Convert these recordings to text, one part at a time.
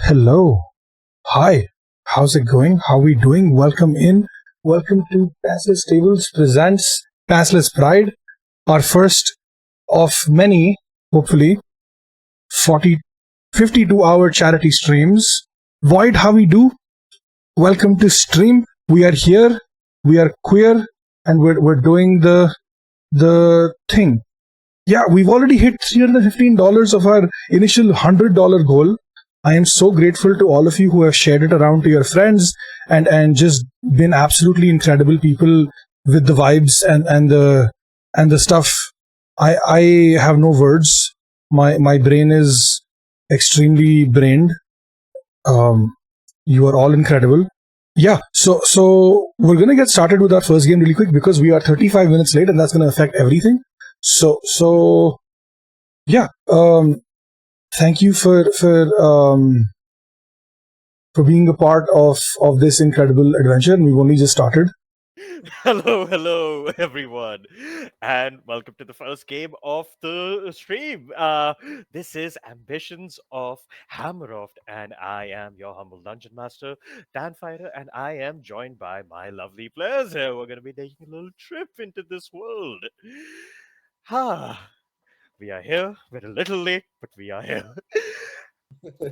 Hello. Hi. How's it going? How are we doing? Welcome in. Welcome to Pantsless Tables presents Pantsless Pride, our first of many, hopefully, 40, 52-hour charity streams. Void, how we do? Welcome to stream. We are here. We are queer, and we're doing the thing. Yeah, we've already hit $315 of our initial $100 goal. I am so grateful to all of you who have shared it around to your friends and just been absolutely incredible people with the vibes and the stuff. I have no words. My brain is extremely brained. Um, you are all incredible. Yeah, so we're gonna get started with our first game really quick because we are 35 minutes late and that's gonna affect everything. So yeah, thank you for being a part of this incredible adventure. And we've only just started. Hello, everyone, and welcome to the first game of the stream. This is Ambitions of Hamiroft, and I am your humble dungeon master, Dan Fighter, and I am joined by my lovely players here. We're going to be taking a little trip into this world. Ah, we are here. We're a little late, but we are here.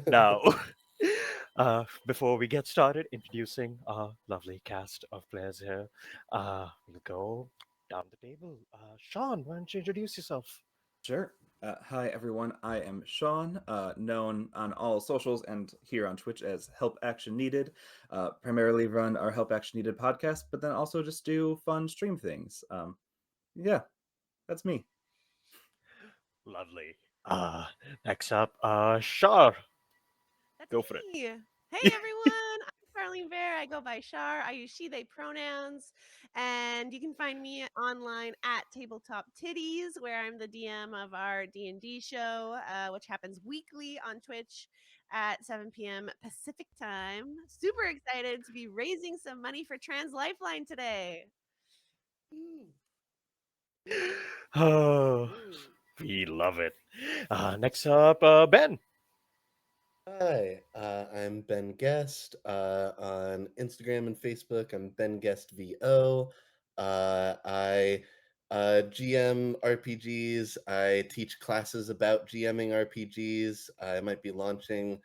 Now, before we get started, introducing our lovely cast of players here, we'll go down the table. Sean, why don't you introduce yourself? Sure. Hi, everyone. I am Sean, known on all socials and here on Twitch as Help Action Needed. Primarily run our Help Action Needed podcast, but then also just do fun stream things. Yeah, that's me. Lovely. Next up, Shar. That's Go for it. me. Hey everyone, I'm Carlene Bear. I go by Shar. I use she, they pronouns. And you can find me online at Tabletop Titties, where I'm the DM of our D&D show, which happens weekly on Twitch at 7 p.m. Pacific time. Super excited to be raising some money for Trans Lifeline today. Oh, we love it. Next up, Ben. Hi, I'm Ben Guest. On Instagram and Facebook, I'm Ben Guest VO. I GM RPGs. I teach classes about GMing RPGs. I might be launching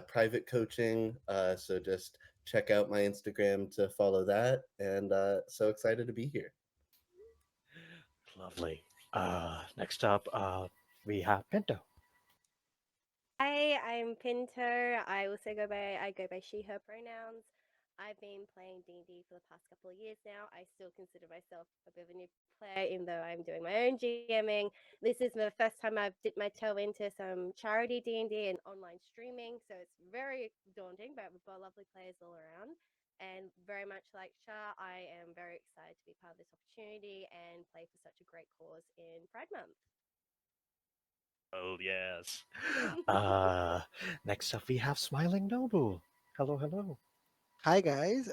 private coaching, so just check out my Instagram to follow that. And so excited to be here. Lovely. Next up, we have Pinto. Hi, I'm Pinto. I go by she/her pronouns. I've been playing D&D for the past couple of years now. I still consider myself a bit of a new player, even though I'm doing my own GMing. This is the first time I've dipped my toe into some charity D&D and online streaming, so it's very daunting. But we've got lovely players all around, and very much like Shah, I am very excited to be part of this opportunity and play for such a great cause in Pride Month. Oh, yes. Next up, we have Smiling Noble. Hello, hello. Hi guys,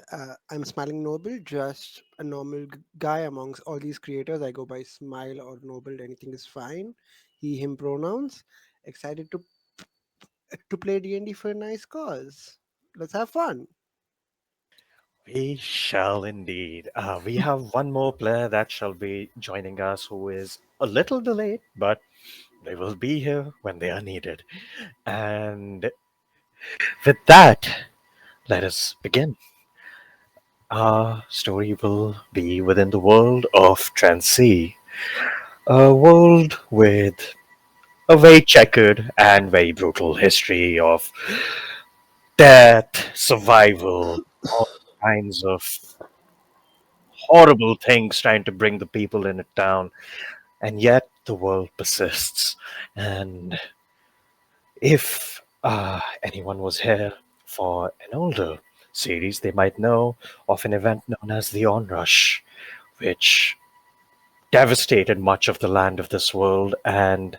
I'm Smiling Noble, just a normal guy amongst all these creators. I go by Smile or Noble, anything is fine. He/him pronouns. Excited to play D&D for a nice cause. Let's have fun. We shall indeed. We have one more player that shall be joining us who is a little delayed, but they will be here when they are needed. And with that, let us begin. Our story will be within the world of Transea, a world with a very checkered and very brutal history of death, survival, all kinds of horrible things trying to bring the people in it down. And yet the world persists. And if anyone was here for an older series, they might know of an event known as the Onrush, which devastated much of the land of this world and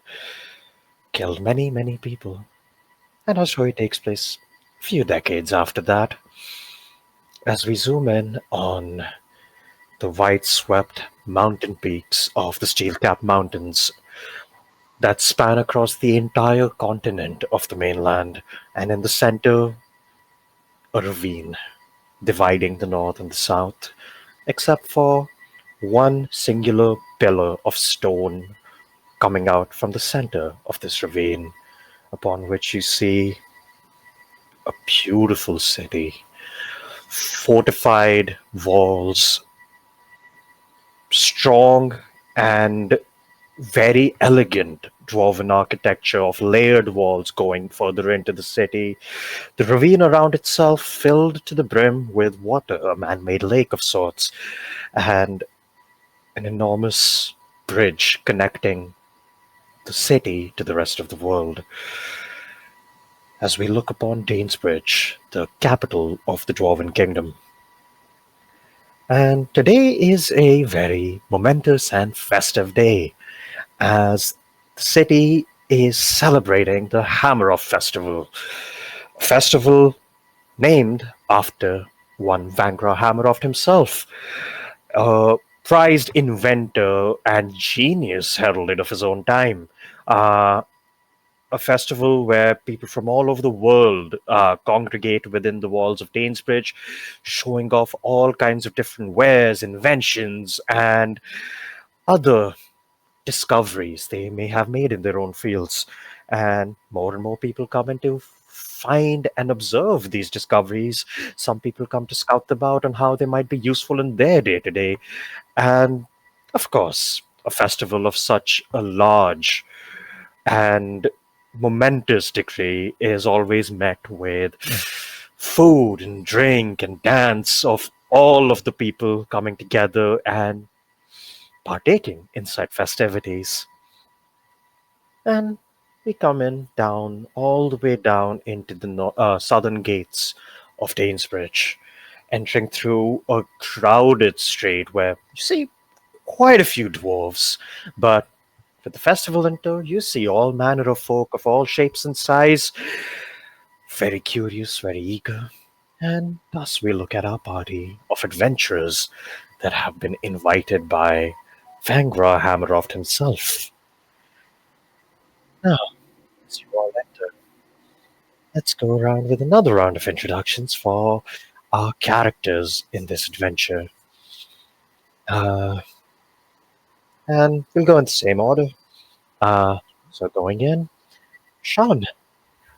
killed many, many people. And our story takes place a few decades after that. As we zoom in on the wide swept mountain peaks of the steel capped mountains, that span across the entire continent of the mainland, and in the center, a ravine dividing the north and the south, except for one singular pillar of stone coming out from the center of this ravine, upon which you see a beautiful city, fortified walls, strong and very elegant dwarven architecture of layered walls going further into the city. The ravine around itself filled to the brim with water, a man made lake of sorts, and an enormous bridge connecting the city to the rest of the world. As we look upon Danesbridge, the capital of the Dwarven Kingdom. And today is a very momentous and festive day, as the city is celebrating the Hamiroft Festival, a festival named after one Vangra Hamiroft himself, a prized inventor and genius heralded of his own time. Uh, a festival where people from all over the world congregate within the walls of Danesbridge, showing off all kinds of different wares, inventions, and other discoveries they may have made in their own fields. And more people come in to find and observe these discoveries. Some people come to scout them out on how they might be useful in their day to day. And of course, a festival of such a large and momentous degree is always met with food and drink and dance of all of the people coming together and partaking in said festivities. And we come in down, all the way down into the southern gates of Danesbridge, entering through a crowded street where you see quite a few dwarves, but with the festival enter, you see all manner of folk of all shapes and size, very curious, very eager, and thus we look at our party of adventurers that have been invited by Vangra Hamiroft himself. Now, as you all enter, let's go around with another round of introductions for our characters in this adventure. Uh, and we'll go in the same order. Uh, so going in, Sean,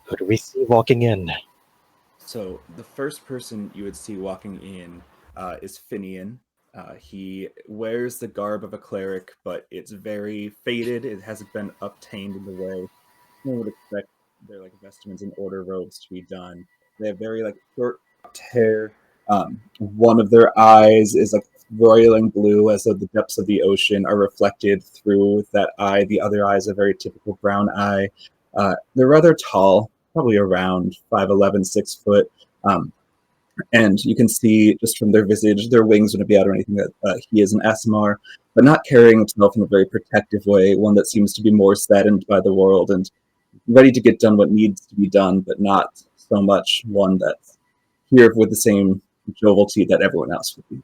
who do we see walking in? So the first person you would see walking in is Finian. He wears the garb of a cleric, but it's very faded. It hasn't been obtained in the way one would expect their like vestments and order robes to be done. They have very like short hair. One of their eyes is like roiling blue, as though the depths of the ocean are reflected through that eye. The other eye is a very typical brown eye. They're rather tall, probably around 5'11", 6 foot. Um, and you can see just from their visage, their wings wouldn't be out or anything, that he is an Asimar, but not carrying himself in a very protective way, one that seems to be more saddened by the world and ready to get done what needs to be done, but not so much one that's here with the same jovialty that everyone else would be.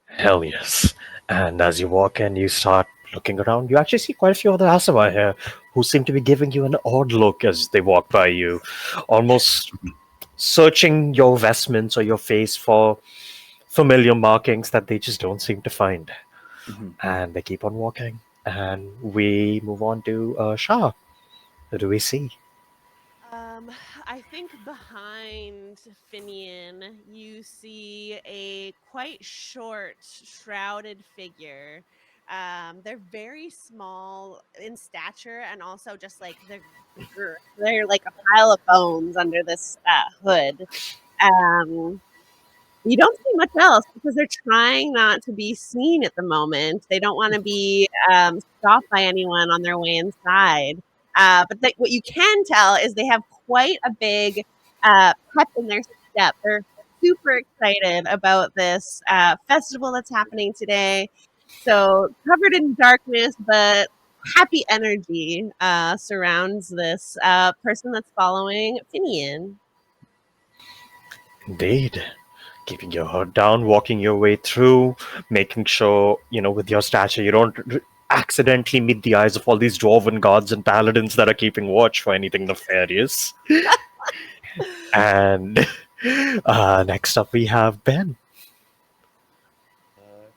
Hell yes. And as you walk in, you start looking around. You actually see quite a few other Asama here who seem to be giving you an odd look as they walk by you, almost searching your vestments or your face for familiar markings that they just don't seem to find. Mhm. And they keep on walking. And we move on to Shah. Who do we see? Um, I think behind Finian, you see a quite short, shrouded figure. They're very small in stature, and also just like they're like a pile of bones under this hood. Um, you don't see much else because they're trying not to be seen at the moment. They don't want to be stopped by anyone on their way inside. But what you can tell is they have quite a big pep in their step. They're super excited about this festival that's happening today. So covered in darkness, but happy energy surrounds this person that's following Finian. Indeed. Keeping your head down, walking your way through, making sure, with your stature, you don't accidentally meet the eyes of all these dwarven gods and paladins that are keeping watch for anything nefarious. And next up, we have Ben. Uh,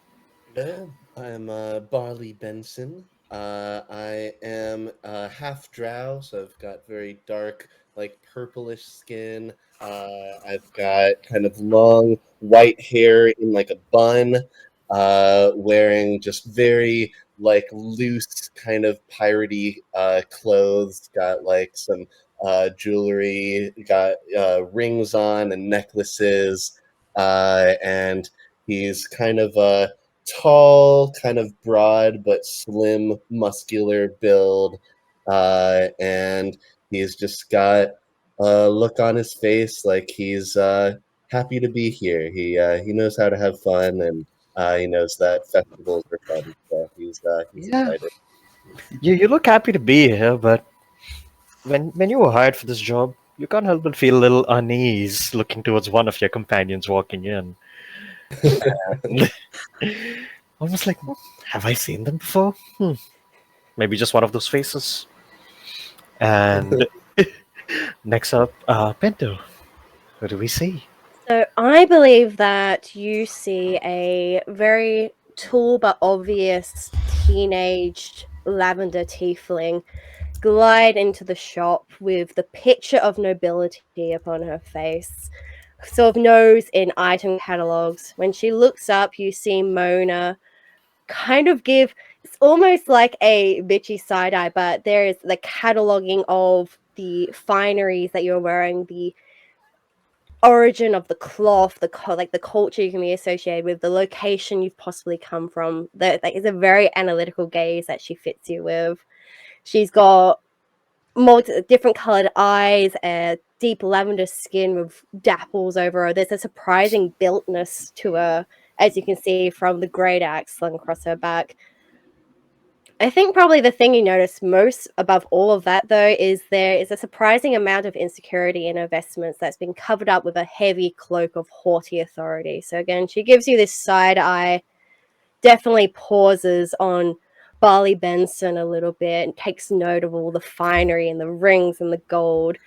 Hello, I'm Barley Benson. I am half drow, so I've got very dark, like purplish skin. I've got kind of long white hair in like a bun, wearing just very like loose kind of piratey clothes. Got like some jewelry, got rings on and necklaces, and he's kind of tall, kind of broad but slim, muscular build, and he's just got a look on his face like he's happy to be here. He knows how to have fun, and he knows that festivals are fun, so he's Yeah, excited. you look happy to be here, but when you were hired for this job, you can't help but feel a little unease looking towards one of your companions walking in. Almost like, have I seen them before? Maybe just one of those faces. And next up, Pinto. Who do we see? So I believe that you see a very tall but obvious teenaged lavender tiefling glide into the shop with the picture of nobility upon her face, sort of nose in item catalogs. When she looks up, you see Mona kind of give, it's almost like a bitchy side eye, but there is the cataloging of the fineries that you're wearing, the origin of the cloth, like the culture you can be associated with, the location you've possibly come from. That is a very analytical gaze that she fits you with. She's got different colored eyes, a deep lavender skin with dapples over her. There's a surprising builtness to her, as you can see from the great axe slung across her back. I think probably the thing you notice most above all of that, though, is there is a surprising amount of insecurity in her vestments that's been covered up with a heavy cloak of haughty authority. So again, she gives you this side eye, definitely pauses on Barley Benson a little bit and takes note of all the finery and the rings and the gold,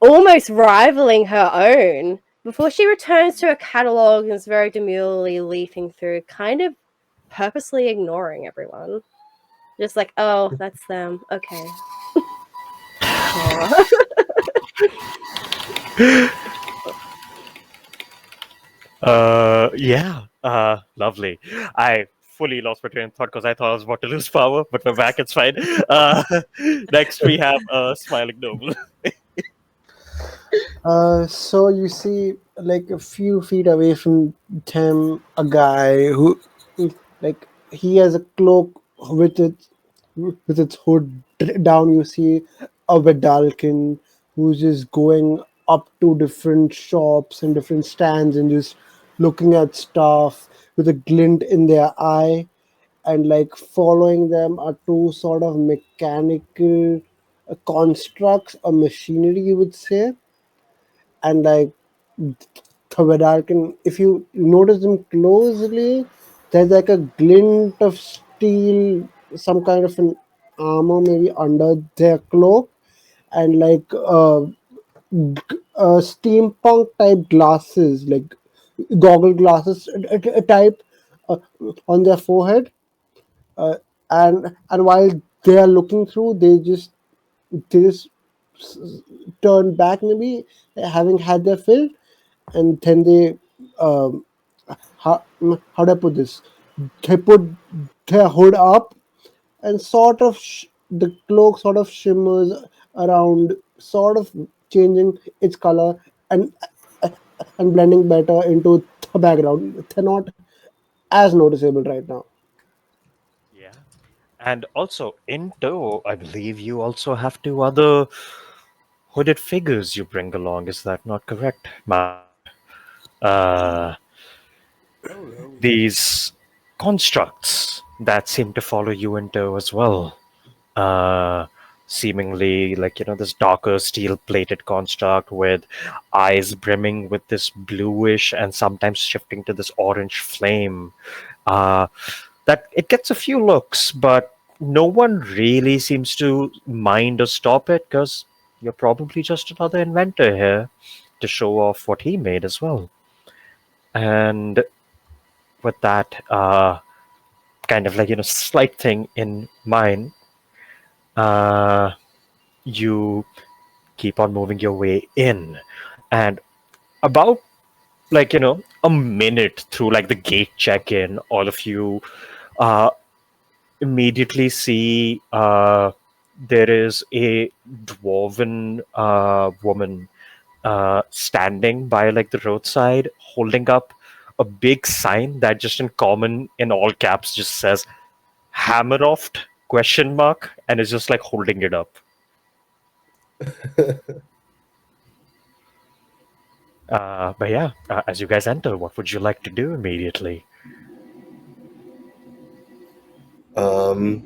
almost rivaling her own, before she returns to her catalogue and is very demurely leafing through, kind of purposely ignoring everyone. Just like, oh, that's them. Okay. Sure. Yeah, lovely. I fully lost my train of thought because I thought I was about to lose power, but we're back. It's fine. Uh, next, we have Smiling Noble. So you see, like a few feet away from them, a guy who, like, he has a cloak with its hood down. You see a Vedalkin who's just going up to different shops and different stands and just looking at stuff with a glint in their eye, and like following them are two sort of mechanical constructs or machinery, you would say. And like Thavedarkin, if you notice them closely, there's like a glint of steel, some kind of an armor maybe under their cloak, and like steampunk type glasses, like goggle glasses type, uh, on their forehead. uh, and while they are looking through, they just s- turn back, maybe having had their fill, and then they, um, how do I put this? They put their hood up, and sort of the cloak sort of shimmers around, sort of changing its color and and blending better into the background. They're not as noticeable right now. Yeah. And also, in tow, I believe you also have two other hooded figures you bring along. Is that not correct, my lord? Uh, these constructs that seem to follow you in tow as well. Uh, Seemingly, like, this darker steel plated construct with eyes brimming with this bluish and sometimes shifting to this orange flame. Uh, that it gets a few looks, but no one really seems to mind or stop it because you're probably just another inventor here to show off what he made as well. And with that kind of like, slight thing in mind, uh, you keep on moving your way in. And about like, a minute through like the gate check in, all of you uh, immediately see there is a dwarven woman standing by like the roadside holding up a big sign that just in common in all caps just says Hamiroft question mark and is just like holding it up. But yeah, as you guys enter, what would you like to do immediately? Um,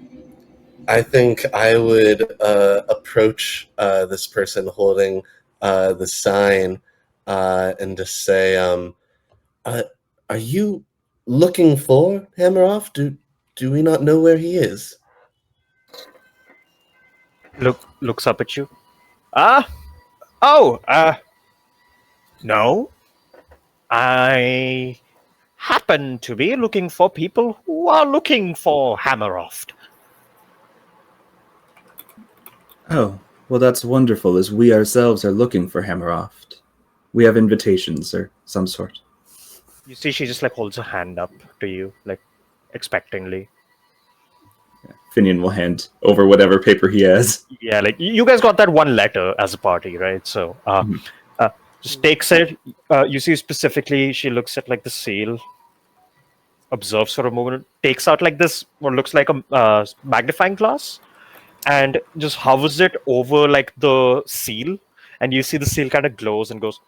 I think I would approach this person holding the sign and just say, uh, "Are you looking for Hamiroff? Do we not know where he is?" Looks up at you. Ah, oh, no. I happen to be looking for people who are looking for Hamiroft. Oh, well, that's wonderful, as we ourselves are looking for Hamiroft. We have invitations or some sort. You see, she just like holds her hand up to you, like expectingly. Finian will hand over whatever paper he has. Yeah, like you guys got that one letter as a party, right? So, Mhm. just takes it. You see specifically, she looks at like the seal, observes for a moment, takes out like this what looks like a magnifying glass, and just hovers it over like the seal, and you see the seal kind of glows and goes,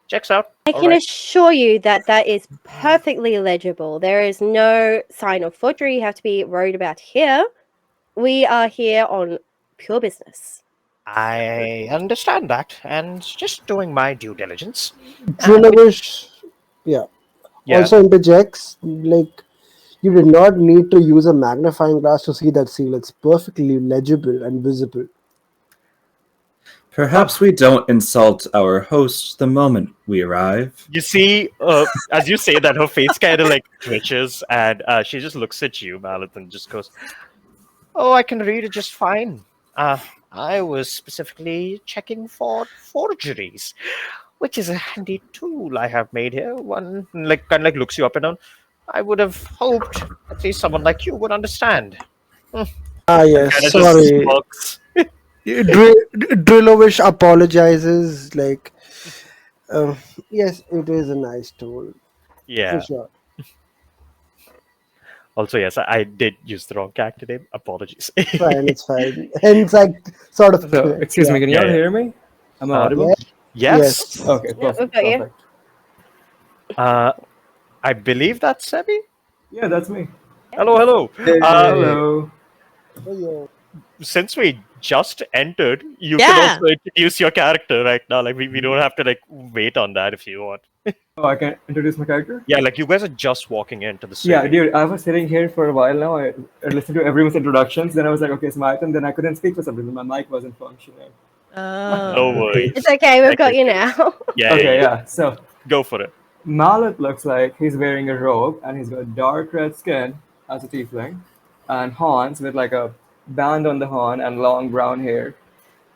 checks out. I All can right. assure you that that is perfectly legible. There is no sign of forgery you have to be worried about here. We are here on pure business. I understand that, and just doing my due diligence. Drillowitch, yeah, Yeah, also interjects, like, you did not need to use a magnifying glass to see that seal. It's perfectly legible and visible. Perhaps we don't insult our host the moment we arrive. you see, as you say that, her face kind of like twitches, and she just looks at you, Mallet, and just goes, "Oh, I can read it just fine. Uh, I was specifically checking for forgeries, which is a handy tool I have made here. One like kind of like looks you up and down. I would have hoped at least someone like you would understand." Ah, And yes, kind of just sorry. smirks. Drillovish apologizes, like, uh, yes, it is a nice tool, for Yeah. sure. Also, yes, I did use the wrong character name. Apologies. Fine, it's fine. Hence, I sort of, So, excuse yeah, me, can Yeah, y'all yeah. hear me? Am I Uh, yeah, audible? yes. yes. Okay, Yeah, we've perfect, got you. perfect. I believe that's Sebi. Yeah, that's me. Hello, hello. Hello. Oh, yeah. Since we just entered, you can Yeah. also introduce your character right now. Like we don't have to like wait on that if you want. Oh, I can introduce my character? Yeah, like you guys are just walking into the Yeah, city. dude, I was sitting here for a while now. I listened to everyone's introductions. Then I was like, okay, it's my turn. Then I couldn't speak for some reason. My mic wasn't functioning. No Oh. worries. It's okay, we've got Okay. you now. Yeah, Okay, yeah. yeah. So, Go for it. Mallet looks like he's wearing a robe and he's got dark red skin as a tiefling and horns with like a band on the horn and long brown hair.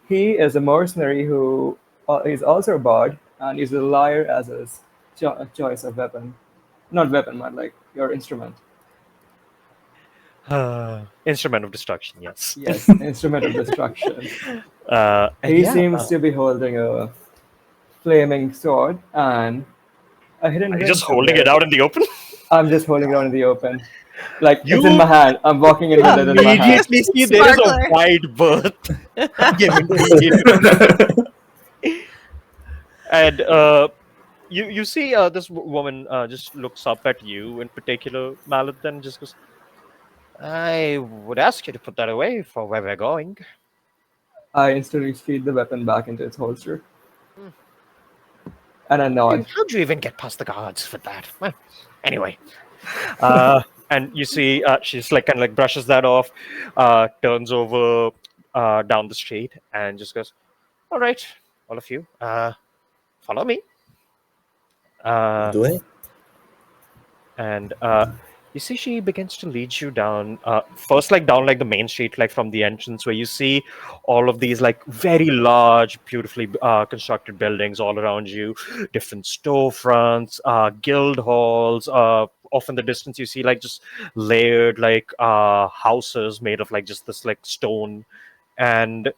He is a mercenary who is also a bard and uses a lyre as his choice of weapon. Not weapon, but like your instrument. Instrument of destruction. Yes. Yes, instrument of destruction. And He yeah. seems to be holding a flaming sword and a hidden Are you ring just holding it somewhere. out in the open? I'm just holding it out in the open. Like, it's in You my hand. I'm walking in with it in my hand. immediately see there is a Sparkler. wide berth given to you. And you see this woman just looks up at you in particular, Mallet, then just goes, I would ask you to put that away for where we're going. I instantly feed the weapon back into its holster. Hmm. And I nod. How'd you even get past the guards for that? Well, anyway. Uh, And you see, she's like kind of like brushes that off, turns over down the street, and just goes, "All right, all of you, follow me." Uh, Do I? and you see she begins to lead you down first like down like the main street, like from the entrance where you see all of these like very large beautifully constructed buildings all around you, different storefronts, guild halls, off in the distance you see like just layered like houses made of like just this like stone. And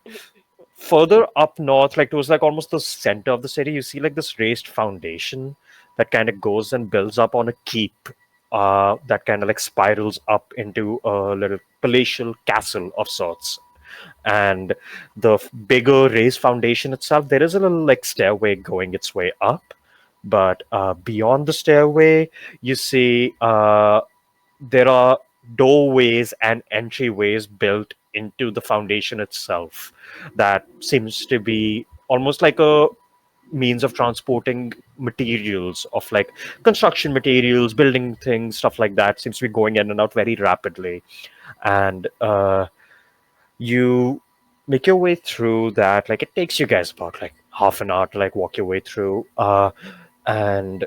further up north, like towards like almost the center of the city, you see like this raised foundation that kind of goes and builds up on a keep, that kind of like spirals up into a little palatial castle of sorts. And the bigger raised foundation itself, there is a little like stairway going its way up. But beyond the stairway, you see there are doorways and entryways built into the foundation itself that seems to be almost like a means of transporting materials of like construction materials, building things, stuff like that seems to be going in and out very rapidly. And you make your way through that. Like it takes you guys about like half an hour to like walk your way through, and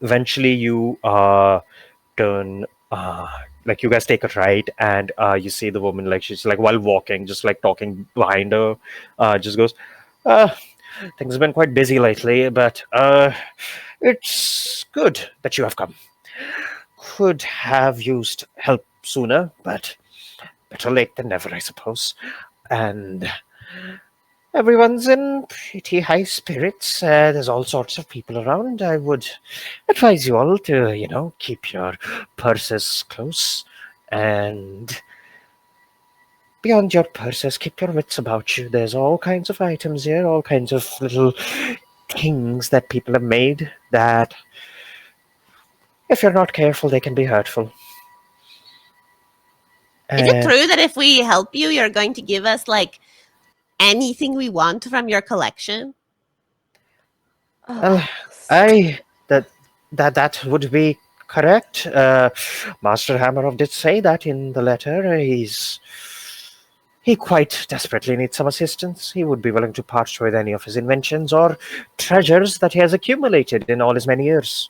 eventually you turn, like you guys take a right, and you see the woman, like she's like while walking just like talking behind her, just goes, uh things have been quite busy lately, but it's good that you have come. Could have used help sooner, but better late than never, I suppose. And everyone's in pretty high spirits. There's all sorts of people around. I would advise you all to, keep your purses close. And beyond your purses, keep your wits about you. There's all kinds of items here, all kinds of little things that people have made that, if you're not careful, they can be hurtful. Is it And true that if we help you, you're going to give us like anything we want from your collection? well, Oh, I that would be correct. Master Hammerov did say that in the letter. He quite desperately needs some assistance. He would be willing to part with any of his inventions or treasures that he has accumulated in all his many years.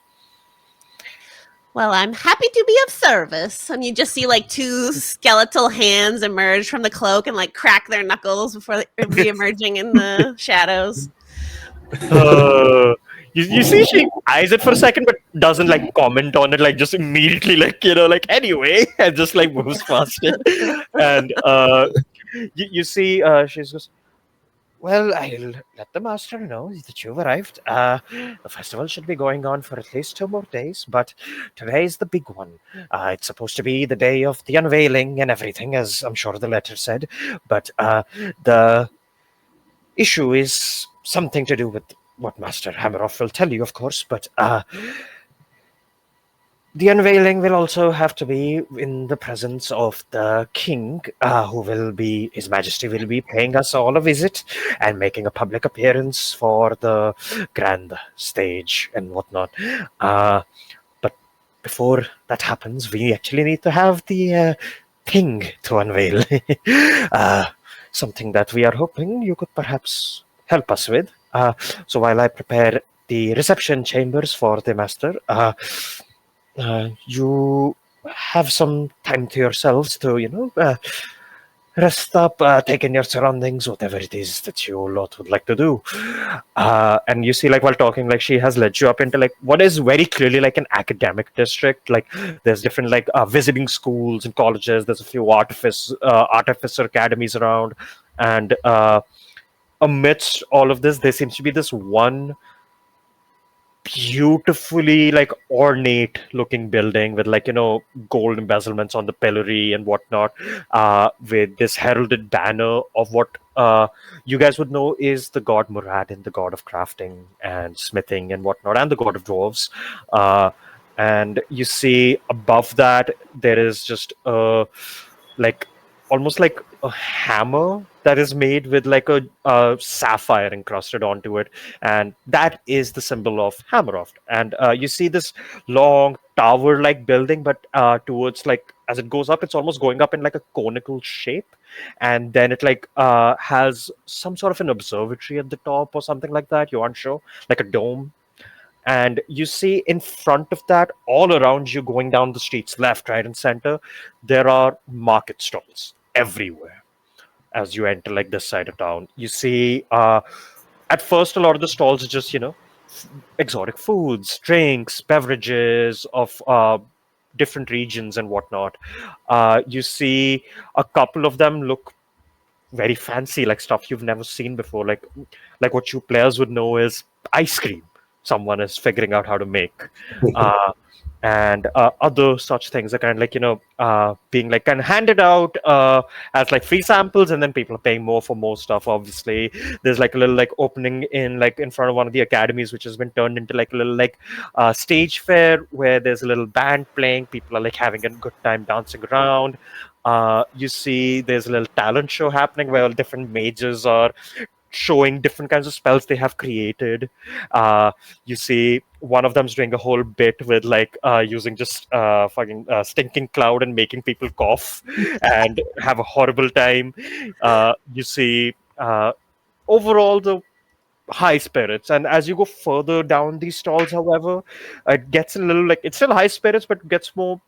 Well, I'm happy to be of service. And you just see like two skeletal hands emerge from the cloak and like crack their knuckles before re-emerging in the shadows. Uh, you see, she eyes it for a second, but doesn't like comment on it. Like just immediately, like like anyway, and just like moves past it. And you see, she goes, "Well, I'll let the master know that you've arrived. The festival should be going on for at least 2 more days, but today's the big one. It's supposed to be the day of the unveiling and everything, as I'm sure the letter said. But the issue is something to do with what Master Hamiroft will tell you, of course. But the unveiling will also have to be in the presence of the king, who will be, His Majesty will be paying us all a visit and making a public appearance for the grand stage and whatnot. But before that happens, we actually need to have the thing to unveil. uh, Something that we are hoping you could perhaps help us with. So while I prepare the reception chambers for the master, you have some time to yourselves to, rest up, take in your surroundings, whatever it is that you lot would like to do. And you see, like, while talking, like, she has led you up into, like, what is very clearly, like, an academic district. Like, there's different, like, visiting schools and colleges. There's a few artificer academies around. And amidst all of this, there seems to be this one beautifully like ornate looking building with like gold embezzlements on the pillory and whatnot, with this heralded banner of what you guys would know is the god Muradin, the god of crafting and smithing and whatnot, and the god of dwarves. And you see above that there is just like almost like a hammer that is made with like a sapphire encrusted onto it, and that is the symbol of Hamiroft. And you see this long tower-like building, but towards like as it goes up, it's almost going up in like a conical shape, and then it like has some sort of an observatory at the top or something like that. You aren't sure, like a dome. And you see in front of that, all around you, going down the streets, left, right, and center, there are market stalls everywhere as you enter like this side of town. You see, at first, a lot of the stalls are just exotic foods, drinks, beverages of different regions and whatnot. You see a couple of them look very fancy, like stuff you've never seen before. Like what you players would know is ice cream. Someone is figuring out how to make. Uh, and other such things are kind of like being like kind of handed out as like free samples, and then people are paying more for more stuff. Obviously, there's like a little like opening in like in front of one of the academies, which has been turned into like a little like stage fair where there's a little band playing. People are like having a good time dancing around. You see there's a little talent show happening where all different mages are showing different kinds of spells they have created. You see one of them's doing a whole bit with like using just fucking stinking cloud and making people cough and have a horrible time. You see overall the high spirits, and as you go further down these stalls, however, it gets a little like it's still high spirits but it gets more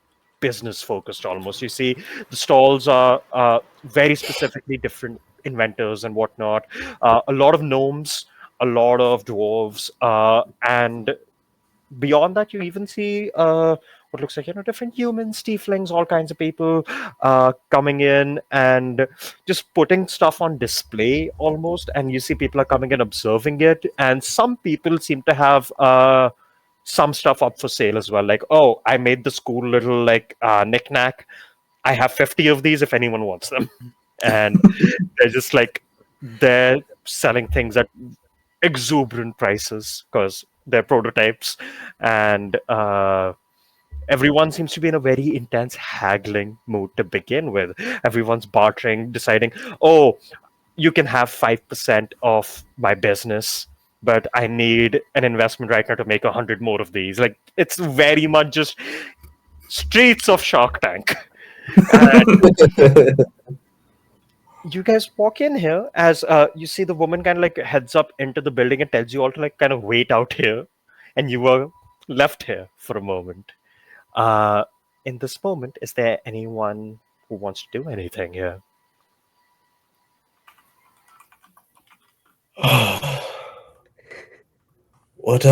business focused almost. You see the stalls are very specifically different inventors and whatnot, a lot of gnomes, a lot of dwarves, and beyond that you even see what looks like different humans, tieflings, all kinds of people coming in and just putting stuff on display almost. And you see people are coming and observing it, and some people seem to have some stuff up for sale as well, like, oh, I made this cool little like knick-knack, I have 50 of these if anyone wants them. And they're just like they're selling things at exuberant prices because they're prototypes. And everyone seems to be in a very intense haggling mood to begin with. Everyone's bartering, deciding, oh, you can have 5% of my business, but I need an investment right now to make 100 more of these. Like, it's very much just streets of Shark Tank. And you guys walk in here as you see the woman kind of like heads up into the building and tells you all to like kind of wait out here, and you were left here for a moment. uh in this moment, is there anyone who wants to do anything here? What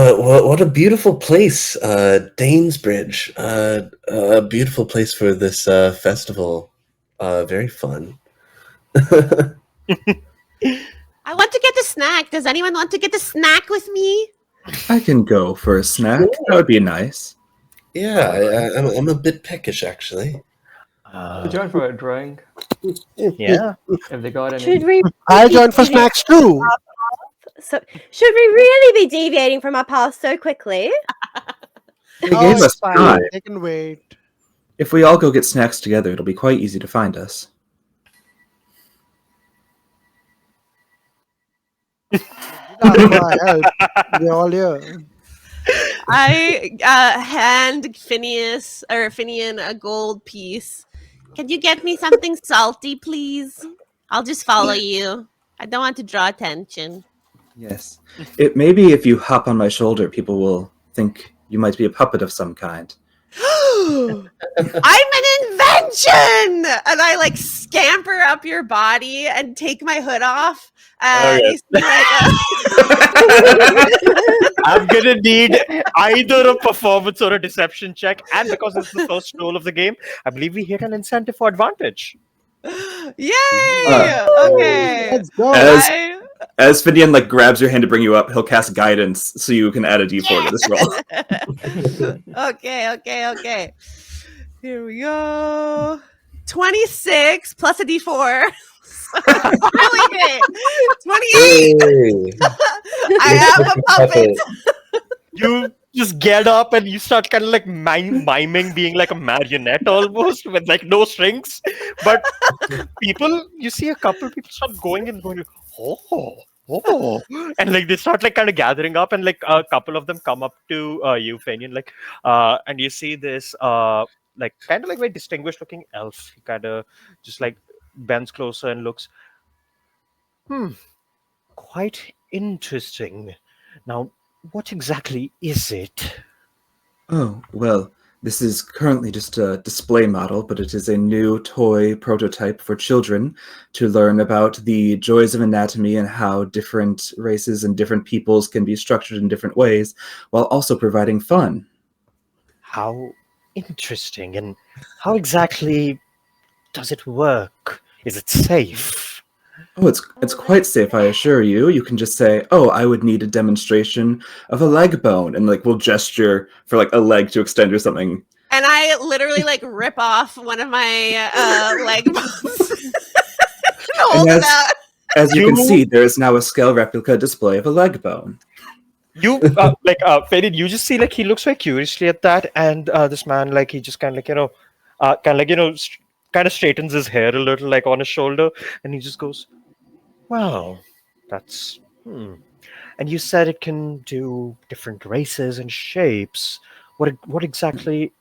a beautiful place, Danesbridge. A beautiful place for this festival. Very fun. I want to get a snack. Does anyone want to get a snack with me? I can go for a snack. That would be nice. Yeah, I'm a bit peckish actually. Join for a drink Yeah. if they got any. Should we? I'll join for snacks too. So, should we really be deviating from our path so quickly? They Oh, gave it's us fine. time. They can wait. If we all go get snacks together, it'll be quite easy to find us. Ask for our help. We're all here. I hand Finian a gold piece. Can you get me something salty, please? I'll just follow you. I don't want to draw attention. Yes. It maybe if you hop on my shoulder, people will think you might be a puppet of some kind. I'm an invention! And I like scamper up your body and take my hood off. Okay. You see, like, I'm gonna need either a performance or a deception check, and because it's the first roll of the game, I believe we hit an incentive for advantage. yay! Okay. Let's go. As- I- As Finian like grabs your hand to bring you up, he'll cast guidance so you can add a d4 to this roll. Okay. Here we go. 26 plus a d4. Really great. 28. Hey, I am a puppet. You just get up and you start kind of like miming being like a marionette almost with like no strings. But people, you see a couple people start going and going, oh, Oh, and like they start like kind of gathering up, and like a couple of them come up to you, Fenian, like, and you see this like kind of like very distinguished looking elf. He kind of just like bends closer and looks. Hmm, quite interesting. Now, what exactly is it? Oh, well, this is currently just a display model, but it is a new toy prototype for children to learn about the joys of anatomy and how different races and different peoples can be structured in different ways while also providing fun. How interesting, and how exactly does it work? Is it safe? Oh, it's Oh, quite safe, I assure you. You can just say, "Oh, I would need a demonstration of a leg bone," and like we'll gesture for like a leg to extend or something. And I literally like rip off one of my leg bones. And Hold it out. as you can You see, there is now a scale replica display of a leg bone. you like Faded, you just see like he looks very curiously at that, and this man like he just kind of like kind of like kind of straightens his hair a little like on his shoulder, and he just goes, "Wow, that's And you said it can do different races and shapes. What exactly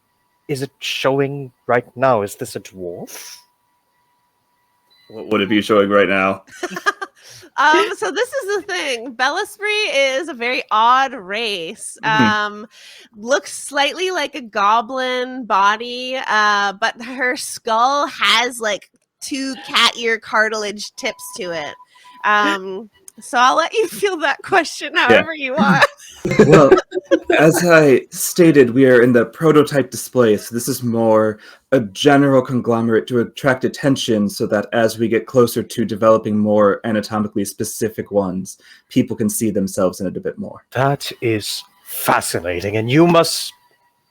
is it showing right now? Is this a dwarf? What would it be showing right now? So this is the thing. Bellisbury is a very odd race. Looks slightly like a goblin body, but her skull has like two cat ear cartilage tips to it. So I'll let you feel that question however you want. Well, as I stated, we are in the prototype display, so this is more a general conglomerate to attract attention so that as we get closer to developing more anatomically specific ones, people can see themselves in it a bit more. That is fascinating, and you must.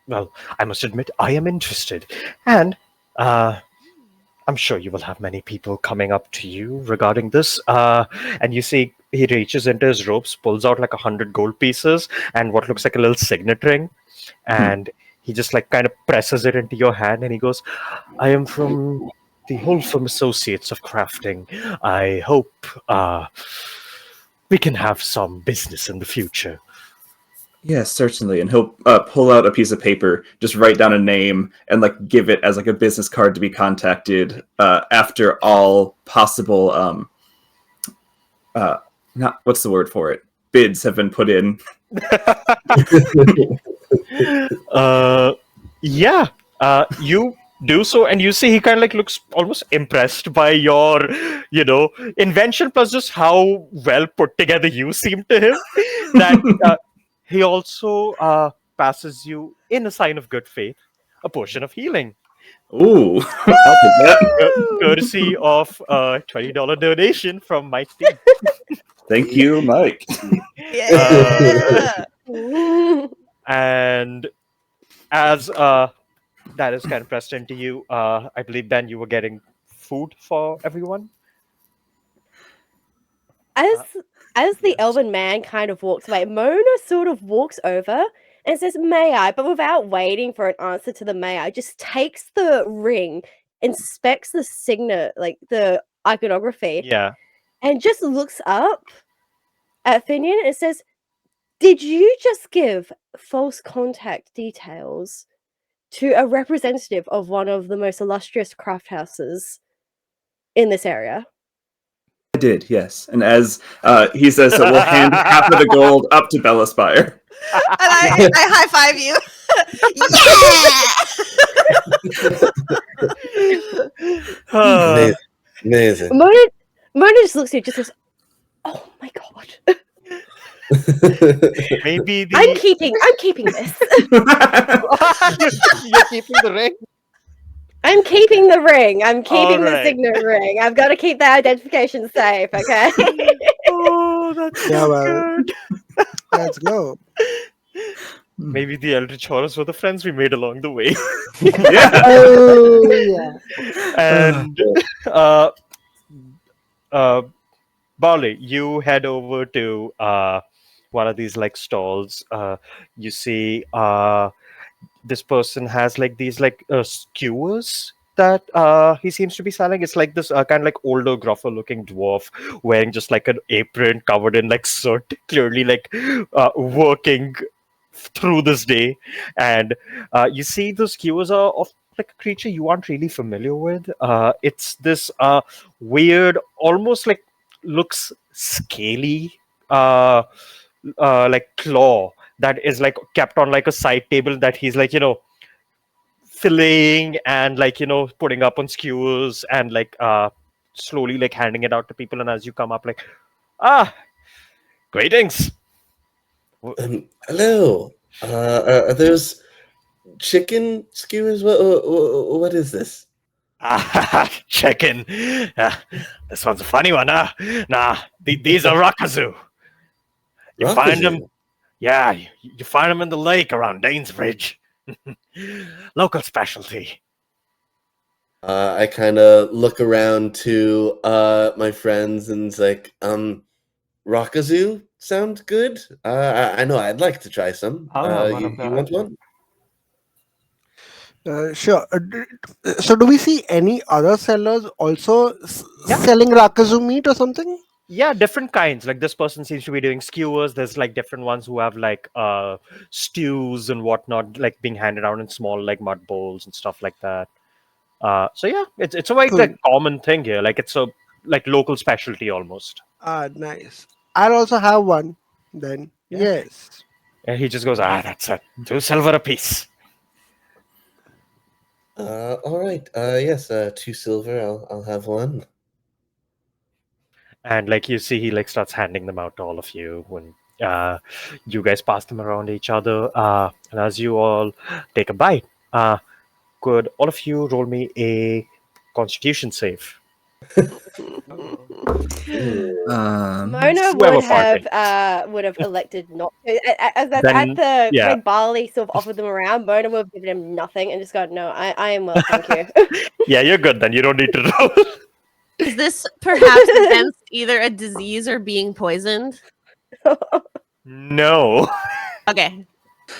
Well, I must admit, I am interested, and uh, I'm sure you will have many people coming up to you regarding this. And you see, he reaches into his ropes, pulls out like 100 gold pieces and what looks like a little signet ring, and he just like kind of presses it into your hand, and he goes, "I am from the Wholesome Associates of Crafting. I hope we can have some business in the future." Yes, certainly. And he'll pull out a piece of paper, just write down a name, and like give it as like a business card to be contacted after all possible not what's the word for it? Bids have been put in. uh, yeah, you do so, and you see he kind of like looks almost impressed by your, invention plus just how well put together you seem to him. That he also passes you, in a sign of good faith, a potion of healing, Ooh, I'll take that. courtesy of a $20 donation from Mike D. Thank you, Mike. Yeah. And as that is kind of pressed into you, I believe then you were getting food for everyone. as Uh, as the yes. elven man kind of walks away, Mona sort of walks over and says, "May I?" But without waiting for an answer to the "may I," just takes the ring, inspects the signet, like the iconography, Yeah. and just looks up at Finian and says, "Did you just give false contact details to a representative of one of the most illustrious craft houses in this area?" I did, yes. And as he says so, we'll hand half of the gold up to Bellaspire. And I high five you. Yeah. Uh, Amazing. Mona just looks at you, just goes, "Oh my god." maybe I'm the keeping this. you're keeping the ring. I'm keeping the ring. I'm All keeping the right. signet ring. I've got to keep the identification safe, okay? Oh, that's Yeah, so well, good. let's go. Maybe the Eldritch Horrors were the friends we made along the way. Yeah. Oh yeah. And uh, uh, Barley, you head over to one of these like stalls. You see this person has like these like skewers that he seems to be selling. It's like this kind of like older, gruffer looking dwarf wearing just like an apron covered in like soot, clearly like working through this day. And you see the skewers are of like a creature you aren't really familiar with. It's this weird, almost like looks scaly, like claw that is like kept on like a side table that he's like, filling and like, putting up on skewers and like slowly like handing it out to people. And as you come up, like, ah, greetings. Hello. Are those chicken skewers? What is this? Chicken. This one's a funny one, huh? Nah, these are rakazu. You find them, Rockazoo. yeah, you find them in the lake around Danesbridge. Local specialty. I kind of look around to my friends and it's like, Rockazoo sound good? I know I'd like to try some. I'll have one You, of you want that. one? Sure. So, do we see any other sellers also Yeah. selling rakazu meat or something? Yeah, different kinds. Like this person seems to be doing skewers. There's like different ones who have like stews and whatnot, like being handed out in small like mud bowls and stuff like that. So yeah, it's a very Cool. like common thing here. Like it's a like local specialty almost. Nice. I'll also have one then. Yeah. Yes. And he just goes, that's it. 2 silver apiece. All right. Yes. 2 silver. I'll have one. And like you see, he like starts handing them out to all of you when you guys pass them around each other. And as you all take a bite, could all of you roll me a Constitution save? Mona Whoever partake. would have elected not to. As Then, yeah. when Barley sort of offered them around, Mona would have given him nothing and just gone, "No, I am well, thank you." Yeah, you're good then. You don't need to roll. Is this perhaps against either a disease or being poisoned? No. Okay.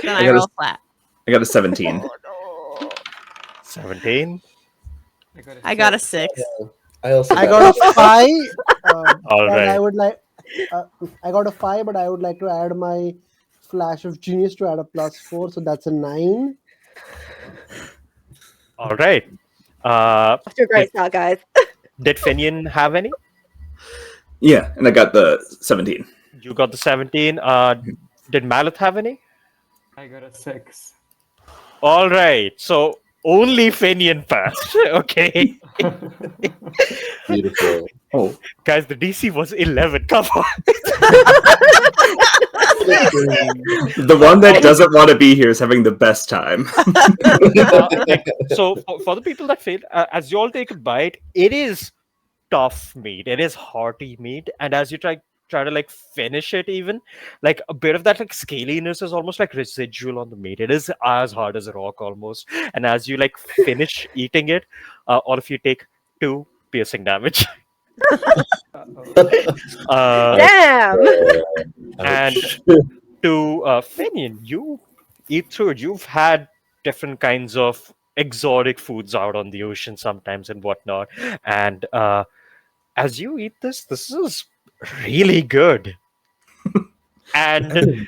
Then I I got a- roll flat. I got a 17. 17. I got a 6. I also I got a 5. All but I right. would like. I got a 5, but I would like to add my flash of genius to add a +4, so that's a 9. All right. After a great start, guys. Did Finian have any? Yeah, and I got the 17. You got the 17. Did Malith have any? I got a 6. All right. So only Finian passed. Okay. beautiful. Oh, Guys, the DC was 11. Come on. the one that doesn't want to be here is having the best time. So for the people that failed, as you all take a bite, it is tough meat. It is hearty meat, and as you try to like finish it, even like a bit of that like scaliness is almost like residual on the meat. It is as hard as a rock almost. And as you like finish eating it, all of you take 2 piercing damage. Damn. And Ouch. to Finian, you eat through it. You've had different kinds of exotic foods out on the ocean sometimes and whatnot. And as you eat this is really good. And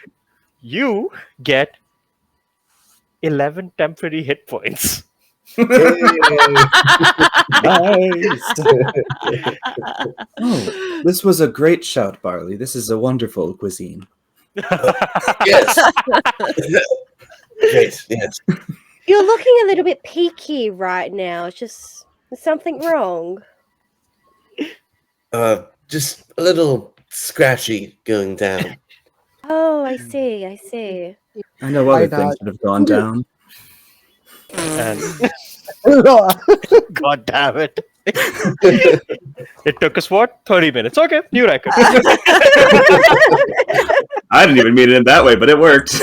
you get 11 temporary hit points. Nice. Oh, this was a great shout, Barley. This is a wonderful cuisine. Yes. Great. Yes. You're looking a little bit peaky right now. It's just there's something wrong. Just a little scratchy going down. Oh, I see. I see. I know other Right, things that have gone down. And No, God damn it. It took us what? 30 minutes. Okay, new record. I didn't even mean it in that way, but it worked.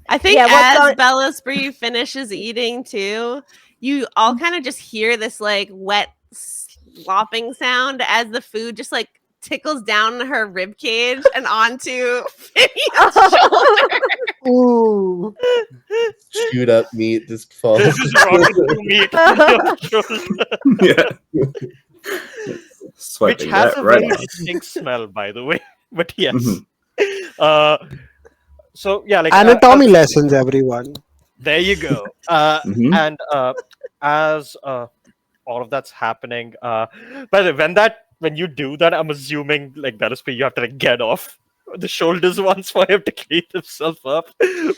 I think Yeah, what's as on- Bella Spree finishes eating too, you all kind of just hear this like wet slopping sound as the food just like tickles down her rib cage and onto Finian's shoulder. Ooh. Chewed up meat just falls. This is rotten through meat on your shoulder, Yeah. which Swiping has that a right very off. distinct smell, by the way. But yes. Mhm. Uh, so yeah, like Anatomy lessons, everyone. there you go. Mhm. And as all of that's happening, by the way, when you do that, I'm assuming like Bellaspy, you have to like get off the shoulders once for him to clean himself up.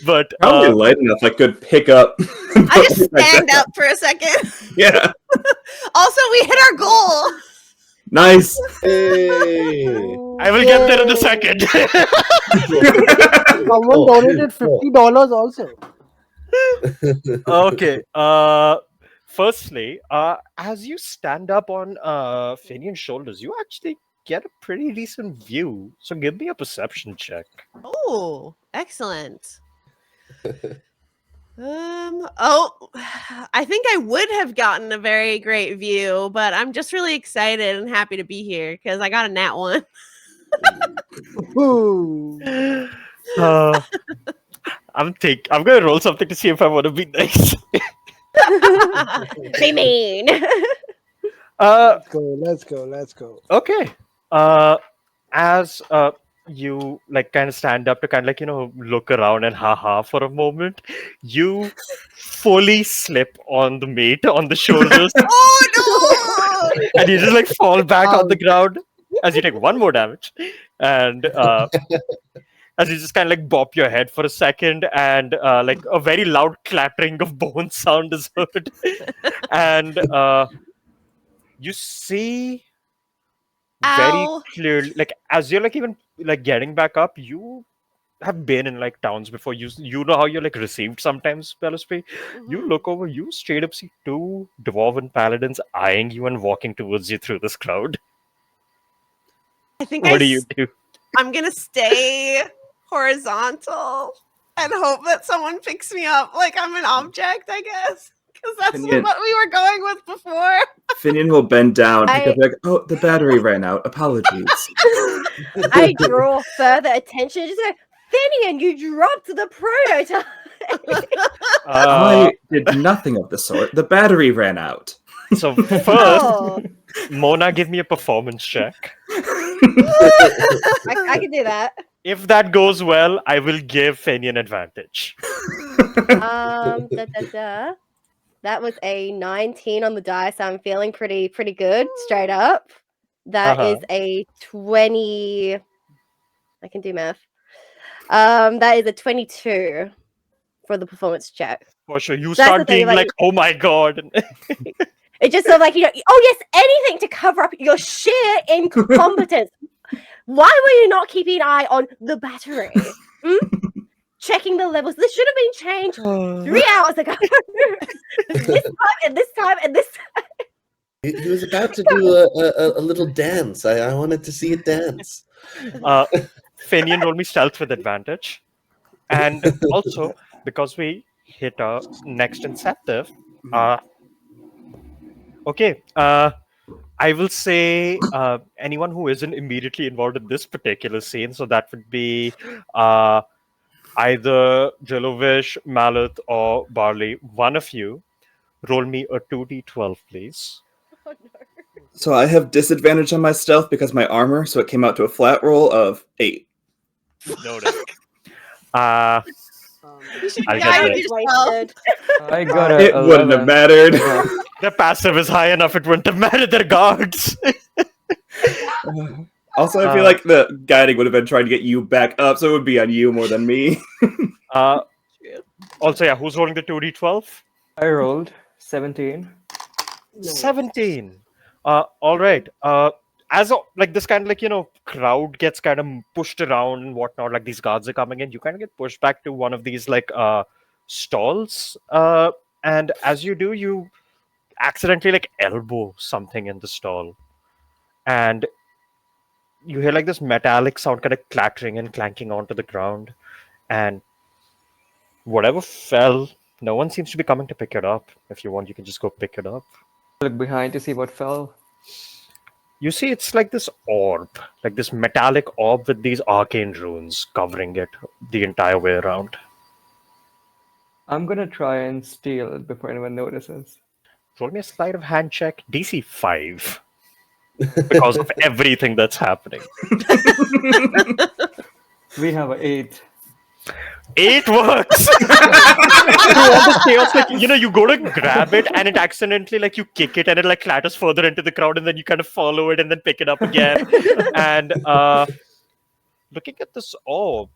But Probably light enough I could pick up. and I put just it back stand down. up for a second. Yeah. Also, we hit our goal. Nice. Hey. I will get there in a second. Someone Oh, donated oh. $50 also. Okay. Firstly, as you stand up on Finian's shoulders, you actually get a pretty decent view. So give me a perception check. Oh, excellent. Oh, I think I would have gotten a very great view, but I'm just really excited and happy to be here because I got a nat one. Ooh. I'm gonna roll something to see if I want to be nice. Be mean. Let's go. Okay. As you like kind of stand up to kind of like look around and haha for a moment, you fully slip on the mate on the shoulders, Oh no! and you just like fall back on the Ouch. ground as you take one more damage, and as you just kind of like bop your head for a second, and like a very loud clattering of bone sound is heard, and you see very Ow! clearly, like as you're like even like getting back up, you have been in like towns before. You know how you're like received sometimes, Pelospy. You Mhm. look over, you straight up see two dwarven paladins eyeing you and walking towards you through this crowd. I think What do you do? I'm gonna stay horizontal and hope that someone picks me up like I'm an object, I guess. Because that's Finian, what we were going with before. Finian will bend down, pick I- up like, oh, the battery ran out. Apologies. I draw further attention. Just go, Finian, you dropped the prototype. Uh, I did nothing of the sort. The battery ran out. so first, Oh, Mona, give me a performance check. I can do that. If that goes well, I will give Fenian advantage. That was a 19 on the dice. I'm feeling pretty good, straight up. That is a 20. I can do math. That is a 22 for the performance check. For sure, you So that's the start thing, being like- like, "Oh my god!" It's just sort of like, oh yes, anything to cover up your sheer incompetence. Why were you not keeping an eye on the battery? Hmm? Checking the levels. This should have been changed 3 hours ago. This time and this time and this time. He was about to do a little dance. I wanted to see it dance. Fenian roll me stealth with advantage, and also because we hit our next incentive. Okay. I will say anyone who isn't immediately involved in this particular scene. So that would be either Jelovish, Mallet, or Barley. One of you roll me a 2d12, please. Oh, no. So I have disadvantage on my stealth because my armor, so it came out to a flat roll of 8. Noted. Uh, You should I'll get guide that. yourself. Wasted. I got a It wouldn't have 11. mattered. Yeah. the passive is high enough, it wouldn't have mattered. They're guards. Also, I feel like the guiding would have been trying to get you back up, so it would be on you more than me. Also, yeah, who's rolling the 2d12? I rolled 17. 17. All right. As like this kind of like crowd gets kind of pushed around and whatnot, like these guards are coming in, you kind of get pushed back to one of these like stalls. And as you do, you accidentally like elbow something in the stall, and you hear like this metallic sound kind of clattering and clanking onto the ground, and whatever fell, no one seems to be coming to pick it up. If you want, you can just go pick it up. Look behind to see what fell. You see, it's like this orb, like this metallic orb with these arcane runes covering it the entire way around. I'm gonna try and steal it before anyone notices. Roll me a sleight of hand check, DC 5, because of everything that's happening. We have a 8. 8 works! Through all the chaos, like, you go to grab it and it accidentally, like, you kick it and it, like, clatters further into the crowd and then you kind of follow it and then pick it up again. And looking at this orb,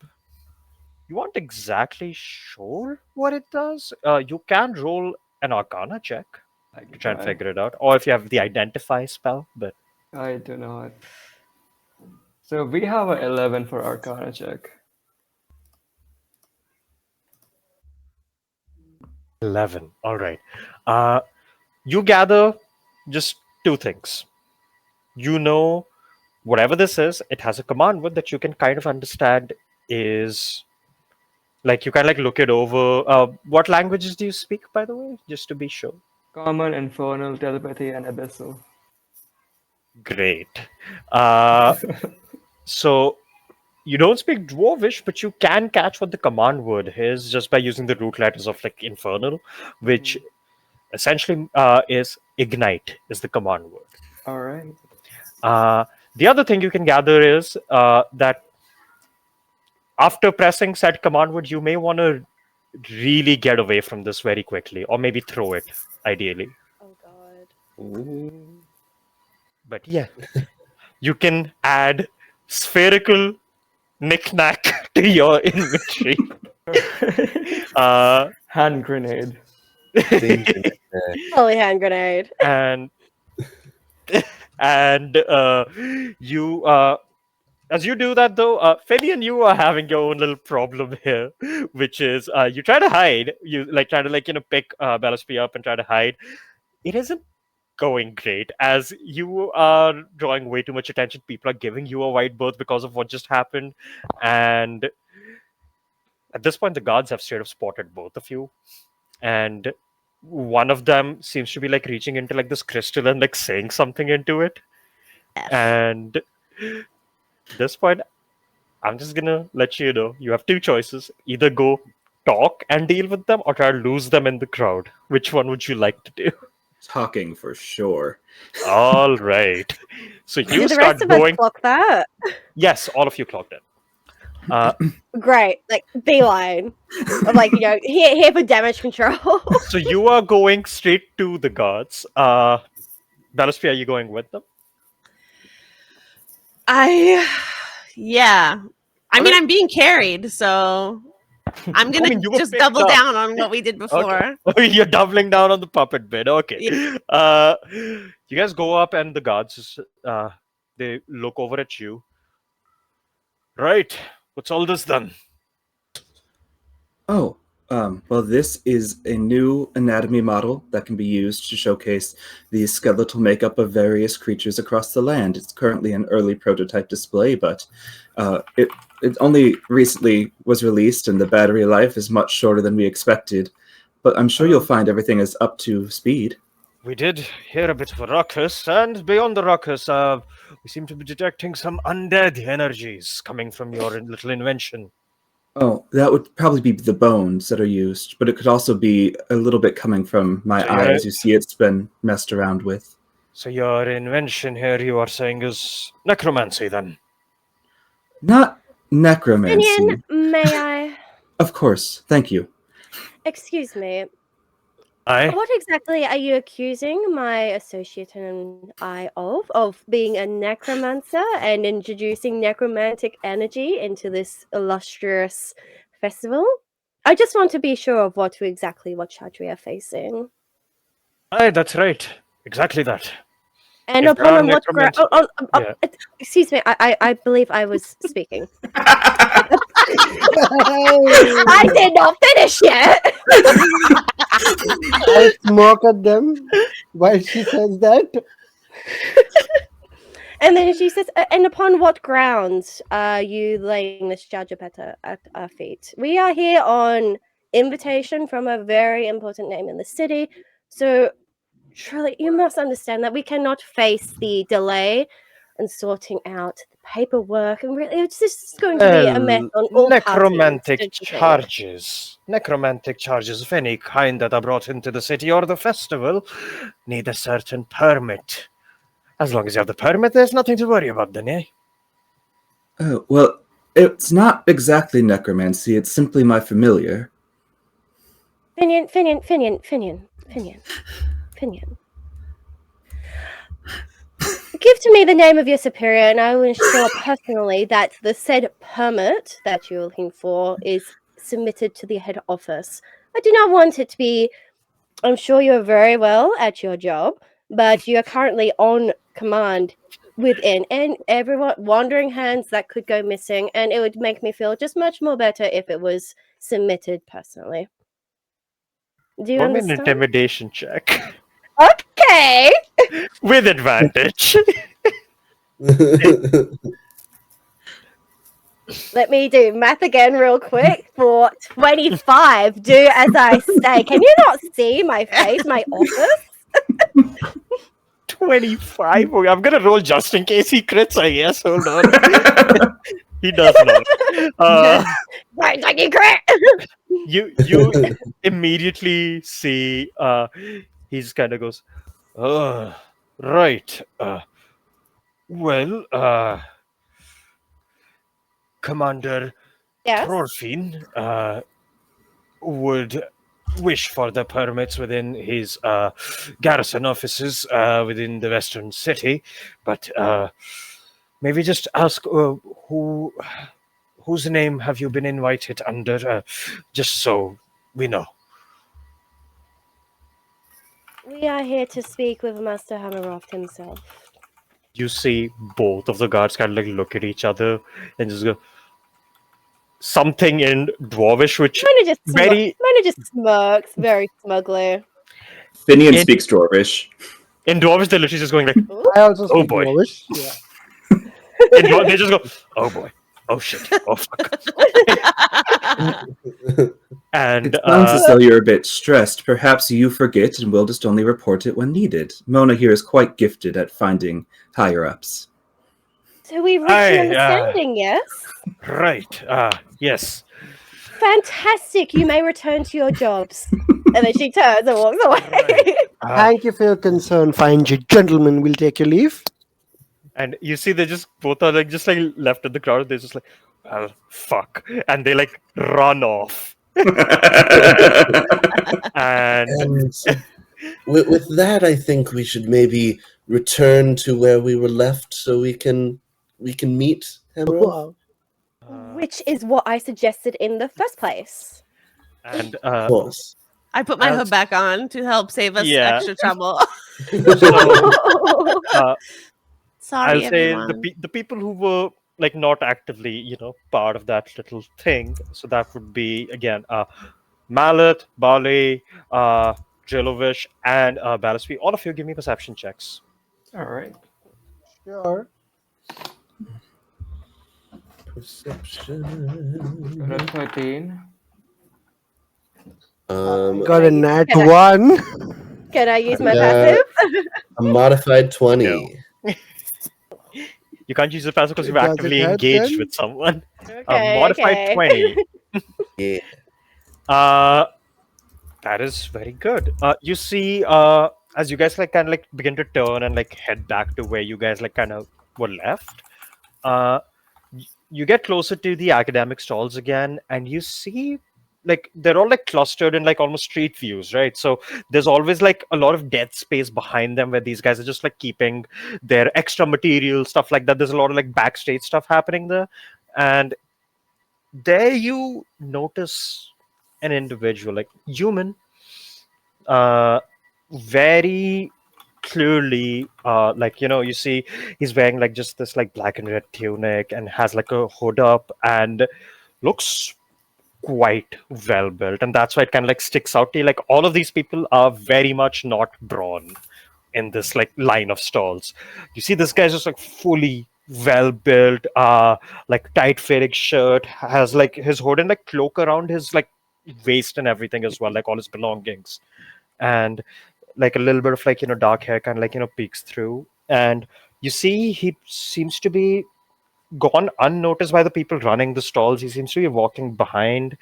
you aren't exactly sure what it does. You can roll an Arcana check I to can try and try. figure it out, or if you have the Identify spell. But I do not. So we have a 11 for Arcana check. 11. All right. You gather just two things. You know, whatever this is, it has a command word that you can kind of understand is like you can like look it over. What languages do you speak, by the way, just to be sure? Common, infernal, telepathy, and abyssal. Great. Uh, so you don't speak Dwarvish, but you can catch what the command word is just by using the root letters of like infernal, which essentially is ignite is the command word. All right. The other thing you can gather is that after pressing said command word, you may want to really get away from this very quickly, or maybe throw it, ideally. Oh god. Ooh. But yeah, you can add spherical knick-knack to your inventory. Hand grenade. Danger knick-knack. Holy hand grenade. and you as you do that though, Fabian, you are having your own little problem here, which is you try to hide, you like try to like pick Bellsby up and try to hide. It isn't going great as you are drawing way too much attention. People are giving you a white berth because of what just happened, and at this point the guards have straight up spotted both of you, and one of them seems to be like reaching into like this crystal and like saying something into it. And at this point, I'm just gonna let you know you have two choices: either go talk and deal with them, or try to lose them in the crowd. Which one would you like to do? Talking for sure. All right. So you Did the start rest of us going. clock that? Yes, all of you clocked it. Great. Like beeline. Of like, here for damage control. So you are going straight to the guards. Balispi, are you going with them? Yeah. I mean, Okay. I'm being carried, so I'm gonna mean, you were just picked double up. down on what we did before. Okay. You're doubling down on the puppet bit. Okay. You guys go up, and the guards they look over at you. Right. What's all this then? Oh, well, this is a new anatomy model that can be used to showcase the skeletal makeup of various creatures across the land. It's currently an early prototype display, but it only recently was released, and the battery life is much shorter than we expected. But I'm sure you'll find everything is up to speed. We did hear a bit of a ruckus, and beyond the ruckus, we seem to be detecting some undead energies coming from your little invention. Oh, that would probably be the bones that are used, but it could also be a little bit coming from my So eye. As you see, it's been messed around with. So your invention here, you are saying, is necromancy, then? Not necromancy. Opinion, may I? Of course, thank you. Excuse me. Aye. What exactly are you accusing my associate and I of being a necromancer and introducing necromantic energy into this illustrious festival? I just want to be sure of what charge we are facing. Aye, that's right. Exactly that. And If there are upon what ground? Yeah. Excuse me, I believe I was speaking. I did not finish yet. I smirk at them while she says that. And then she says, and upon what grounds are you laying this charge at our feet? We are here on invitation from a very important name in the city. So, truly, you must understand that we cannot face the delay in sorting out the paperwork, and really, it's just going to be a mess on all parties. Don't you think? Necromantic charges of any kind that are brought into the city or the festival need a certain permit. As long as you have the permit, there's nothing to worry about then, eh? Oh, well, it's not exactly necromancy, it's simply my familiar. Finian. Give to me the name of your superior, and I will ensure personally that the said permit that you're looking for is submitted to the head office. I do not want it to be. I'm sure you're very well at your job, but you're currently on command within, and everyone wandering hands that could go missing, and it would make me feel just much more better if it was submitted personally. Do you Roll me an understand? intimidation check. Okay. With advantage. Let me do math again real quick for 25. Do as I say. Can you not see my face, my office? 25? Okay, I'm gonna roll just in case he crits, I guess. Hold on. He does not. Right, like you crit. You immediately see he's kind of goes, oh, right. Well, Commander Yes. Thorfinn would wish for the permits within his garrison offices within the western city, but maybe just ask whose name have you been invited under, just so we know. We are here to speak with Master Hamiroft himself. You see both of the guards kind of like look at each other and just go something in Dwarvish, which Mona just smirks very smugly. Finian speaks Dwarvish. in Dwarvish they're literally just going like, I also oh speak boy. Dwarvish. Yeah. They just go, oh boy, oh shit, oh fuck. And It sounds as though you're a bit stressed. Perhaps you forget and we'll just only report it when needed. Mona here is quite gifted at finding higher-ups. So we reached an understanding, yes? Right, yes. Fantastic. You may return to your jobs. And then she turns and walks away. Thank you for your concern, fine gentlemen. We'll take your leave. And you see they just both are like just like left in the crowd, they're just like, well, fuck. And they like run off. And with that, I think we should maybe return to where we were left, so we can meet Hamiroft. Wow. Which is what I suggested in the first place. And Of course. I put my hood back on to help save us Yeah. extra trouble. Sorry, I'll say everyone. the people who were like not actively, part of that little thing. So that would be again Mallet, Bali, Jilovish, and Balasvi. All of you give me perception checks. All right. Sure. Perception. Got a 13. Got a nat 1. Can I use my got passive? a modified 20. You can't use the passive because you've Does it actively help engaged then? with someone. Okay, Modified okay. 20. Yeah. That is very good. You see, as you guys like kind of like begin to turn and like head back to where you guys like kind of were left, you get closer to the academic stalls again, and you see like they're all like clustered in like almost street views, right? So there's always like a lot of dead space behind them where these guys are just like keeping their extra material stuff like that. There's a lot of like backstage stuff happening there, and there you notice an individual, like human, very clearly, you see he's wearing like just this like black and red tunic and has like a hood up and looks quite well built, and that's why it kind of like sticks out to you. Like all of these people are very much not brawn in this like line of stalls. You see this guy's just like fully well built, like tight fitting shirt, has like his hood and like cloak around his like waist and everything as well, like all his belongings, and like a little bit of like dark hair kind of like peeks through, and you see he seems to be gone unnoticed by the people running the stalls. He seems to be walking behind,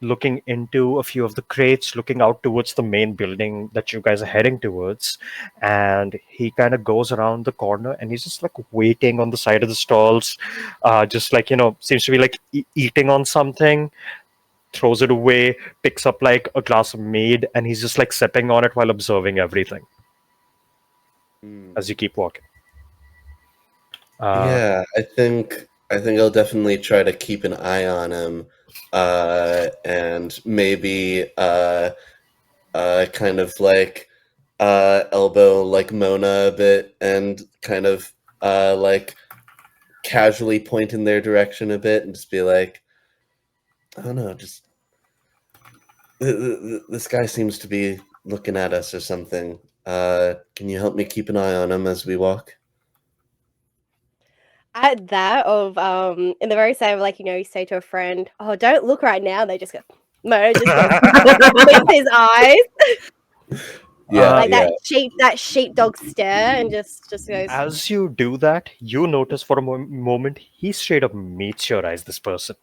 looking into a few of the crates, looking out towards the main building that you guys are heading towards. And he kind of goes around the corner and he's just like waiting on the side of the stalls, just like, seems to be like eating on something, throws it away, picks up like a glass of mead, and he's just like sipping on it while observing everything Hmm. as you keep walking. Yeah, I think I'll definitely try to keep an eye on him, and maybe kind of like elbow like Mona a bit, and kind of like casually point in their direction a bit, and just be like, I don't know, just this guy seems to be looking at us or something. Can you help me keep an eye on him as we walk? At that of in the very same, like, you say to a friend, "Oh, don't look right now." They just go, Mo just goes, blinks his eyes, Yeah, like yeah. that sheepdog stare, and just goes. As you do that, you notice for a moment he straight up meets your eyes, this person.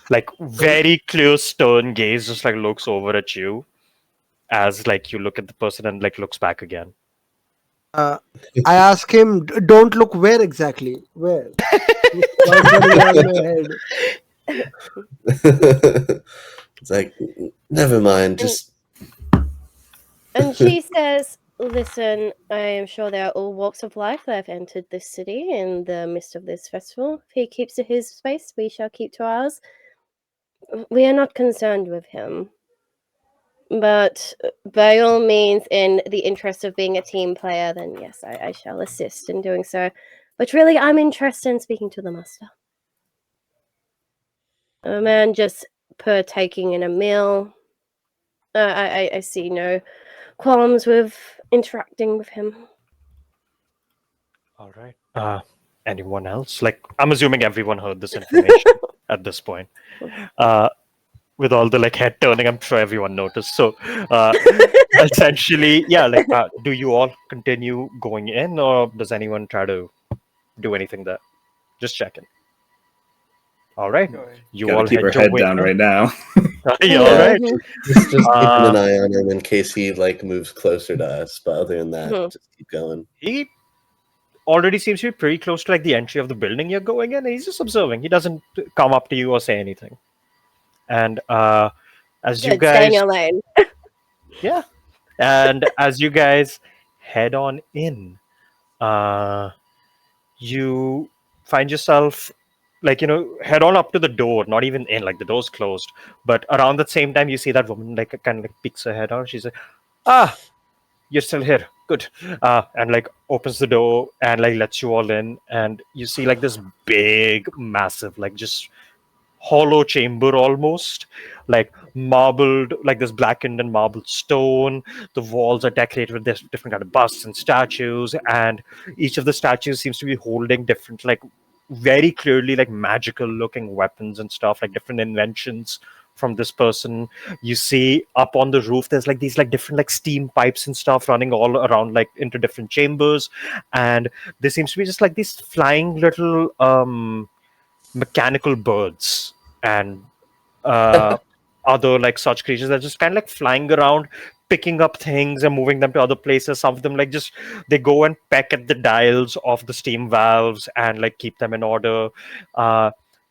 Like very clear, stern gaze, just like looks over at you as like you look at the person and like looks back again. Uh, I ask him, "Don't look where exactly? Where?" Why is running around my head? It's like, never mind, And just and she says, "Listen, I am sure there are all walks of life that have entered this city in the midst of this festival. If he keeps to his space, we shall keep to ours. We are not concerned with him. But by all means, in the interest of being a team player, then yes, I shall assist in doing so. But really, I'm interested in speaking to the master. A man just partaking in a meal. I see no qualms with interacting with him." All right. Anyone else? Like, I'm assuming everyone heard this information at this point. Uh, with all the like head turning, I'm sure everyone noticed. So, uh, essentially, yeah. Like, do you all continue going in, or does anyone try to do anything there? Just checking. All right. Going. You Got to all keep our head your head way down in. right now. Yeah, all yeah, right. just keeping an Uh, eye on him in case he like moves closer to us. But other than that, Mhm. just keep going. he already seems to be pretty close to like the entry of the building you're going in. And he's just observing. He doesn't come up to you or say anything. And as you Good, stay in guys, your lane. yeah, and as you guys head on in, uh, you find yourself like head on up to the door, not even in, like the door's closed, but around the same time you see that woman like kind of like peeks her head out. She's like, ah, you're still here, good. And like opens the door and like lets you all in, and you see like this big massive like just hollow chamber almost, like marbled, like this blackened and marbled stone. The walls are decorated with this different kind of busts and statues, and each of the statues seems to be holding different like very clearly like magical looking weapons and stuff, like different inventions from this person. You see up on the roof there's like these like different like steam pipes and stuff running all around like into different chambers, and there seems to be just like these flying little mechanical birds and other like such creatures that are just kind of like flying around, picking up things and moving them to other places. Some of them like just they go and peck at the dials of the steam valves and like keep them in order.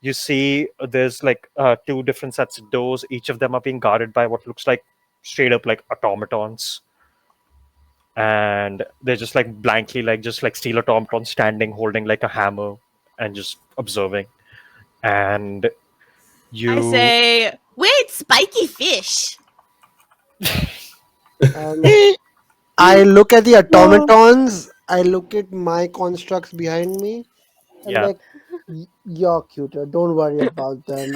You see there's like two different sets of doors. Each of them are being guarded by what looks like straight up like automatons, and they're just like blankly like just like steel automatons standing holding like a hammer and just observing. And I you say, wait, spiky fish. And I look at the automatons. I look at my constructs behind me. I'm yeah like, "You're cuter. Don't worry about them."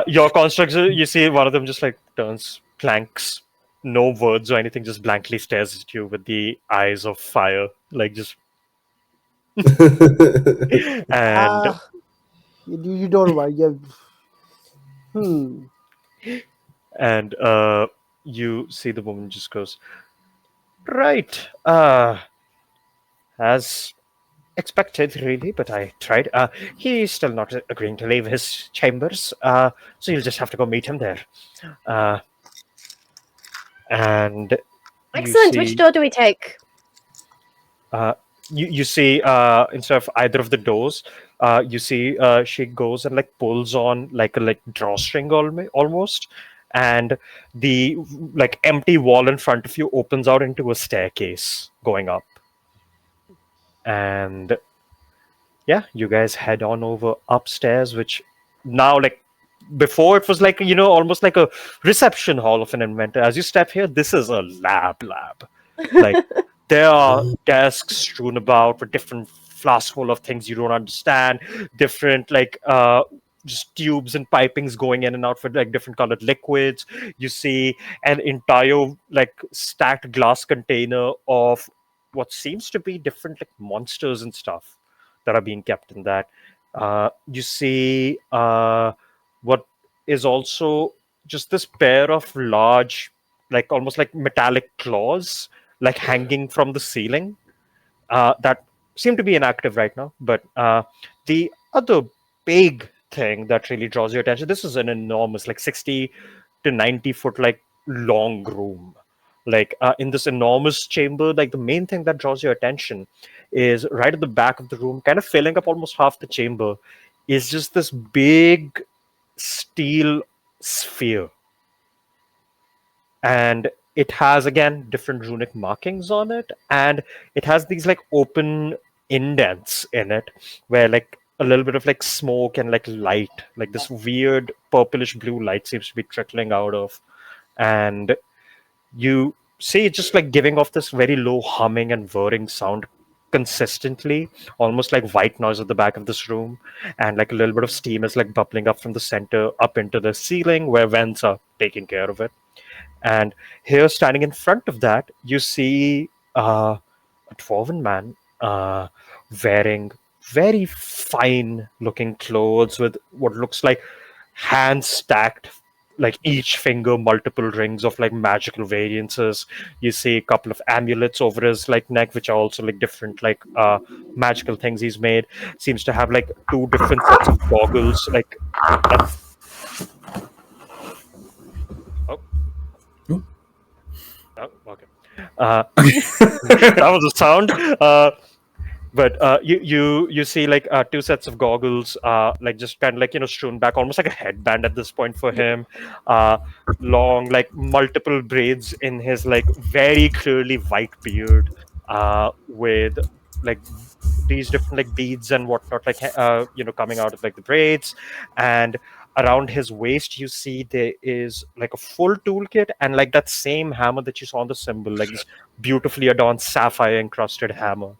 your constructs, you see one of them just like turns planks, no words or anything, just blankly stares at you with the eyes of fire, like just and Ah, you don't worry. Hmm. and you see the woman just goes, right, as expected, really, but I tried. He's still not agreeing to leave his chambers, so you'll just have to go meet him there. Uh, and you Excellent. Which see, door do we take? uh, you see, instead of either of the doors, you see, she goes and like pulls on like a like drawstring almost, and the like empty wall in front of you opens out into a staircase going up, and yeah, you guys head on over upstairs, which now, like, before it was like, almost like a reception hall of an inventor. As you step here, this is a lab. Like, there are desks strewn about with different flasks full of things you don't understand, different, like, just tubes and pipings going in and out for like different colored liquids. You see an entire like stacked glass container of what seems to be different like monsters and stuff that are being kept in that. You see what is also just this pair of large, like almost like metallic claws, like hanging from the ceiling that seem to be inactive right now. But the other big thing that really draws your attention, this is an enormous, like 60 to 90 foot, like long room. Like in this enormous chamber, like the main thing that draws your attention is right at the back of the room, kind of filling up almost half the chamber, is just this big steel sphere, and it has again different runic markings on it, and it has these like open indents in it where like a little bit of like smoke and like light, like this weird purplish blue light seems to be trickling out of, and you see it just like giving off this very low humming and whirring sound consistently, almost like white noise at the back of this room, and like a little bit of steam is like bubbling up from the center up into the ceiling where vents are taking care of it. And here, standing in front of that, you see a dwarven man wearing very fine looking clothes with what looks like hand stacked, like each finger multiple rings of like magical variances. You see a couple of amulets over his like neck, which are also like different like magical things he's made. Seems to have like two different sets of goggles, like that's oh, oh okay. That was a sound. But you see like two sets of goggles, like just kind of like strewn back, almost like a headband at this point for him. Uh, Long like multiple braids in his like very clearly white beard, with like these different like beads and whatnot, like coming out of like the braids, and around his waist you see there is like a full toolkit and like that same hammer that you saw on the symbol, like this beautifully adorned sapphire encrusted hammer,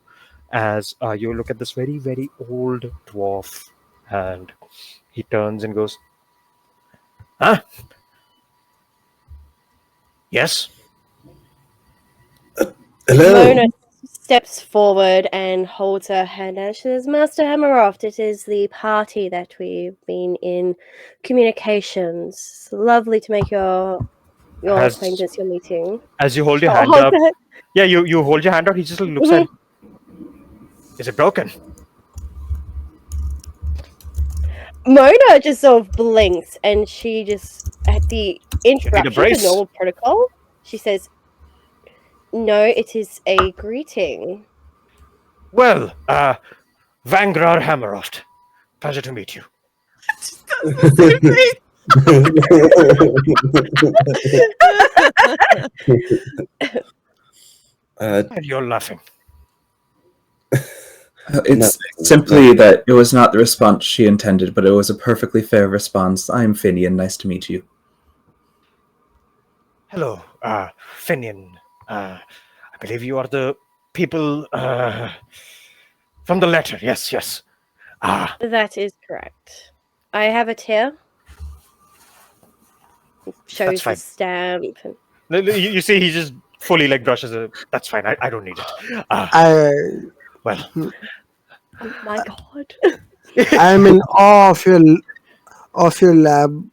as you look at this very, very old dwarf, and he turns and goes, "Ah, yes." Hello. Mona steps forward and holds her hand out. She says, Master Hamiroft, it is the party that we've been in communications. Lovely to make your As acquaintance, your meeting. as you hold your Sure, hand hold up, that. yeah, you hold your hand out. He just looks at Mhm. it. Is it broken? Mona just sort of blinks and she just, at the You need a interruption to brace. normal protocol, she says, no, it is a greeting. Well, Vangrar Hamiroft. Pleasure to meet you. And you're laughing. It's No, simply no. that it was not the response she intended, but it was a perfectly fair response. I'm Finian. Nice to meet you. Hello, Finian. I believe you are the people from the letter. Yes, yes. Ah, That is correct. I have it here. Shows the fine. stamp. And... You see, he just fully like brushes it. That's fine. I don't need it. I Well, Oh my god. I'm in awe of your lab,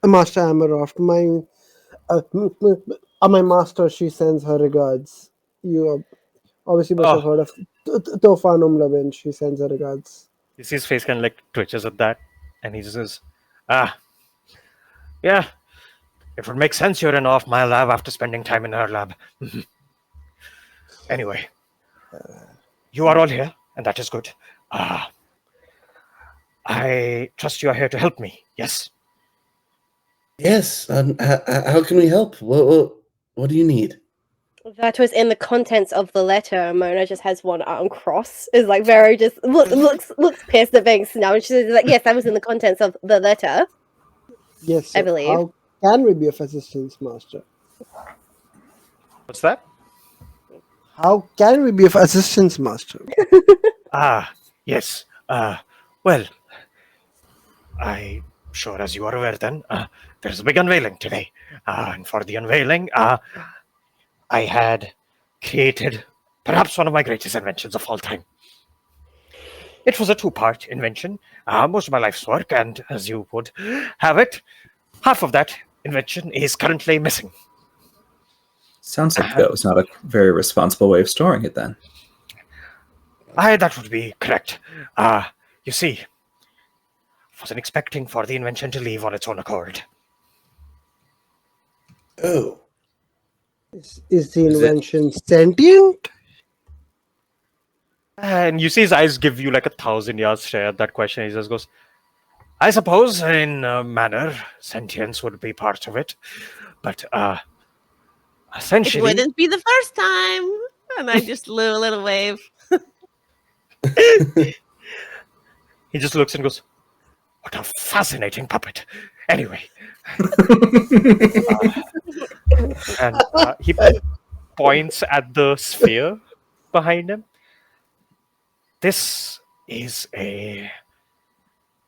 Master Amaroft. My master, she sends her regards. You are Obviously, must have Oh, heard of Tofa Numlabin. She sends her regards. you see his face kind of like twitches at that, and he just says, "Ah, yeah, it would make sense you're in off my lab after spending time in her lab. Anyway, you are all here, and that is good. Ah, I trust you are here to help me. Yes. Yes. How can we help? What do you need? That was in the contents of the letter. Mona just has one arm crossed. Is like very just looks pissed at being snubbed. She's like, yes, that was in the contents of the letter. Yes, I so believe. how can we be of assistance, Master? What's that? How can we be of assistance, Master? Ah, yes. Well, I sure as you are aware then, there's a big unveiling today. And for the unveiling, I had created perhaps one of my greatest inventions of all time. It was a two-part invention, most of my life's work, and as you would have it, half of that invention is currently missing. Sounds like that was not a very responsible way of storing it then. That would be correct. You see, I wasn't expecting for the invention to leave on its own accord. Oh, Is the Is it- invention sentient? And you see his eyes give you like 1,000 yards stare at that question. He just goes, I suppose in a manner, sentience would be part of it. But It essentially, wouldn't be the first time. And I just blew a little wave. he just looks and goes, what a fascinating puppet. Anyway, and he points at the sphere behind him. This is a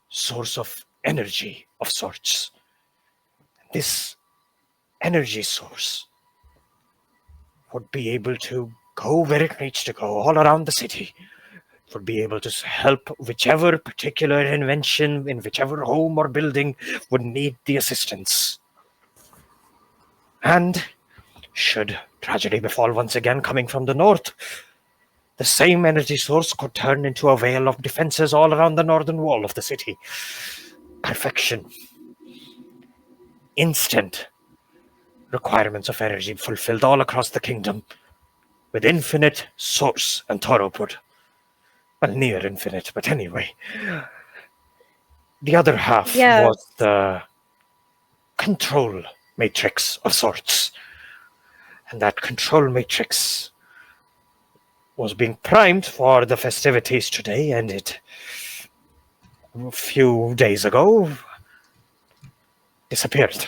source of energy of sorts. This energy source would be able to go where it needs to go, all around the city. It would be able to help whichever particular invention in whichever home or building would need the assistance. And should tragedy befall once again coming from the north, the same energy source could turn into a veil of defenses all around the northern wall of the city. Perfection. Instant requirements of energy fulfilled all across the kingdom, with infinite source and throughput. Well, near infinite, but anyway. The other half Yes. was the control matrix of sorts. And that control matrix was being primed for the festivities today, and it, a few days ago, disappeared.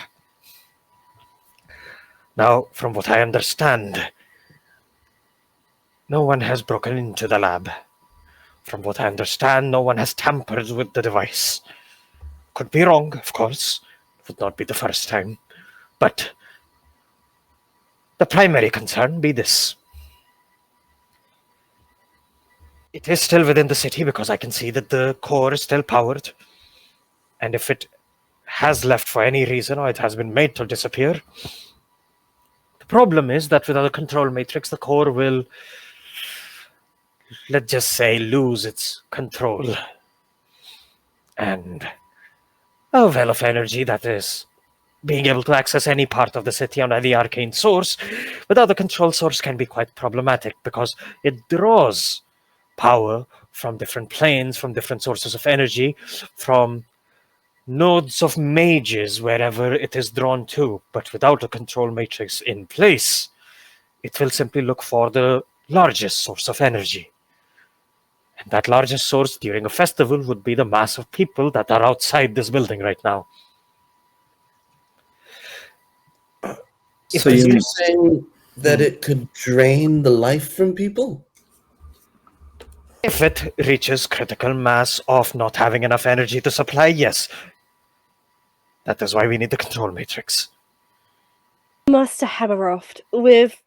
Now, from what I understand, no one has broken into the lab. From what I understand, no one has tampered with the device. Could be wrong, of course. It would not be the first time. But the primary concern be this. It is still within the city because I can see that the core is still powered. And if it has left for any reason or it has been made to disappear, the problem is that without a control matrix, the core will, let's just say, lose its control. And a well of energy that is being able to access any part of the city on any arcane source without a control source can be quite problematic because it draws power from different planes, from different sources of energy, from nodes of mages wherever it is drawn to. But without a control matrix in place, it will simply look for the largest source of energy. And that largest source during a festival would be the mass of people that are outside this building right now. So you're you saying that it could drain the life from people? If it reaches critical mass of not having enough energy to supply, yes. That is why we need the control matrix. Master Hamiroft, with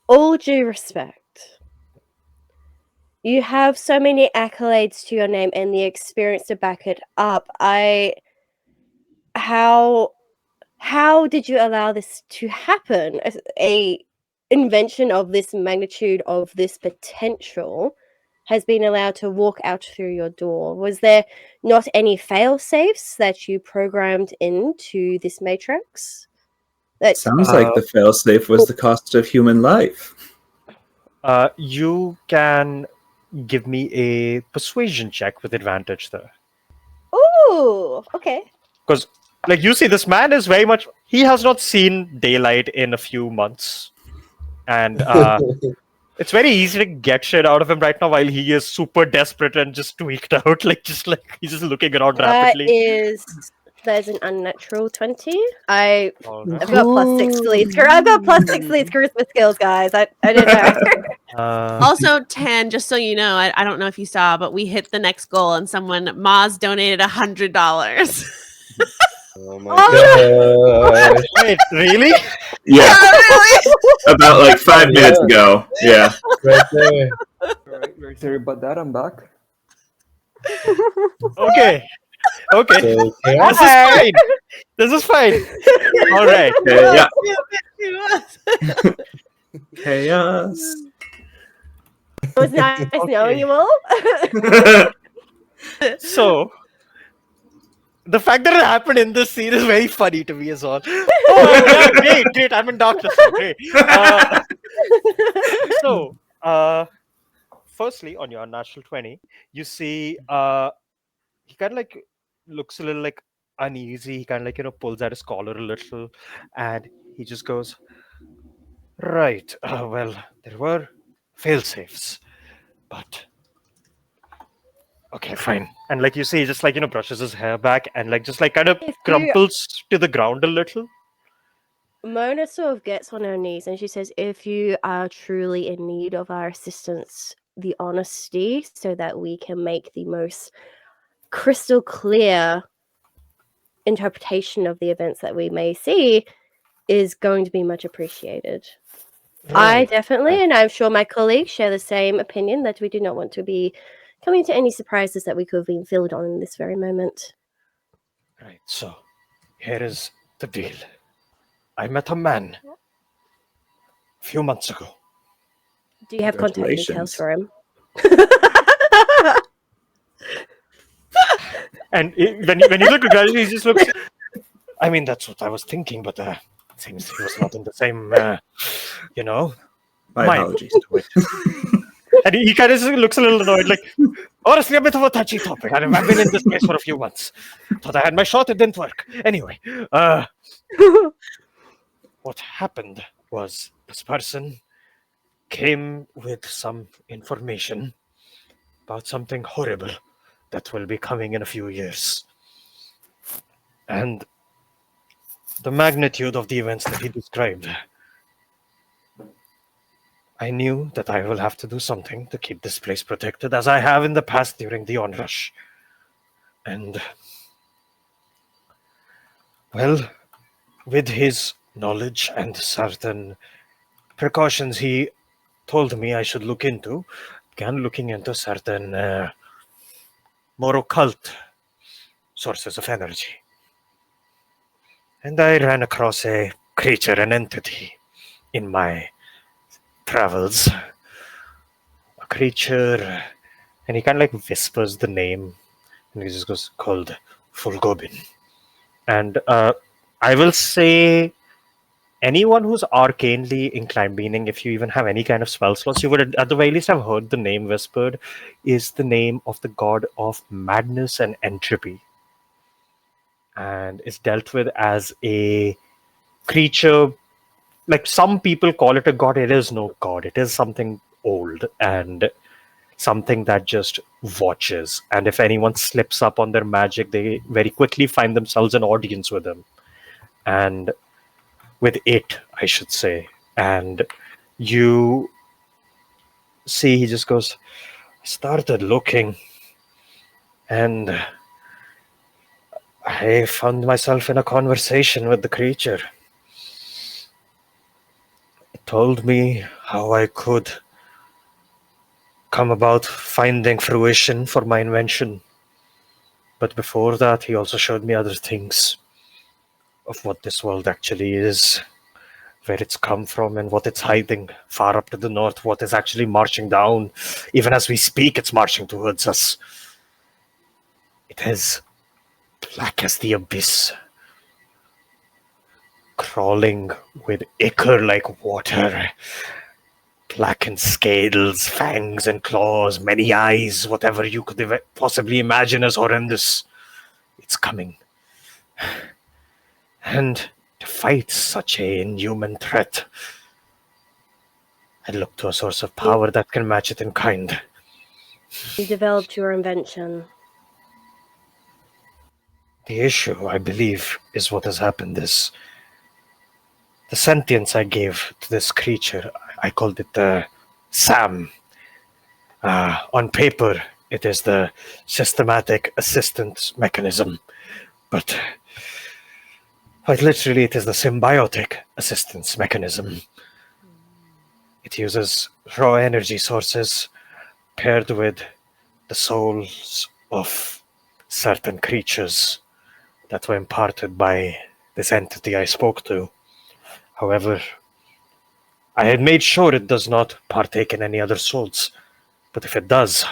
all due respect, you have so many accolades to your name and the experience to back it up. How did you allow this to happen? A invention of this magnitude, of this potential, has been allowed to walk out through your door? Was there not any fail safes that you programmed into this matrix? That Sounds like the failsafe was the cost of human life. You can give me a persuasion check with advantage there. Ooh, okay. Because, like, you see, this man is very much... He has not seen daylight in a few months. And it's very easy to get shit out of him right now while he is super desperate and just tweaked out. Like, he's just looking around rapidly. There's an unnatural 20. I've Alright. got +6 to lead charisma. I've got +6 to lead charisma skills, guys. I don't know. Also, 10, just so you know, I don't know if you saw, but we hit the next goal and someone, Maz, donated $100. Oh my gosh. Wait, really? Yeah, really? about like 5 minutes ago. Yeah. Right there. Alright, very sorry about that. I'm back. Okay. Okay. So, This chaos? is fine. This is fine. All right. Yeah. Yeah. Chaos. It was nice knowing you all. So, the fact that it happened in this scene is very funny to me as well. Oh, yeah, great. I'm in darkness. Great. So, firstly, on your natural 20, you see he kind of like looks a little like uneasy. He kind of like, pulls at his collar a little, and he just goes, right, well, there were fail-safes, but okay, fine. And like you see, he just like, brushes his hair back and like just like kind of If you- crumples to the ground a little. Mona sort of gets on her knees and she says, if you are truly in need of our assistance, the honesty so that we can make the most crystal clear interpretation of the events that we may see is going to be much appreciated. I definitely, and I'm sure my colleagues share the same opinion, that we do not want to be coming to any surprises that we could have been filled on in this very moment. Right, so here is the deal. I met a man a few months ago. Do you have contact details Congratulations. for him? And when you look at Gary, he just looks. I mean, that's what I was thinking, but it seems he was not in the same, My Mine. apologies. And he kind of just looks a little annoyed, like, honestly, a bit of a touchy topic. I've been in this place for a few months. Thought I had my shot, it didn't work. Anyway, what happened was this person came with some information about something horrible that will be coming in a few years. And the magnitude of the events that he described, I knew that I will have to do something to keep this place protected, as I have in the past during the onrush. And, well, with his knowledge and certain precautions he told me I should look into, began looking into certain more occult sources of energy. And I ran across a creature, an entity, in my travels. A creature, and he kind of like whispers the name, and he just goes, called Fulgobin. And I will say, anyone who's arcanely inclined, meaning if you even have any kind of spell slots, you would at the very least have heard the name whispered, is the name of the god of madness and entropy. And is dealt with as a creature, like some people call it a god. It is no god. It is something old and something that just watches. And if anyone slips up on their magic, they very quickly find themselves an audience with him. And with it, I should say. And you see, he just goes, I started looking, and I found myself in a conversation with the creature. It told me how I could come about finding fruition for my invention. But before that, he also showed me other things of what this world actually is. where it's come from and what it's hiding far up to the north, what is actually marching down. Even as we speak, it's marching towards us. It is black as the abyss, crawling with ichor-like water, blackened scales, fangs and claws, many eyes, whatever you could possibly imagine as horrendous. It's coming. And to fight such a inhuman threat, I'd look to a source of power that can match it in kind. You developed your invention. The issue, I believe, is what has happened is the sentience I gave to this creature. I called it Sam. On paper, it is the systematic assistance mechanism, but quite literally, it is the symbiotic assistance mechanism. It uses raw energy sources paired with the souls of certain creatures that were imparted by this entity I spoke to. However, I had made sure it does not partake in any other souls, but if it does,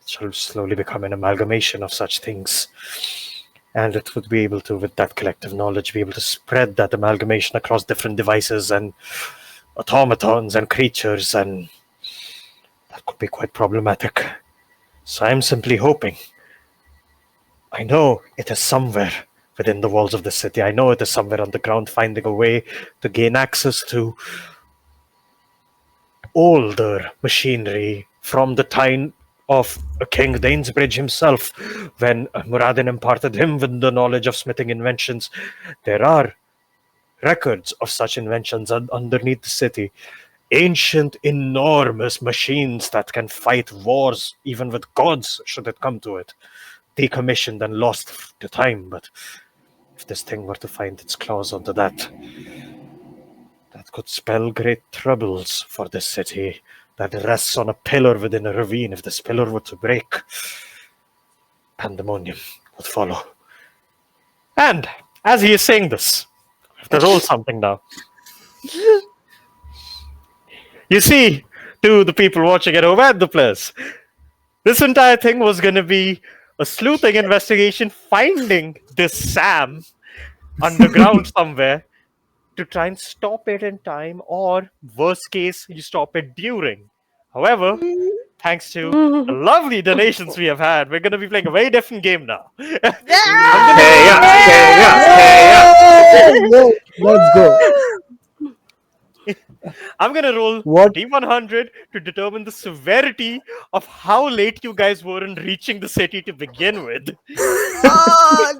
it shall slowly become an amalgamation of such things. And it would be able to, with that collective knowledge, be able to spread that amalgamation across different devices and automatons and creatures, and that could be quite problematic. So I'm simply hoping. I know it is somewhere within the walls of the city. I know it is somewhere underground, finding a way to gain access to older machinery from the time of King Dainsbridge himself, when Muradin imparted him with the knowledge of smithing inventions. There are records of such inventions underneath the city. Ancient, enormous machines that can fight wars, even with gods, should it come to it. Decommissioned and lost to time, but if this thing were to find its claws onto that could spell great troubles for this city that rests on a pillar within a ravine. If this pillar were to break, pandemonium would follow. And as he is saying this, I have to roll something now. You see, to the people watching at home and the players, this entire thing was going to be a sleuthing investigation, finding this Sam underground somewhere to try and stop it in time, or worst case, you stop it during. However, thanks to the lovely donations we have had, we're going to be playing a very different game now. Yes, let's go. I'm going to roll What? D100 to determine the severity of how late you guys were in reaching the city to begin with. Oh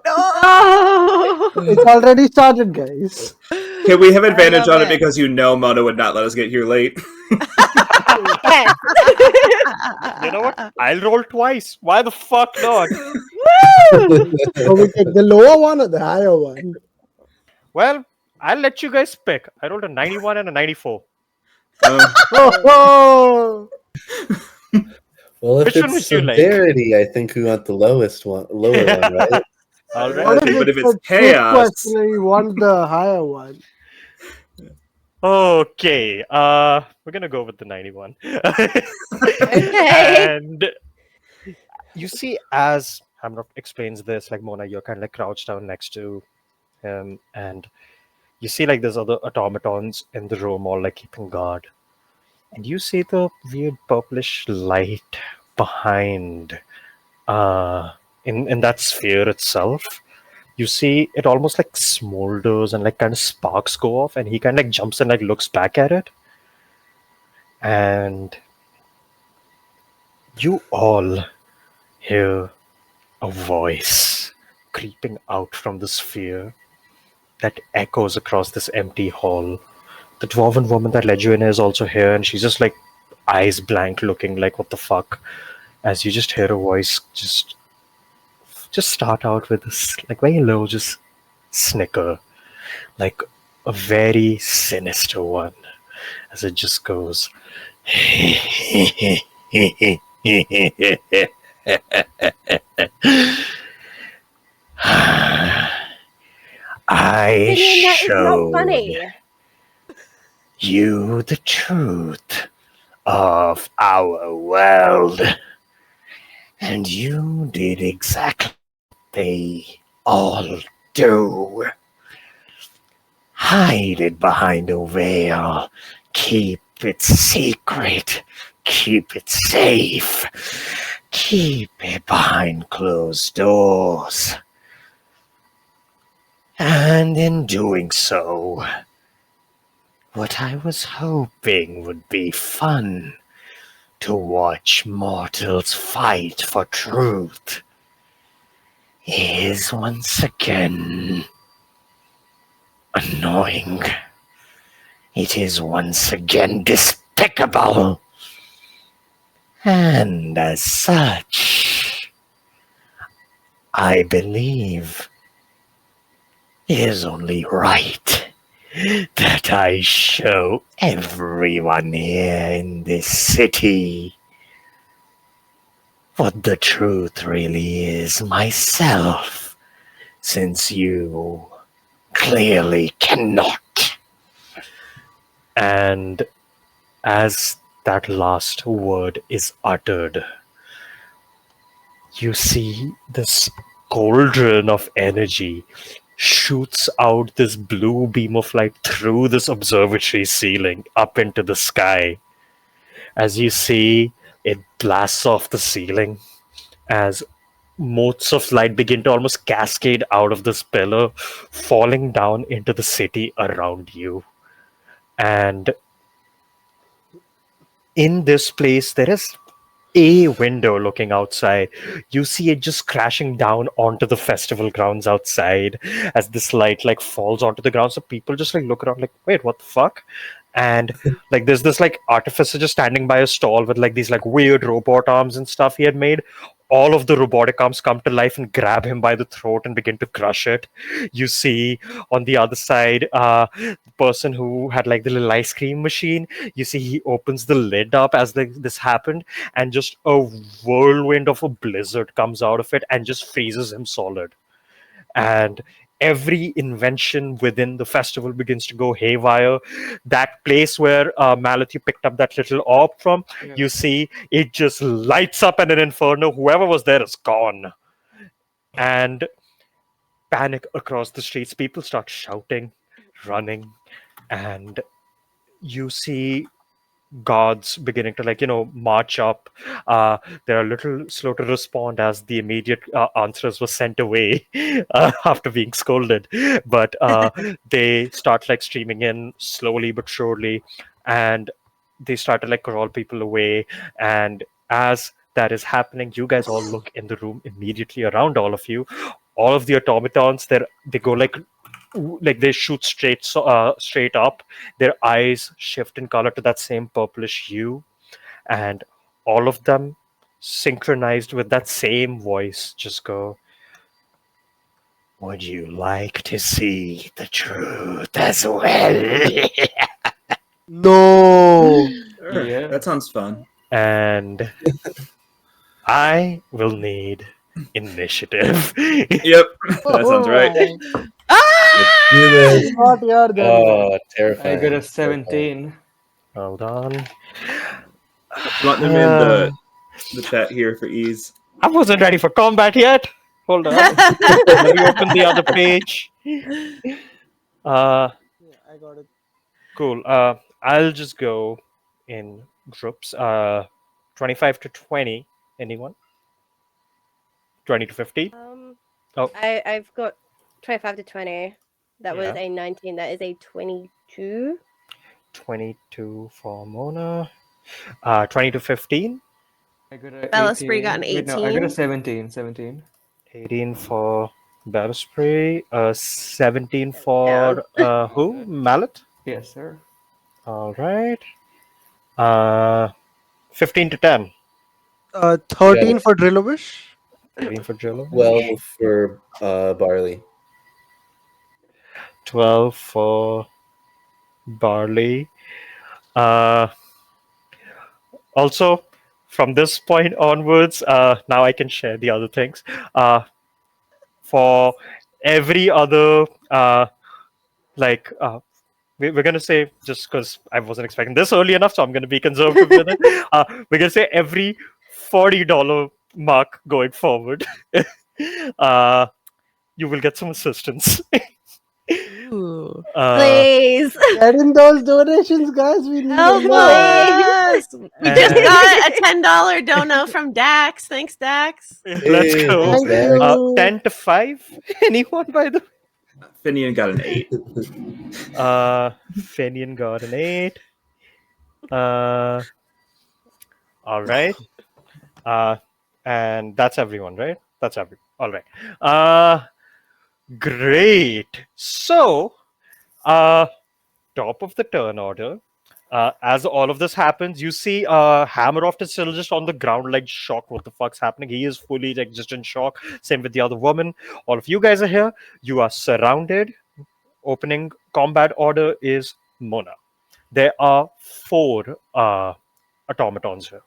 no! It's already started, guys. Can we have advantage love on it it. because Mona would not let us get here late? Yes. You know what? I'll roll twice. Why the fuck not? So we take the lower one or the higher one? Well, I'll let you guys pick. I rolled a 91 and a 94. Oh, Well, if Which one it's would you like? severity, I think we want the lower one, right? All right. what if But if it's it's a trick chaos, question and we want the higher one? Okay. We're gonna go with the 91. Okay. And you see, as Hamrock explains this, like Mona, you're kind of like crouched down next to him, and you see like there's other automatons in the room, all like keeping guard, and you see the weird purplish light behind, in that sphere itself. You see it almost like smolders and like kind of sparks go off, and he kind of like jumps and like looks back at it, and you all hear a voice creeping out from the sphere that echoes across this empty hall. The dwarven woman that led you in is also here, and she's just like eyes blank, looking like what the fuck. As you just hear a voice just start out with this like very low, just snicker, like a very sinister one, as it just goes. I Opinion, that is not showed funny. you the truth of our world. And you did exactly what they all do. Hide it behind a veil. Keep it secret. Keep it safe. Keep it behind closed doors. And in doing so, what I was hoping would be fun to watch mortals fight for truth is once again annoying. It is once again despicable. And as such, I believe it is only right that I show everyone here in this city what the truth really is myself, since you clearly cannot. And as that last word is uttered, you see this cauldron of energy shoots out this blue beam of light through this observatory ceiling up into the sky. As you see, it blasts off the ceiling as motes of light begin to almost cascade out of this pillar, falling down into the city around you. And in this place, there is a window looking outside. You see it just crashing down onto the festival grounds outside as this light like falls onto the ground. So people just like look around like, wait, what the fuck? And like there's this like artificer just standing by a stall with like these like weird robot arms and stuff he had made. All of the robotic arms come to life and grab him by the throat and begin to crush it. You see on the other side, the person who had like the little ice cream machine. You see he opens the lid up as this happened, and just a whirlwind of a blizzard comes out of it and just freezes him solid. And every invention within the festival begins to go haywire. That place where Malathi picked up that little orb from, Yeah. you see it just lights up in an inferno. Whoever was there is gone. And panic across the streets. People start shouting, running, and you see gods beginning to march up. They're a little slow to respond as the immediate answers were sent away after being scolded, but they start like streaming in slowly but surely, and they start to like crawl people away. And as that is happening, you guys all look in the room immediately around all of you. All of the automatons, they go like they shoot straight up. Their eyes shift in color to that same purplish hue, and all of them, synchronized with that same voice, just go, would you like to see the truth as well? No. Sure. Yeah. That sounds fun. And I will need initiative. Yep, that sounds right. Let's do this. Not your gun. Oh, I terrifying. got a Terrifying. 17. Hold on. You want them in the chat here for ease. I wasn't ready for combat yet. Hold on. Let me open the other page. Yeah, I got it. Cool. I'll just go in groups. 25 to 20. Anyone? 20 to 50? Oh, I've got 25 to 20. That was Yeah. a 19. That is a 22. 22 for Mona. 20 to 15. I got a Bellaspray got 18. an Wait, no, I got a 18. 17. 17. 18 for Battlespray. 17 Down. for who? Mallet. Mallet? Yes, sir. All right. 15 to 10. 13 for Drillovish. 13 for Jello. 12 for barley. 12 for Barley. Also, from this point onwards, now I can share the other things. For every other, like, we're gonna say, just because I wasn't expecting this early enough, so I'm gonna be conservative with it. We're gonna say every $40 mark going forward, uh, you will get some assistance. Ooh. Please Get in those donations, guys. We need Help a lot. us! We just And got a $10 dono from Dax. Thanks, Dax. let's Hey, go. thanks, Thank Zach. you. 10 to 5. Anyone, by the Finian got an 8. Fenian got an 8. Uh, all right. Uh, and that's everyone, right? That's everyone. All right. Great. So, top of the turn order. As all of this happens, you see Hamiroft is still just on the ground, like shocked. What the fuck's happening? He is fully like just in shock. Same with the other woman. All of you guys are here. You are surrounded. Opening combat order is Mona. There are 4 automatons here.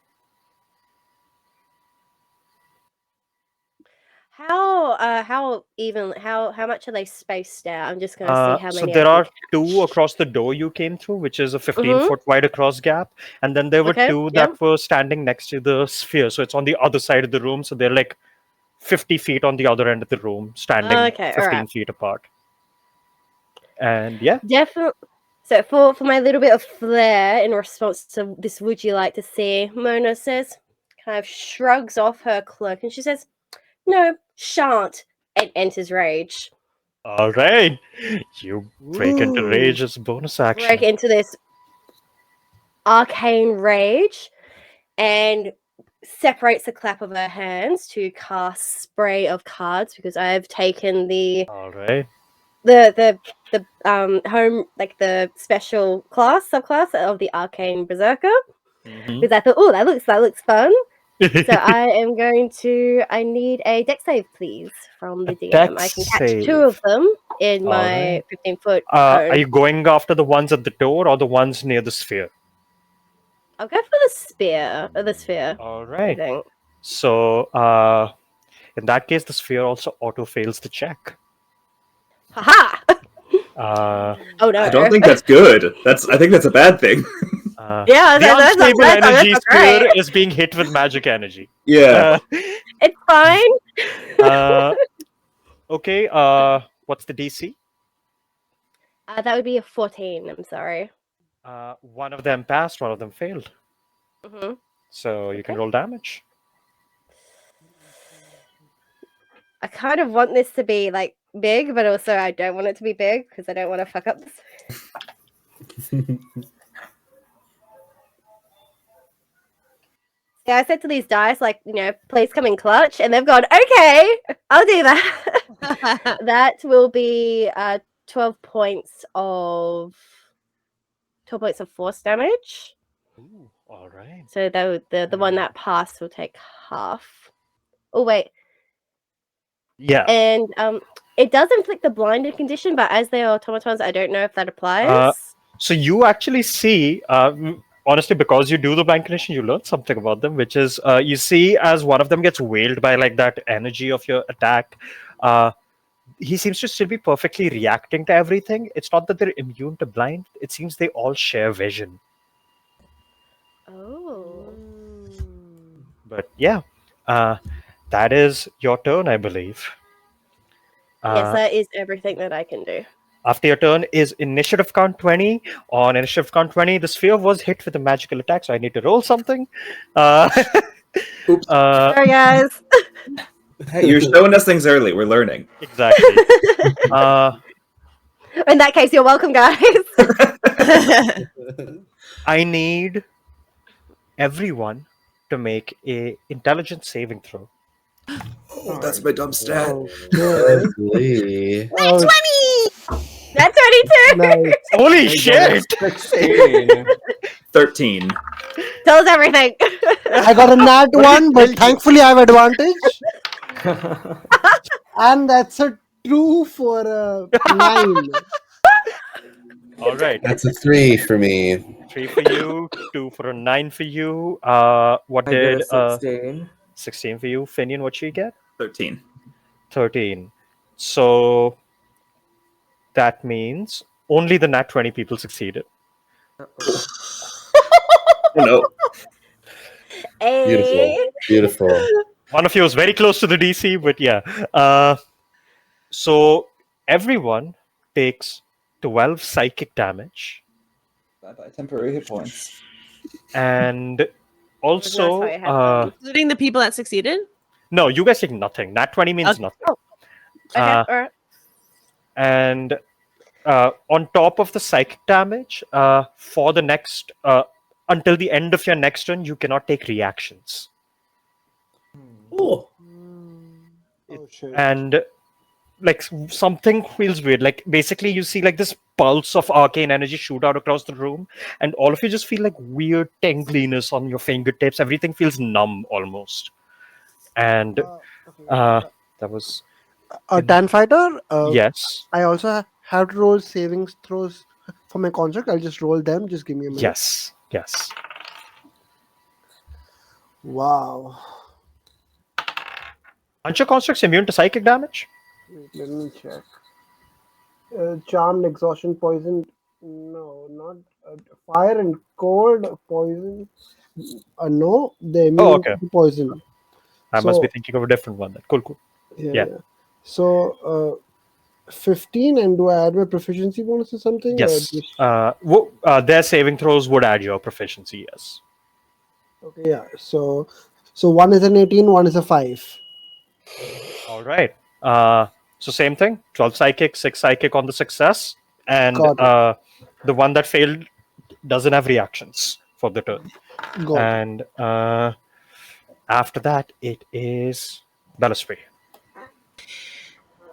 how much are they spaced out? I'm just gonna see how So many I there can are 2 catch. across the door you came through, which is a 15 Mhm. foot wide across gap, and then there were Okay. 2 Yeah. that were standing next to the sphere. So it's on the other side of the room. So they're like 50 feet on the other end of the room, standing Okay. All 15 right. feet apart. And yeah, Definitely. So for my little bit of flair in response to this, would you like to see? Mona says, kind of shrugs off her cloak, and she says, "No, shan't." And enters rage. all right, you break into Ooh. rage as bonus action. Break into this arcane rage, and separates the clap of her hands to cast spray of cards because I've taken the All right. home, like the special subclass of the arcane berserker, Mhm. because I thought, oh, that looks fun. So I am going to. I need a deck save, please, from the DM. Dex I can catch 2 of save. them in All my right. 15-foot Are cone. you going after the ones at the door or the ones near the sphere? I'll go for the spear. The sphere. All I right. think. So in that case, the sphere also auto fails the check. Haha! Uh, Oh no! I don't think that's good. I think that's a bad thing. Yeah, the that's not, unstable that's energy not sphere great. is being hit with magic energy. Yeah. It's fine. Okay. What's the DC? That would be a 14. I'm sorry. One of them passed, one of them failed. Hmm. So you can Okay. roll damage. I kind of want this to be like big, but also I don't want it to be big because I don't want to fuck up this. Yeah, I said to these dice, like, please come in clutch, and they've gone, okay, I'll do that. That will be 12 points of 12 points of force damage. Ooh, all right. So the one that passed will take half. Oh wait, Yeah. and it does inflict the blinded condition, but as they are automatons, I don't know if that applies. So you actually see, honestly, because you do the blind condition, you learn something about them, which is you see as one of them gets wailed by like that energy of your attack. He seems to still be perfectly reacting to everything. It's not that they're immune to blind. It seems they all share vision. Oh. But yeah, that is your turn, I believe. Yes, that is everything that I can do. After your turn is initiative count 20. On initiative count 20, the sphere was hit with a magical attack, so I need to roll something. Oops. Sorry, guys. Hey, you're showing us things early. We're learning. Exactly. In that case, you're welcome, guys. I need everyone to make a intelligence saving throw. Oh, that's my dumb stat. Okay. Lovely. Oh, 20! That's 22. nice. Holy I shit! got a 16. 13. Tell us everything. I got a nat What did one, it but tell you? thankfully I have advantage. And that's a 2 for a 9. All right. That's a 3 for me. 3 for you, 2 for a 9 for you. What I get did a 16. 16 for you? Finian, what you get? 13. 13. So that means only the nat 20 people succeeded. Uh-oh. Oh no. Beautiful. Eh? Beautiful. One of you was very close to the DC, but yeah. So everyone takes 12 psychic damage, Bye-bye temporary hit points. and That's how also, it happens. Including the people that succeeded. no, you guys take nothing. Nat 20 means Okay. nothing. Oh, okay. Uh, Alright. and on top of the psychic damage, for the next until the end of your next turn, you cannot take reactions. Oh. Oh shit. And like something feels weird. Like basically, you see like this pulse of arcane energy shoot out across the room, and all of you just feel like weird tingliness on your fingertips. Everything feels numb almost. And Okay. that was Tan fighter. yes, I also have to roll savings throws for my construct. I'll just roll them. Just give me a minute. yes. Wow. Aren't your constructs immune to psychic damage? Wait, let me check. Charmed, exhaustion, poison. No, not fire and cold, poison. No, they're immune Oh, okay. to poison. I must be thinking of a different one. Then cool. Yeah. So, 15, and do I add my proficiency bonus or something? Yes. Or just... Their saving throws would add your proficiency. Yes. Okay, yeah. So one is an 18, one is a 5. All right. So same thing. 12 psychic, 6 psychic on the success, and Got the one that failed doesn't have reactions for the turn. Got it. And after that, it is Bellaspree.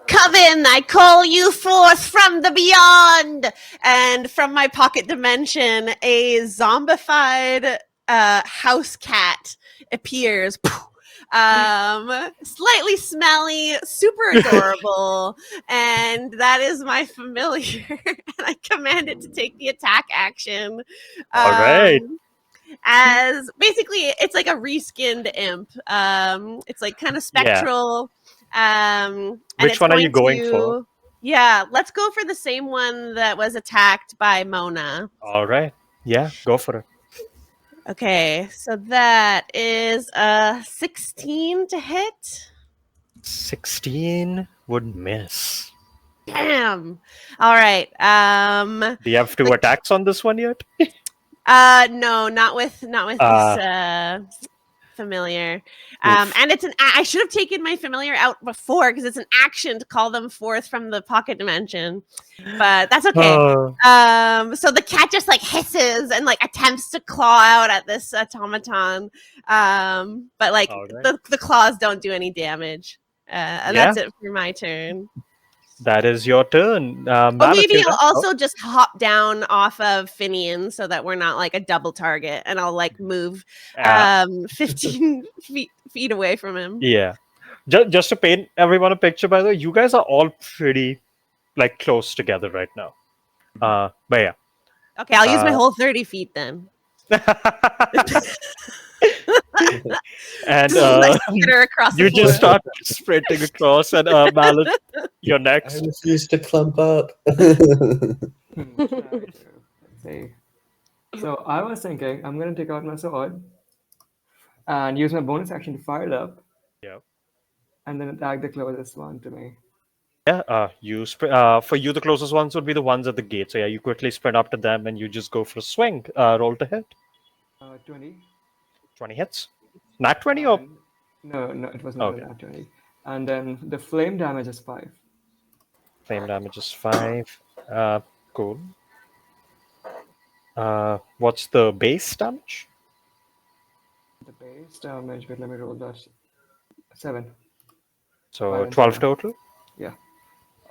Coven, I call you forth from the beyond, and from my pocket dimension, a zombified house cat appears. Slightly smelly, super adorable, and that is my familiar. And I command it to take the attack action. All right. As basically, it's like a reskinned imp. It's like kind of spectral. And Which it's one are you going to- for? Yeah, let's go for the same one that was attacked by Mona. All right. Yeah, go for it. Okay, so that is 16 to hit. 16 would miss. Damn. All right. Do you have 2 attacks on this one yet? No, not with this familiar. And it's I should have taken my familiar out before because it's an action to call them forth from the pocket dimension. But that's okay. So the cat just like hisses and like attempts to claw out at this automaton. But like the claws don't do any damage. And that's it for my turn. That is your turn. Maybe I'll also just hop down off of Finian so that we're not like a double target, and I'll like move 15 feet away from him. Yeah. Just to paint everyone a picture, by the way, you guys are all pretty like close together right now. But yeah. Okay, I'll use my whole 30 feet then. And you just start sprinting across, and Mallet, you're next. I refuse to clump up. Let's see. So I was thinking I'm going to take out my sword and use my bonus action to fire it up. Yeah. And then attack the closest one to me. Yeah. For you, the closest ones would be the ones at the gate. So yeah, you quickly sprint up to them and you just go for a swing. Roll to hit. 20. 20 hits. Not 20 or? No, it was not nat 20. And then the flame damage is 5. Flame damage is 5. Cool. What's the base damage? The base damage, wait, let me roll that. 7. So 12 total? Yeah.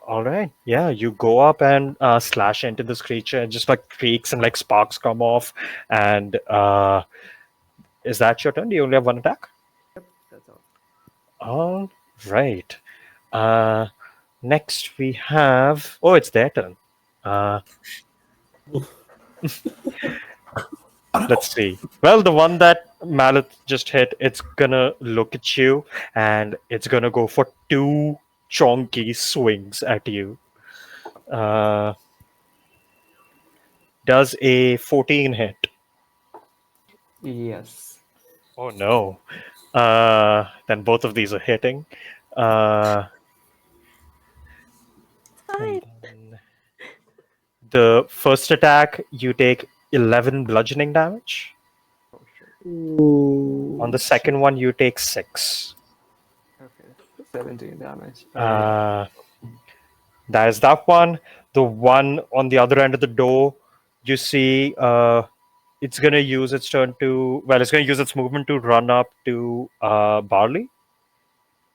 All right. Yeah, you go up and slash into this creature, and just like creaks and like sparks come off. And is that your turn? Do you only have 1 attack? Yep, that's all. All right. Next we have. Oh, it's their turn. Let's see. Well, the one that Mallet just hit, it's gonna look at you and it's gonna go for 2 chonky swings at you. Does a 14 hit? Yes. Oh no. Then both of these are hitting. Uh, and Fine. then the first attack, you take 11 bludgeoning damage. Oh shit. On the Ooh, shit. second one, you take 6. Okay. 17 damage. Alright. Uh, that is that one. The one on the other end of the door, you see, it's going to use its turn to, well, it's going to use its movement to run up to Barley.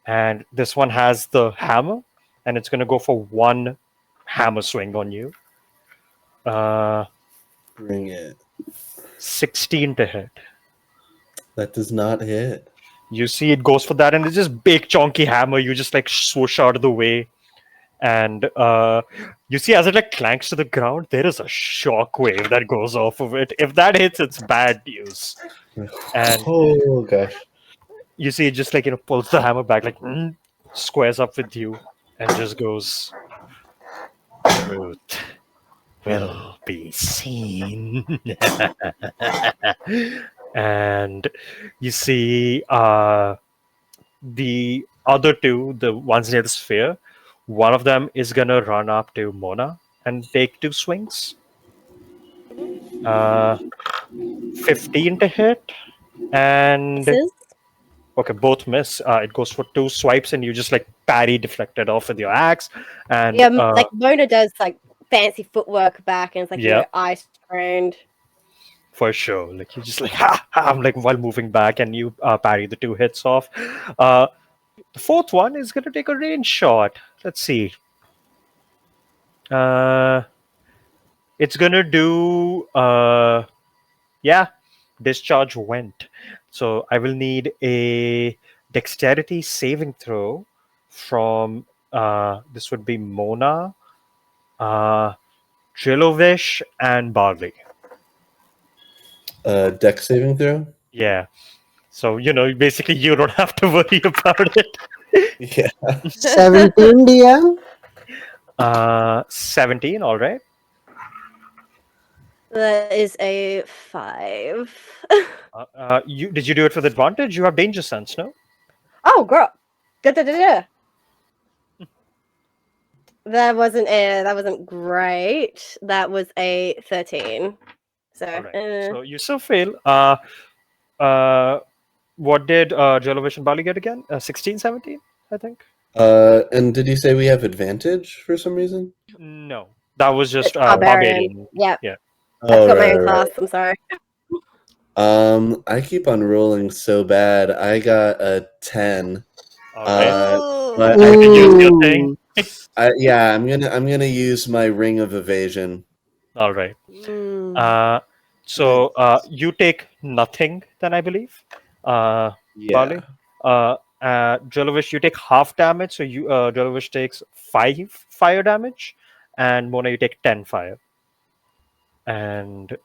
And this one has the hammer, and it's going to go for one hammer swing on you. Uh, Bring it. 16 to hit. That does not hit. You see, it goes for that, and it's just big, chonky hammer. You just like swoosh out of the way, and you see as it like clanks to the ground, there is a shock wave that goes off of it. If that hits, it's bad news. And Oh gosh. you see, it just like pulls the hammer back, like squares up with you, and just goes. Truth will be seen. And you see the other two, the ones near the sphere, one of them is gonna run up to Mona and take 2 swings. Uh, 15 to hit, and Misses. okay, both miss. It goes for 2 swipes, and you just like parry deflect it off with your axe. And Yeah, like Mona does like fancy footwork back, and it's like Yeah. ice trained. for sure, like you just like ha, ha, I'm like while moving back, and you parry the 2 hits off. The fourth one is gonna take a range shot. Let's see. Uh, it's gonna do yeah, discharge went. So I will need a dexterity saving throw from this would be Mona, Trilovish, and Barley. Dex saving throw. Yeah. So basically you don't have to worry about it. Yeah. 17 DM. 17, all right. That is a 5. You did you do it with advantage? You have danger sense, no? Oh, girl. Da. That wasn't great. That was a 13. So, All right. So you still fail. What did Jelovish and Bali get again? 16, 17, I think. And did you say we have advantage for some reason? No, that was just Barbarian. barbarian. Yeah. Yeah. I've got my own class. I'm sorry. I keep on rolling so bad. I got a 10. All right. But You can use your Ooh. thing. yeah, I'm gonna use my ring of evasion. All right. Mm. So you take nothing then, I believe. Bali. Yeah. Jelovish, you take half damage. So Jelovish takes 5 fire damage, and Mona, you take 10 fire. And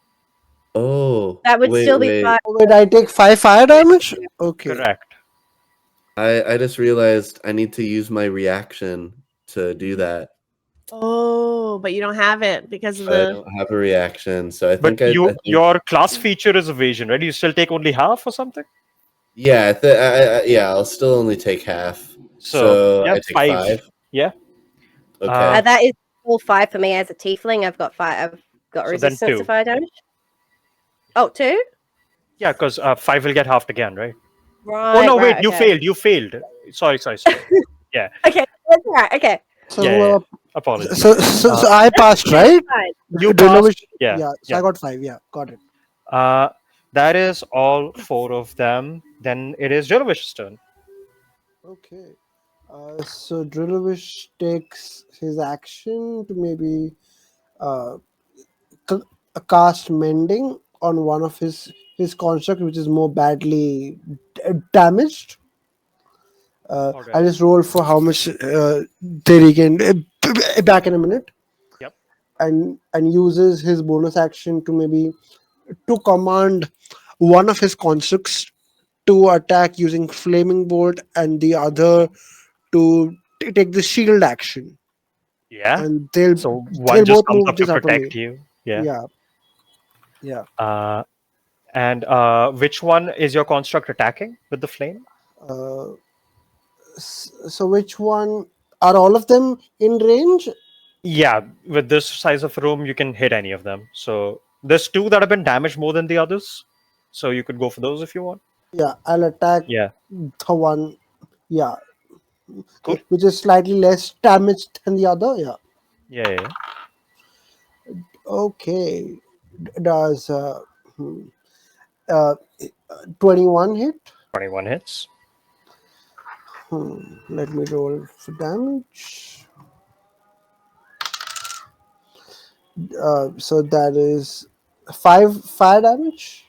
Oh. That would still be 5. Wait, I take 5 fire damage? Okay. correct. I just realized I need to use my reaction to do that. Oh, but you don't have it because of But I the. don't have a reaction, so I But think your class feature is evasion, right? You still take only half or something. yeah, yeah, I'll still only take half. So yeah, I take 5. Yeah. Okay. That is all 5 for me as a tiefling. I've got 5. I've got So then resistance 2. to fire damage. Oh, 2? Yeah, because 5 will get halved again, right? Right. Oh no, wait, right, you okay. failed. You failed. Sorry. Yeah. Okay, that's right. Okay. So, Yeah. Apologies. so I passed, right? Fine. You Drelovish- passed. Yeah. So I got 5. Yeah, got it. That is all 4 of them. Then it is Jelovish's turn. Okay. So Drilovish takes his action to maybe uh, cast mending on one of his construct, which is more badly damaged. Okay. I'll just roll for how much they regain back in a minute. Yep. And uses his bonus action to maybe to command one of his constructs to attack using flaming bolt, and the other to take the shield action. Yeah. And they'll So one just both comes move up to just after me. protect you. Yeah. Yeah. Yeah. And which one is your construct attacking with the flame? Uh, so which one are all of them in range? Yeah, with this size of room, you can hit any of them. So there's two that have been damaged more than the others. So you could go for those if you want. Yeah, I'll attack Yeah, the one. Yeah, cool. which is slightly less damaged than the other. Yeah. Yeah. Okay. Does hmm, uh 21 hit? 21 hits. Let me roll for damage. So that is 5 fire damage.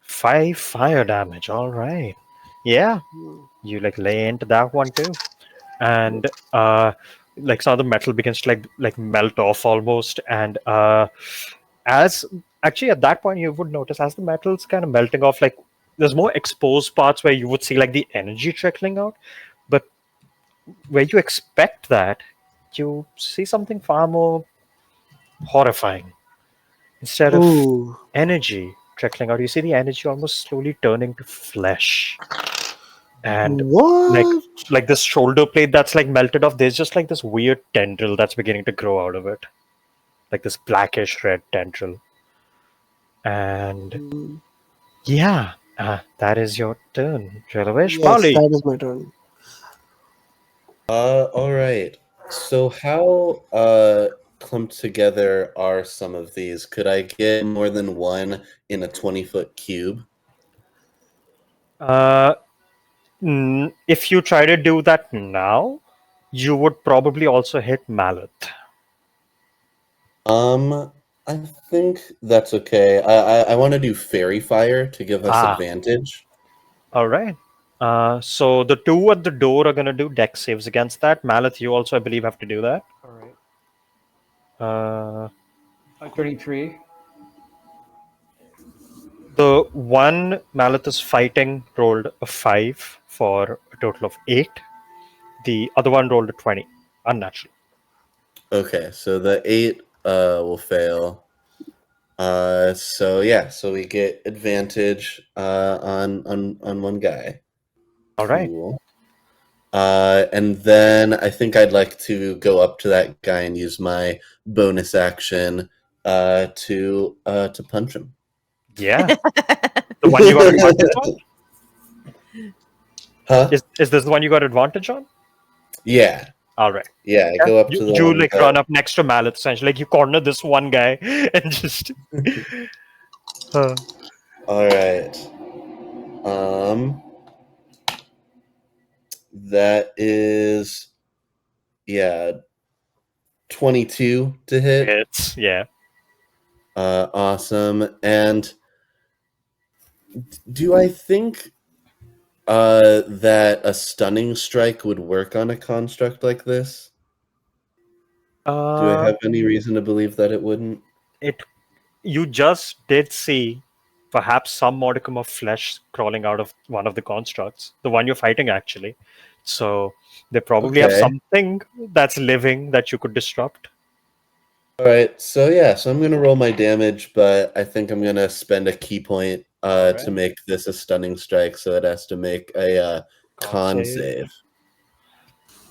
5 fire damage. All right. Yeah, you like lay into that one too. And like some of the metal begins to like melt off almost. And as actually at that point you would notice as the metal's kind of melting off, like there's more exposed parts where you would see like the energy trickling out. But where you expect that, you see something far more horrifying. Instead of Ooh. energy trickling out, you see the energy almost slowly turning to flesh. And like What? like this shoulder plate that's like melted off, there's just like this weird tendril that's beginning to grow out of it. Like this blackish red tendril. And yeah, that is your turn. Jalavish. Yes, Polly. that is my turn. All right. So how clumped together are some of these? Could I get more than one in a 20-foot cube? If you try to do that now, you would probably also hit Mallet. I think that's okay. I want to do fairy fire to give us Ah, advantage. all right. So the two at the door are going to do deck saves against that. Mallet, you also, I believe, have to do that. All right. Uh, 23. the one Mallet is fighting rolled a 5 for a total of 8. The other one rolled a 20. Unnatural. Okay, so the 8 will fail. So yeah, so we get advantage on one guy. All right. Cool. And then I think I'd like to go up to that guy and use my bonus action to punch him. Yeah. The one you got advantage on? Huh? Is this the one you got advantage on? Yeah. All right. Yeah, I go up You, to the you one like that... run up next to Mallet, essentially. Like you corner this one guy and just. All right. That is, yeah, 22 to hit. Hits. Yeah. Awesome. And do I think that a stunning strike would work on a construct like this? Do I have any reason to believe that it wouldn't? You just did see perhaps some modicum of flesh crawling out of one of the constructs, the one you're fighting actually. So they probably have Okay. something that's living that you could disrupt. All right. So yeah, so I'm gonna roll my damage, but I think I'm gonna spend a key point to make this a stunning strike. So it has to make a con save.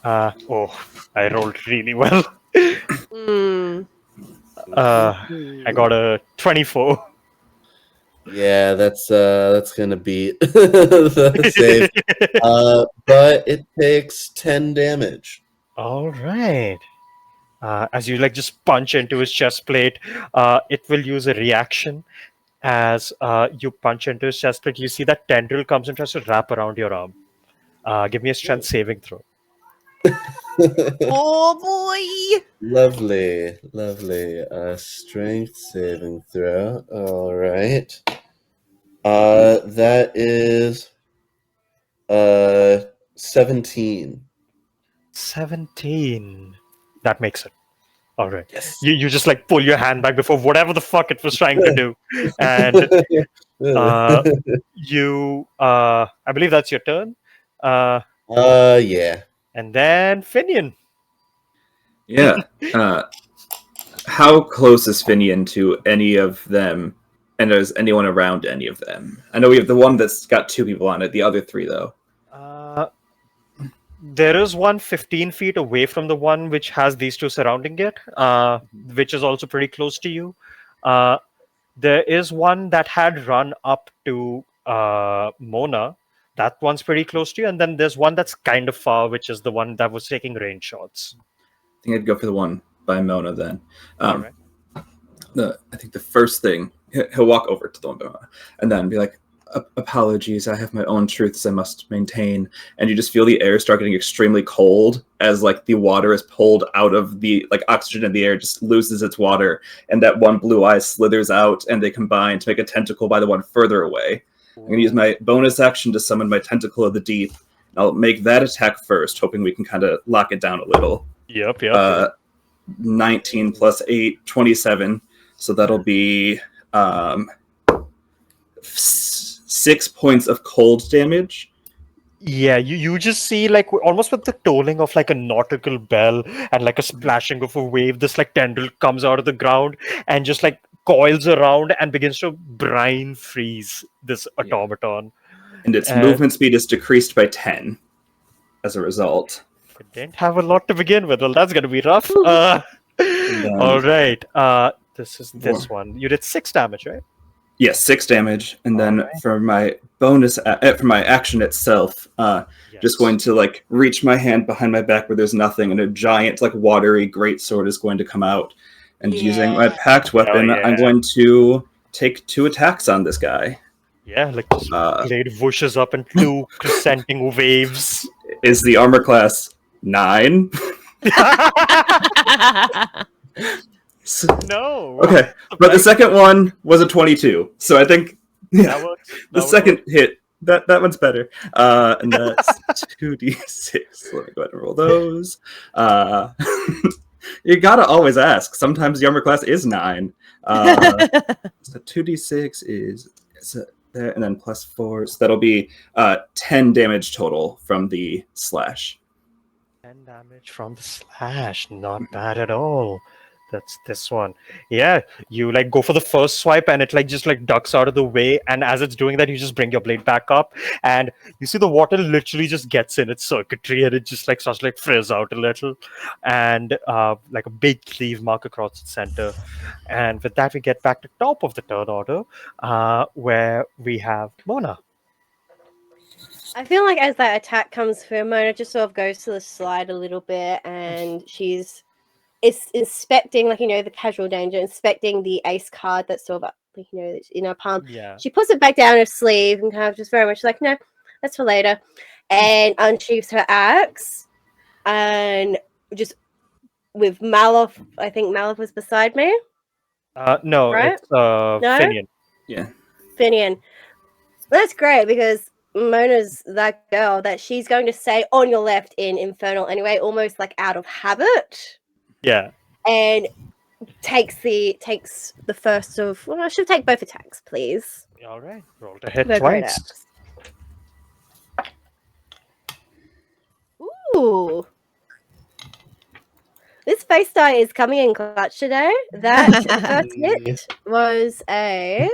I rolled really well. Mm. I got a 24. Yeah, that's gonna beat the save. But it takes 10 damage. All right. As you like just punch into his chest plate, it will use a reaction. As you punch into his chest plate, you see that tendril comes and tries to wrap around your arm. Give me a strength saving throw. Oh boy! Lovely, lovely. Strength saving throw. All right. That is 17. 17. That makes it. All right. Yes. You just like pull your hand back before whatever the fuck it was trying to do, and you. I believe that's your turn. Yeah. And then Finian. Yeah. How close is Finian to any of them? And is anyone around any of them? I know we have the one that's got 2 people on it. The other 3, though. There is one 15 feet away from the one which has these 2 surrounding it, which is also pretty close to you. There is one that had run up to Mona. That one's pretty close to you. And then there's one that's kind of far, which is the one that was taking range shots. I think I'd go for the one by Mona then. All right. I think the first thing, he'll walk over to the one by Mona and then be like, apologies, I have my own truths I must maintain. And you just feel the air start getting extremely cold as like the water is pulled out of the like oxygen in the air, just loses its water, and that one blue eye slithers out and they combine to make a tentacle by the one further away. I'm going to use my bonus action to summon my Tentacle of the Deep. I'll make that attack first, hoping we can kind of lock it down a little. Yep. 19 plus 8, 27. So that'll be 6 points of cold damage. Yeah, you just see like almost with the tolling of like a nautical bell and like a splashing of a wave, this like tendril comes out of the ground and just like coils around and begins to brine freeze this automaton. And its movement speed is decreased by 10 as a result. It didn't have a lot to begin with. Well, that's gonna be rough. All right. This is this one. You did 6 damage, right? Yes, 6 damage, and then for my bonus, for my action itself, just going to like reach my hand behind my back where there's nothing, and a giant like watery greatsword is going to come out, and using my packed weapon, I'm going to take 2 attacks on this guy. Yeah, like this blade whooshes up in 2 crescenting waves. Is the armor class 9? No. Okay, but the second one was a 22, so I think the second hit that one's better. And that's 2d6. Let me go ahead and roll those. You gotta always ask. Sometimes the armor class is 9. So 2d6 is there, and then plus 4, so that'll be 10 damage total from the slash. 10 damage from the slash, not bad at all. That's this one. Yeah, you like go for the first swipe and it like just like ducks out of the way, and as it's doing that, you just bring your blade back up and you see the water literally just gets in its circuitry and it just like starts to like frizz out a little, and like a big cleave mark across its center. And with that, we get back to top of the turn order, where we have Mona. I feel like as that attack comes through, Mona just sort of goes to the side a little bit, and she's inspecting, like, the casual danger, inspecting the ace card that's sort of, like, in her palm. Yeah. She puts it back down her sleeve and kind of just very much like, no, that's for later, and unsheaths her axe, and just with Maloff, I think Maloff was beside me. No, right? it's Finian. Yeah. Finian. That's great because Mona's that girl that she's going to say on your left in Infernal anyway, almost like out of habit. Yeah. And takes the first of, well, I should take both attacks, please. All right. Roll to hit They're great twice. axe. Ooh. This face die is coming in clutch today. That first hit was a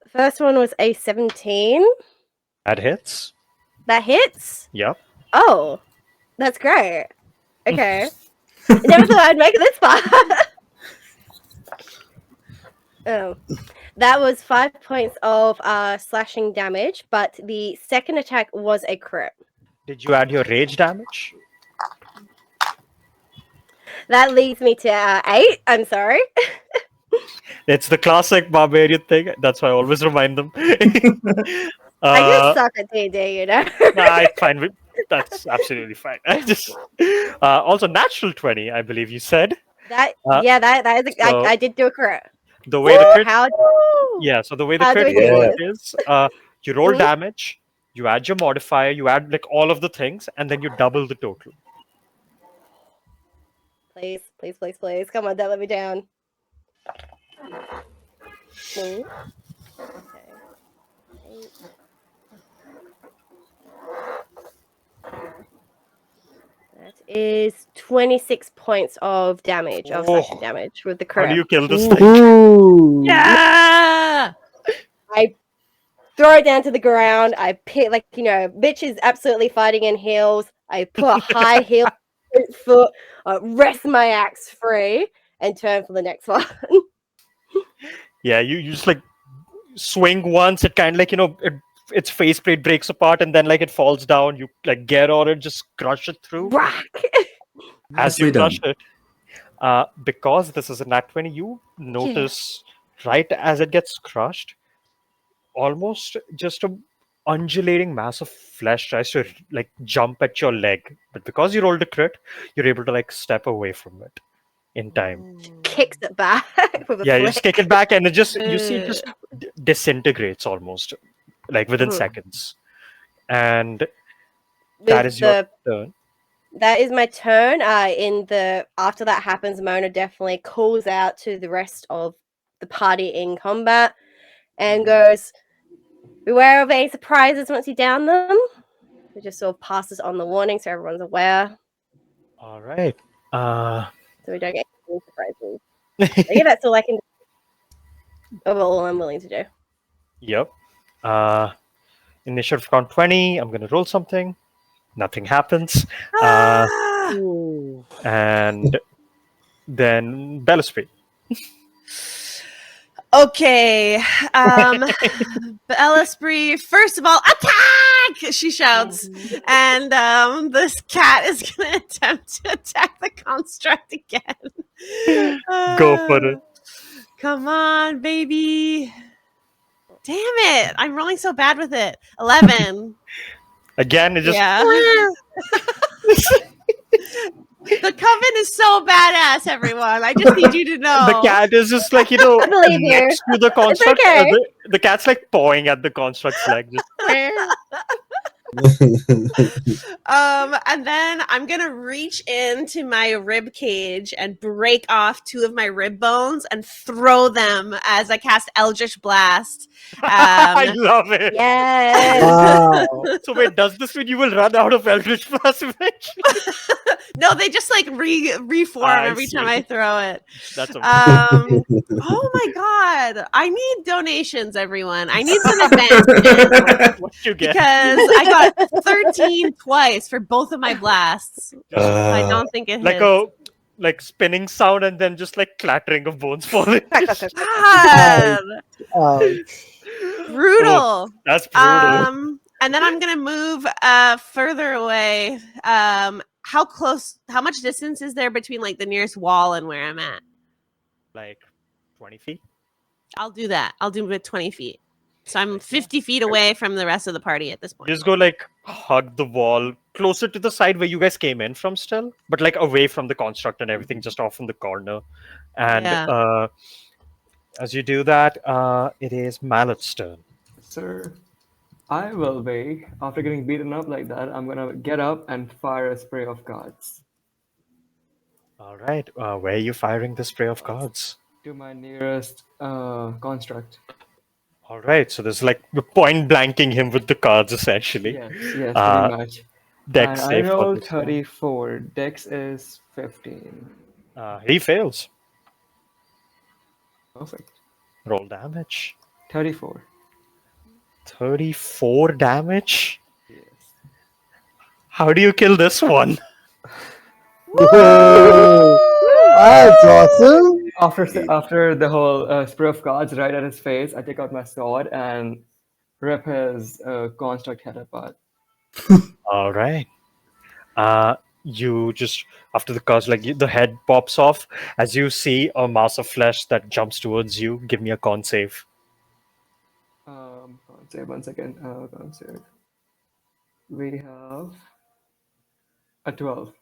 first one was a 17. That hits. That hits? Yep. Oh, that's great. Okay. I never thought I'd make it this far. Oh. That was 5 points of slashing damage, but the second attack was a crit. Did you add your rage damage? That leads me to 8. I'm sorry. It's the classic barbarian thing. That's why I always remind them. I just suck at D&D, Nah, it's fine. That's absolutely fine. I just also natural 20, I believe you said. That is. I did do a crit. The way the crit, so the way the How do crit we do works is you roll damage, you add your modifier, you add like all of the things, and then you double the total. Please, please, please, please. Come on, don't let me down. Okay. 8. That is 26 points of damage, of slashing Oh. damage with the How do you crit. kill this thing? Ooh. Yeah. I throw it down to the ground. I pick, like, bitch is absolutely fighting in heels. I put a high heel foot, rest my axe free, and turn for the next one. Yeah, you just like swing once, it kind of like, its faceplate breaks apart and then like it falls down. You like get on it, just crush it through. Whack! As you Nicely crush done. it, because this is a nat 20, you notice right as it gets crushed, almost just a undulating mass of flesh tries to like jump at your leg, but because you rolled a crit, you're able to like step away from it in time. Kicks it back with a Yeah, you flick. just kick it back and it just you see it just disintegrates almost like within Mhm. seconds, and that is your turn. That is my turn. After that happens, Mona definitely calls out to the rest of the party in combat and goes, "Beware of any surprises once you down them." It just sort of passes on the warning so everyone's aware, All right. so we don't get any surprises. I guess that's all I can do. All I'm willing to do. Yep. Initiative count 20. I'm gonna roll something. Nothing happens. Ah! Ooh. And then Bellispree. Okay. Esprit, first of all, attack! She shouts. And this cat is going to attempt to attack the construct again. Go for it. Come on, baby. Damn it. I'm rolling so bad with it. 11. Again, it just Yeah. The coven is so badass, everyone. I just need you to know. the cat is just like, I believe you. next to the construct. okay. The cat's like pawing at the construct's leg. Just, And then I'm gonna reach into my rib cage and break off 2 of my rib bones and throw them as I cast Eldritch Blast. I love it. Yes. Wow. So wait, does this mean you will run out of Eldritch Blast eventually? No, they just like reform I every time see. I throw it. That's amazing. Oh my god! I need donations, everyone. I need some advancement What you get? because I got 13 twice for both of my blasts. I don't think it Like hits. a like spinning sound and then just like clattering of bones falling. God, Ouch. brutal. That's brutal. And then I'm gonna move further away. How much distance is there between like the nearest wall and where I'm at? Like 20 feet. I'll do that. I'll do it 20 feet. So I'm 50 feet away from the rest of the party at this point. Just go like hug the wall closer to the side where you guys came in from still, but like away from the construct and everything, just off in the corner. And Yeah. as you do that, it is Mallet's turn. Sir, I will be. After getting beaten up like that, I'm gonna get up and fire a spray of cards All right. Where are you firing the spray of cards? to my nearest construct. All right. So there's like the point blanking him with the cards essentially. Yes, yes, Uh, pretty much. Dex And I save for rolled this one. 34. Dex is 15. He fails. Perfect. Roll damage. 34. 34 damage. Yes. How do you kill this one? Whoa. That's awesome. After the whole spray of cards right at his face, I take out my sword and rip his construct head apart. All right. You just after the cards, like the head pops off as you see a mass of flesh that jumps towards you. Give me a con save. Con save, 1 second. Con save. We have a 12.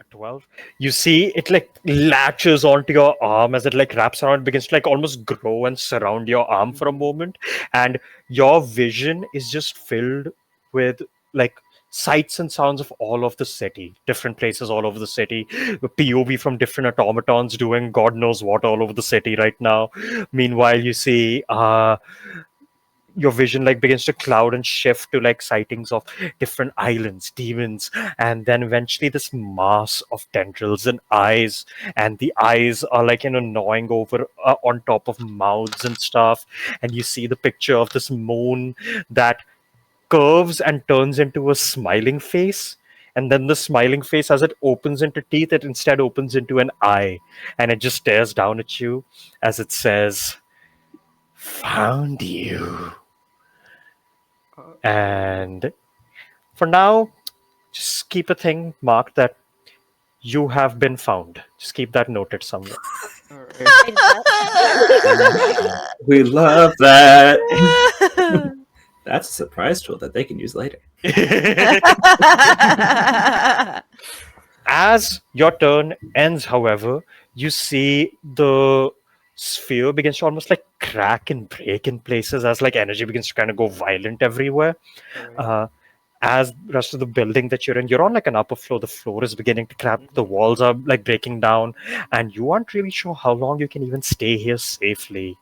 A 12. You see it like latches onto your arm as it like wraps around, begins to like almost grow and surround your arm for a moment, and your vision is just filled with like sights and sounds of all of the city, different places all over the city, POV from different automatons doing God knows what all over the city right now. Meanwhile, you see your vision like begins to cloud and shift to like sightings of different islands, demons, and then eventually this mass of tendrils and eyes, and the eyes are like gnawing over on top of mouths and stuff, and you see the picture of this moon that curves and turns into a smiling face. And then the smiling face, as it opens into teeth, it instead opens into an eye, and it just stares down at you as it says, "Found you." And for now, just keep a thing marked that you have been found. Just keep that noted somewhere. All right. We love that. That's a surprise tool that they can use later. As your turn ends, however, you see the sphere begins to almost like crack and break in places as like energy begins to kind of go violent everywhere. All right. As the rest of the building that you're on like an upper floor, the floor is beginning to crack, the walls are like breaking down, and you aren't really sure how long you can even stay here safely.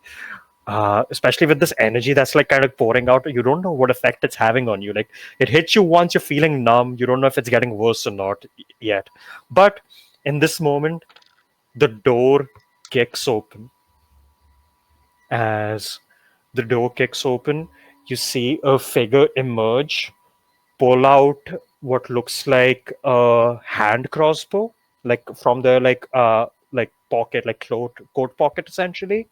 Especially with this energy that's like kind of pouring out, you don't know what effect it's having on you. Like it hits you once, you're feeling numb, you don't know if it's getting worse or not yet. But in this moment, the door kicks open. As the door kicks open, you see a figure emerge, pull out what looks like a hand crossbow, like from their like pocket, like coat pocket essentially.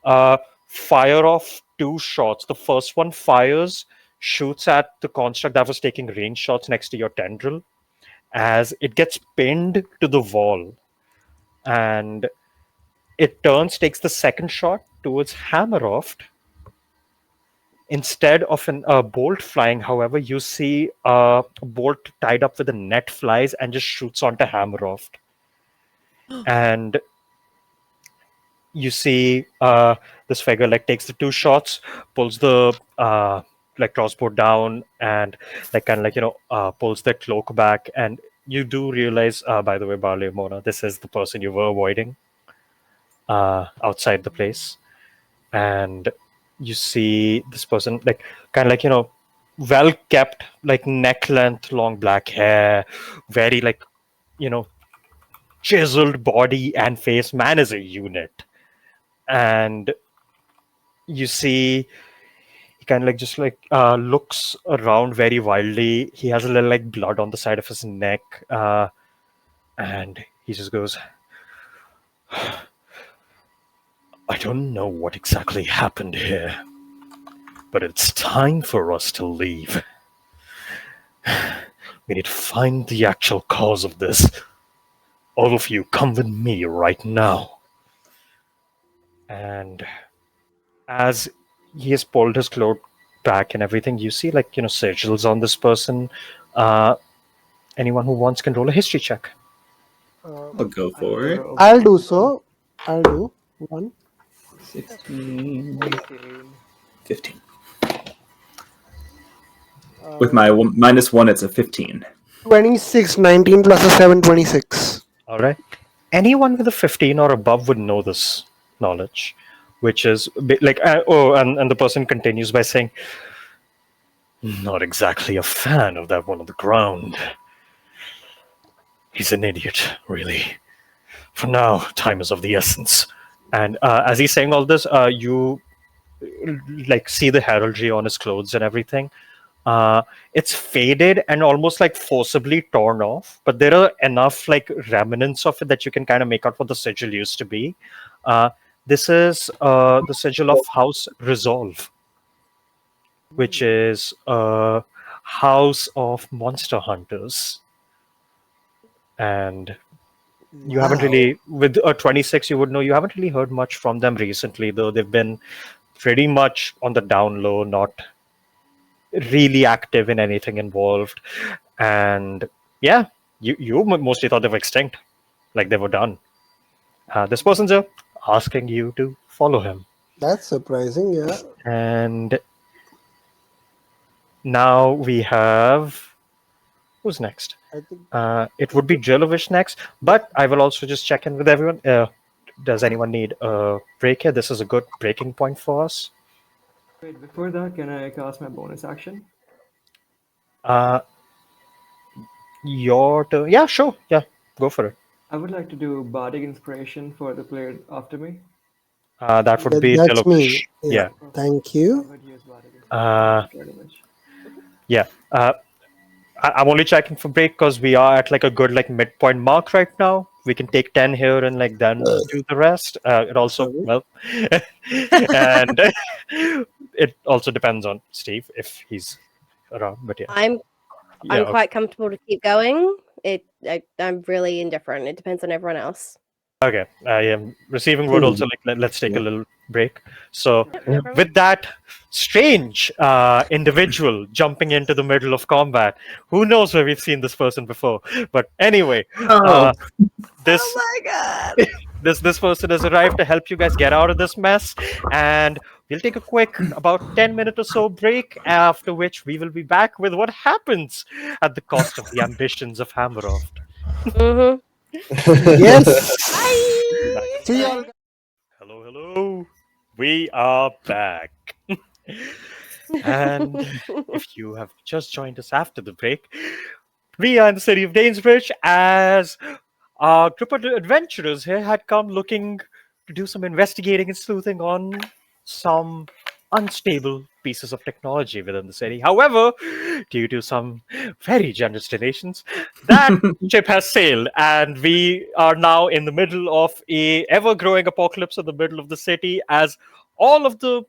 uh, Fire off two shots. The first one fires, shoots at the construct that was taking range shots next to your tendril, as it gets pinned to the wall. And it turns, takes the second shot towards Hamiroft. Instead of a bolt flying, however, you see a bolt tied up with a net flies and just shoots onto Hamiroft. And you see this figure like takes the two shots, pulls the like crossbow down, and like kind of like pulls their cloak back, and you do realize, by the way, Barley Mona, this is the person you were avoiding outside the place. And you see this person like kind of like well kept, like neck length long black hair, very like you know chiseled body and face. Man is a unit. And you see he kind of like just like looks around very wildly. He has a little like blood on the side of his neck, and he just goes, "I don't know what exactly happened here, but it's time for us to leave. We need to find the actual cause of this. All of you, come with me right now." And as he has pulled his cloak back and everything, you see like sigils on this person. Anyone who wants can roll a history check. I'll go for it. I'll do so. I'll do one. 16, 18. 15. With my -1, it's a 15. 26, 19 plus a 7, 26. All right. Anyone with a 15 or above would know this knowledge, which is like, and the person continues by saying, "Not exactly a fan of that one on the ground. He's an idiot, really. For now, time is of the essence." And as he's saying all this, you like see the heraldry on his clothes and everything. It's faded and almost like forcibly torn off, but there are enough like remnants of it that you can kind of make out what the sigil used to be. This is the sigil of House Resolve, which is a house of monster hunters. And you haven't really, with a 26, you would know you haven't really heard much from them recently, though they've been pretty much on the down low, not really active in anything involved. And yeah, you mostly thought they were extinct, like they were done. This person's asking you to follow him. That's surprising, yeah. And now we have, who's next? I think It would be Jilovish next, but I will also just check in with everyone. Does anyone need a break here? This is a good breaking point for us. Wait, before that, can I cast my bonus action? Uh, your turn. Yeah, sure. Yeah, go for it. I would like to do bardic inspiration for the player after me. That would be That's me. Dilovish. Yeah. Yeah. Perfect. Thank I you. would use bardic inspiration Uh, for Dilovish. yeah. I'm only checking for break because we are at like a good like midpoint mark right now. We can take 10 here and like then do the rest. It also Sorry. well, and it also depends on Steve if he's around. But yeah, I'm yeah. I'm Okay. quite comfortable to keep going. I'm really indifferent. It depends on everyone else. Okay. I am receiving word also. Like let's take a little break. So Yep, no problem. with that strange individual jumping into the middle of combat, who knows where we've seen this person before? But anyway, Oh, this Oh my god. this person has arrived to help you guys get out of this mess, and we'll take a quick about 10-minute or so break, after which we will be back with what happens at the cost of the ambitions of Hamiroft. Mm-hmm. Yes. Bye. See you all. Hello, we are back. And if you have just joined us after the break, we are in the city of Dainsbridge as our group of adventurers here had come looking to do some investigating and sleuthing on some unstable pieces of technology within the city. However, due to some very generous donations, that ship has sailed, and we are now in the middle of a ever-growing apocalypse in the middle of the city, as all of the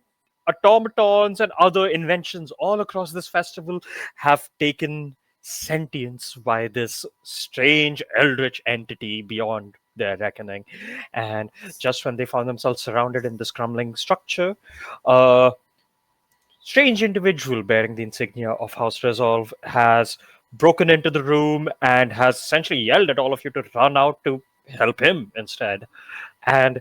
automatons and other inventions all across this festival have taken sentience by this strange eldritch entity beyond their reckoning. And just when they found themselves surrounded in this crumbling structure, a strange individual bearing the insignia of House Resolve has broken into the room and has essentially yelled at all of you to run out to help him instead. And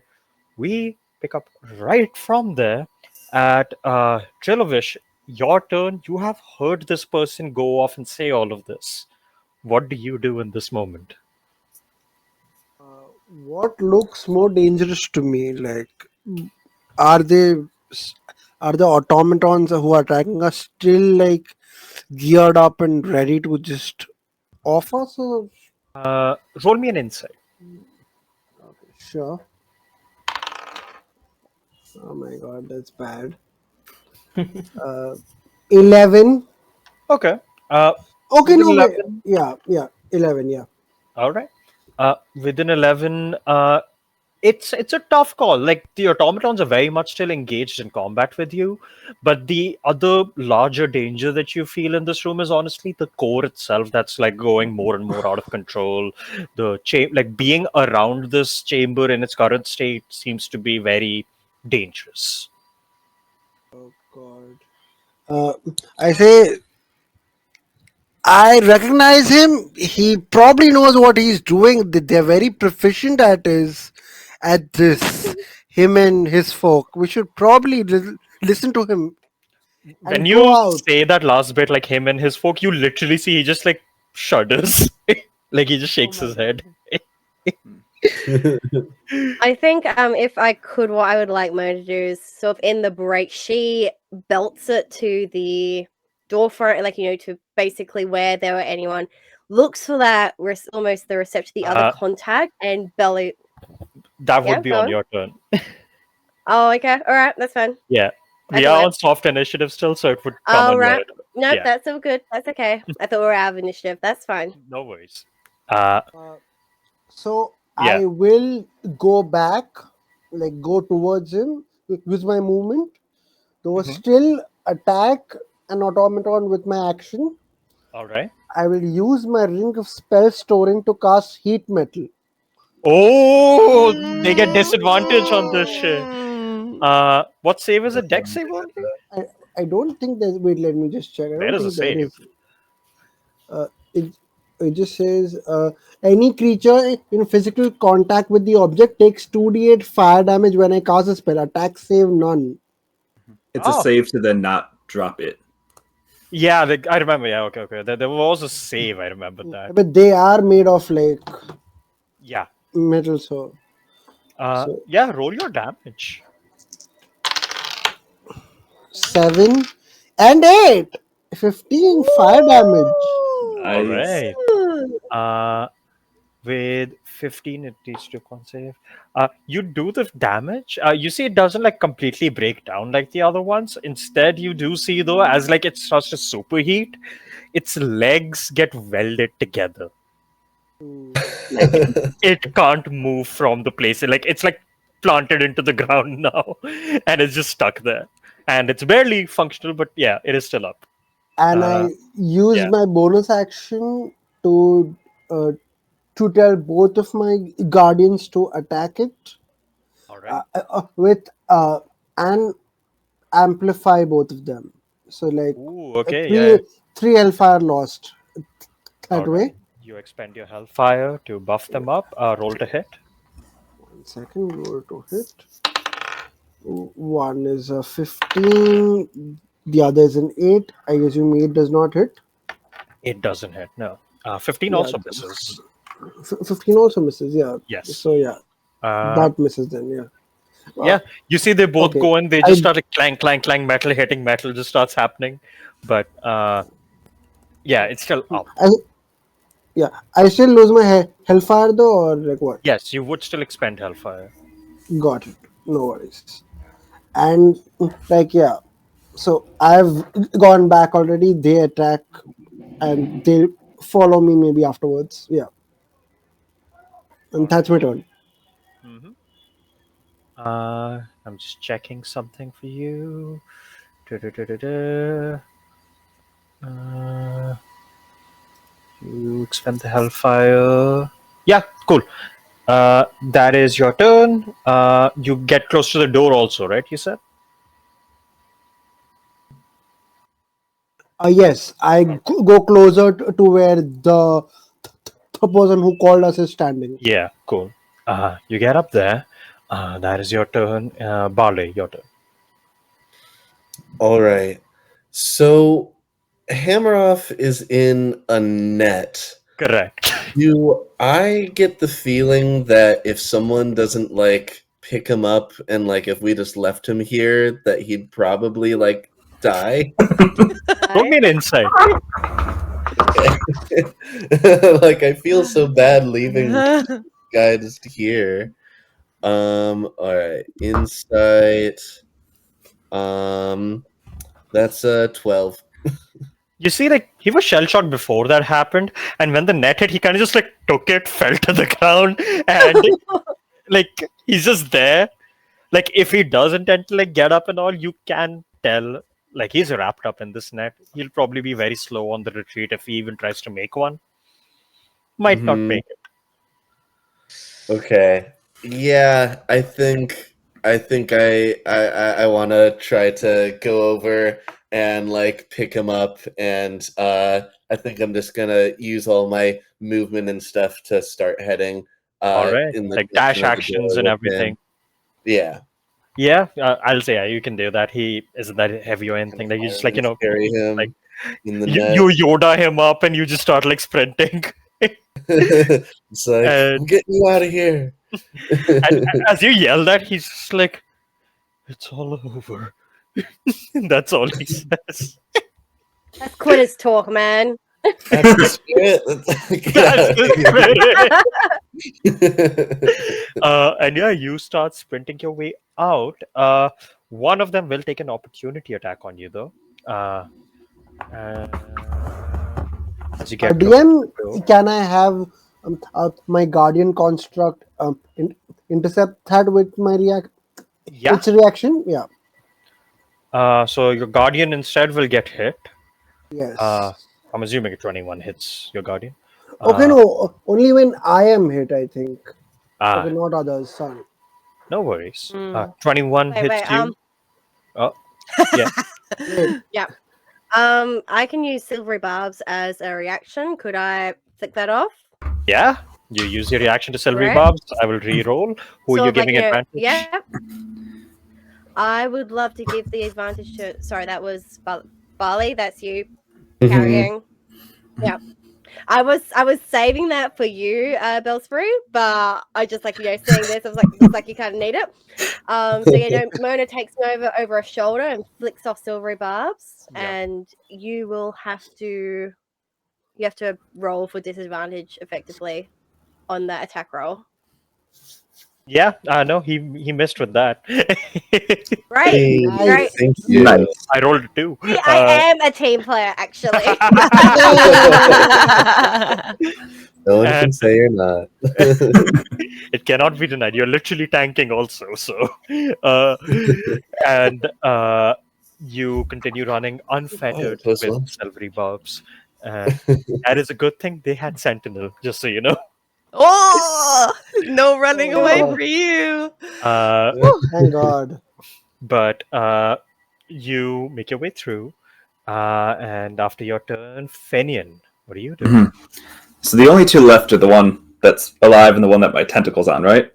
we pick up right from there at Trilovish. Your turn. You have heard this person go off and say all of this. What do you do in this moment? What looks more dangerous to me? Like, are they are the automatons who are attacking us still like geared up and ready to just off us? Or? Roll me an insight. Okay, sure. Oh my god, that's bad. 11. Okay. Uh, Okay, within no way. 11. Yeah, 11. Yeah. All right. Within 11, it's a tough call. Like the automatons are very much still engaged in combat with you, but the other larger danger that you feel in this room is honestly the core itself. That's like going more and more out of control. Like being around this chamber in its current state seems to be very dangerous. Oh god. I say I recognize him. He probably knows what he's doing. They're very proficient at this. Him and his folk. We should probably listen to him When and go you out. say that last bit, like him and his folk, you literally see he just like shudders, like he just Oh shakes my his head. god. I think if I could, what I would like Mo to do is sort of in the break, she belts it to the door front, like to basically where there were anyone, looks for that almost the reception, the other Uh, contact, and belly. that Yeah, would be go on on. your turn. Oh, okay, all right, that's fine. Yeah, I we thought are that. on soft initiative still, so it would come All on your right, turn. nope, Yeah, that's all good. That's okay. I thought we were out of initiative. That's fine. no worries. Uh, So yeah. I will go back, like go towards him, use my movement. Though Mhm. still attack an automaton with my action. All right. I will use my ring of spell storing to cast heat metal. Oh, they get disadvantage on this shit. What save is it? Deck save only? I, I don't think there's. Wait, let me just check. I There don't is a think there save. is. Uh, it it just says any creature in physical contact with the object takes 2d8 fire damage when I cast a spell. Attack save none. It's a Oh, save to then not drop it. yeah, I remember. Yeah, okay. There was a save. I remember that. But they are made of like Yeah. metal, so Yeah, roll your damage. 7, and 8. 15 fire damage. All Nice. right. With 15, it needs to con save. You do the damage. You see, it doesn't like completely break down like the other ones. Instead, you do see though, as like it starts to superheat, its legs get welded together. Hmm. Like it can't move from the place. Like it's like planted into the ground now, and it's just stuck there. And it's barely functional, but yeah, it is still up. And Uh, I use yeah. my bonus action to uh, tell both of my guardians to attack it All right. with and amplify both of them. So like Ooh. Okay. Yeah. three hellfire lost that All way. right. You expend your hellfire to buff them up. Roll to hit. 1 second, roll to hit. One is a 15, the other is an 8. I assume 8 does not hit. It doesn't hit. No. 15 Yeah, also misses. 15 also misses. Yeah. Yes. So yeah, Uh, that misses then. Yeah. yeah. You see, they both Okay. go and they I just start like clang, clang, clang, metal hitting metal just starts happening. But yeah, it's still up. I yeah. I still lose my hellfire though, or like what? Yes, you would still expend hellfire. Got it. No worries. And like yeah. So I've gone back already. They attack and they follow me maybe afterwards. Yeah. And that's my turn. Mm-hmm. I'm just checking something for you. Da-da-da-da-da. Uh, you expend the hellfire. Yeah, cool. That is your turn. You get close to the door also, right? You said? Yes, I go closer to where the person who called us is standing. Yeah, cool. You get up there. That is your turn. Barley, your turn. All right. So Hamaroff is in a net. Correct. Do I get the feeling that if someone doesn't like pick him up and like if we just left him here, that he'd probably like die? Roll me an insight. Like I feel so bad leaving the guy just here. All right, insight. That's 12. You see, like he was shell shocked before that happened, and when the net hit, he kind of just like took it, fell to the ground, and like he's just there. Like if he does intend to like get up and all, you can tell like he's wrapped up in this net. He'll probably be very slow on the retreat if he even tries to make one. Might not Mhm. make it. Okay. Yeah, I think I want to try to go over and like pick him up, and I think I'm just gonna use all my movement and stuff to start heading All right, in the like dash direction of the actions door and with everything. him. Yeah, Yeah, I'll say yeah, you can do that. He isn't that heavy or kind anything. of Like you just like fireman's carry like him in the you net. Yoda him up and you just start like sprinting. It's like I'm and, getting you out of here. and as you yell that, he's just like, "It's all over." That's all he says. That's quitters talk, man. That's the spirit. That's the Get spirit. And yeah, you start sprinting your way out. One of them will take an opportunity attack on you, though. Uh, as you get close to DM, the door. can I have my guardian construct intercept that with my Yeah. its reaction? Yeah. So your guardian instead will get hit. Yes. I'm assuming a 21 hits your guardian. Okay, no, only when I am hit, I think. Okay, Ah, not others. Sorry. no worries. Mm. 21 Wait, hits wait. you. Oh, yeah. Wait. Yeah. I can use silvery barbs as a reaction. Could I flick that off? Yeah. You use your reaction to silvery Right. barbs. I will re-roll. Who are you Sort of like, giving you know, advantage? yeah. I would love to give the advantage to. Sorry, that was Barley. That's you Mhm. carrying. Yeah. I was saving that for you, Bellsbury, but I just like seeing this, I was like, looks like you kind of need it. So Mona takes me over her shoulder and flicks off silvery barbs, Yep. and you have to roll for disadvantage effectively on that attack roll. Yeah, no, he missed with that. Right, Hey, right. thank you. Nice. I rolled a 2. I am a team player, actually. No one can And say you're not. it cannot be denied. You're literally tanking also. So, and you continue running unfettered close with one. silvery barbs. And that is a good thing they had Sentinel, just so you know. Oh, no running away Oh. for you. Thank God. But you make your way through. And after your turn, Fenian, what do you do? Mhm. So the only two left are the one that's alive and the one that my tentacle's on, right?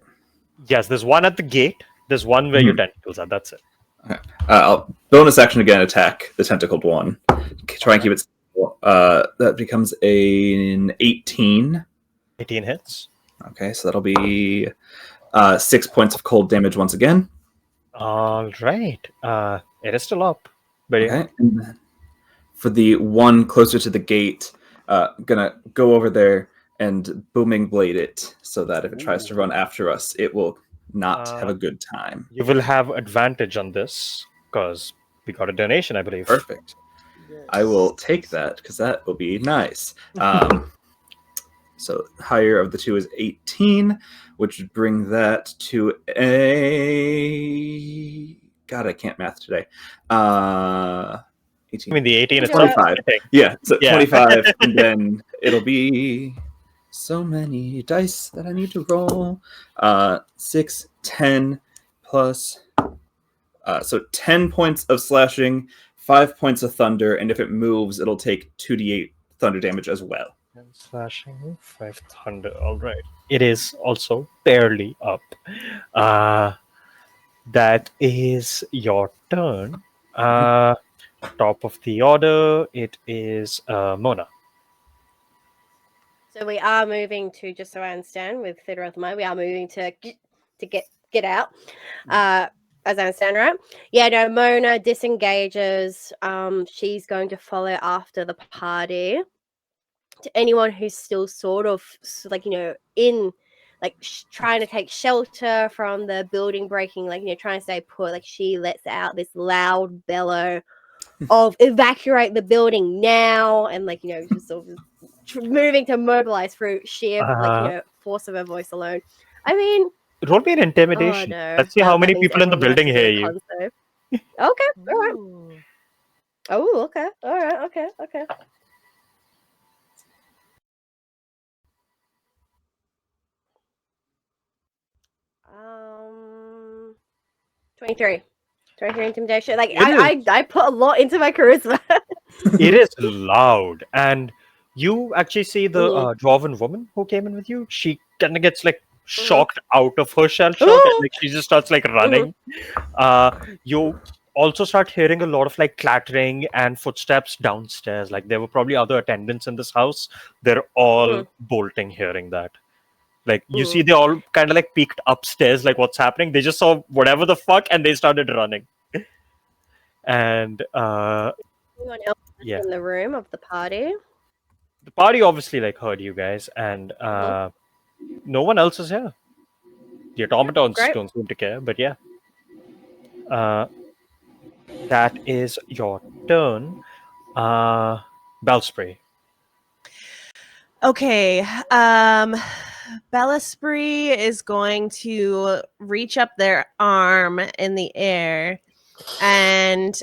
Yes, there's one at the gate. There's one where your tentacles are. That's it. I'll bonus action again, attack the tentacled one. Try and keep it. That becomes an 18. 18 hits. Okay, so that'll be 6 points of cold damage once again. All right. It is still up. But yeah. Okay. And then for the one closer to the gate, gonna go over there and booming blade it so that if it tries to run after us, it will not have a good time. You will have advantage on this because we got a donation, I believe. Perfect. I will take that because that will be nice. So higher of the two is 18, which would bring that to a... God, I can't math today. 18. I mean, the 18 is 25. Yeah, so Yeah. 25, and then it'll be so many dice that I need to roll. 6, 10, plus... so 10 points of slashing, 5 points of thunder, and if it moves, it'll take 2d8 thunder damage as well. Slashing 500. All right. It is also barely up. That is your turn. Top of the order, it is Mona. So we are moving to, just so I understand, with Theatre of the Mind, we are moving to get out. As I understand, right? Yeah, no, Mona disengages. She's going to follow after the party. To anyone who's still sort of in trying to take shelter from the building breaking, trying to stay put, she lets out this loud bellow of evacuate the building now, and just sort of moving to mobilize through sheer force of her voice alone. I mean, Roll me an intimidation. oh no, Let's see how many that means people in the everyone building has to do hear a you. con save. Okay, all right. Oh, okay, all right, okay. 23 intimidation. I put a lot into my charisma. It is loud, and you actually see the dwarven woman who came in with you. She kind of gets shocked out of her shell shock, and she just starts running. You also start hearing a lot of clattering and footsteps downstairs. There were probably other attendants in this house. They're all bolting hearing that. You see, they all kind of peeked upstairs, what's happening. They just saw whatever the fuck, and they started running. And Anyone else in the room of the party? the party obviously heard you guys, and no one else is here. The automatons don't seem to care, but yeah. That is your turn. Bellspray. Okay. Bellispree is going to reach up their arm in the air, and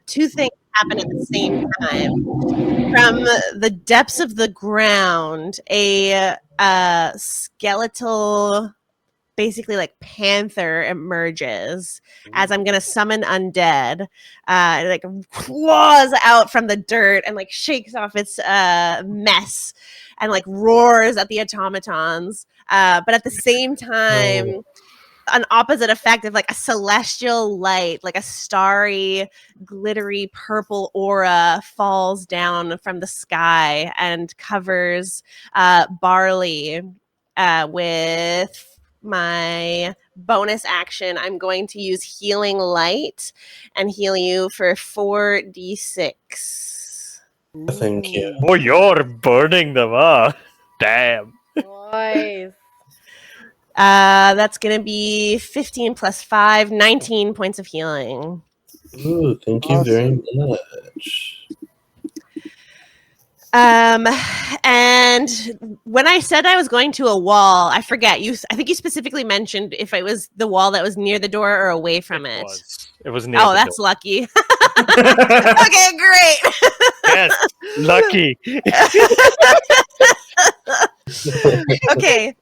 two things happen at the same time. From the depths of the ground, a skeletal, basically panther, emerges as I'm gonna summon undead. It claws out from the dirt and shakes off its mess and roars at the automatons. But at the same time, an opposite effect of like a celestial light, like a starry, glittery purple aura falls down from the sky and covers Barley. With my bonus action, I'm going to use Healing Light and heal you for 4d6. Thank you. Oh, you're burning them, huh? Damn. Nice. That's gonna be 15 plus 5, 19 points of healing. Ooh, thank you very much. And when I said I was going to a wall, I forget you. I think you specifically mentioned if it was the wall that was near the door or away from it. It was near Oh, the that's door. lucky. Okay, great. Yes, lucky. Okay.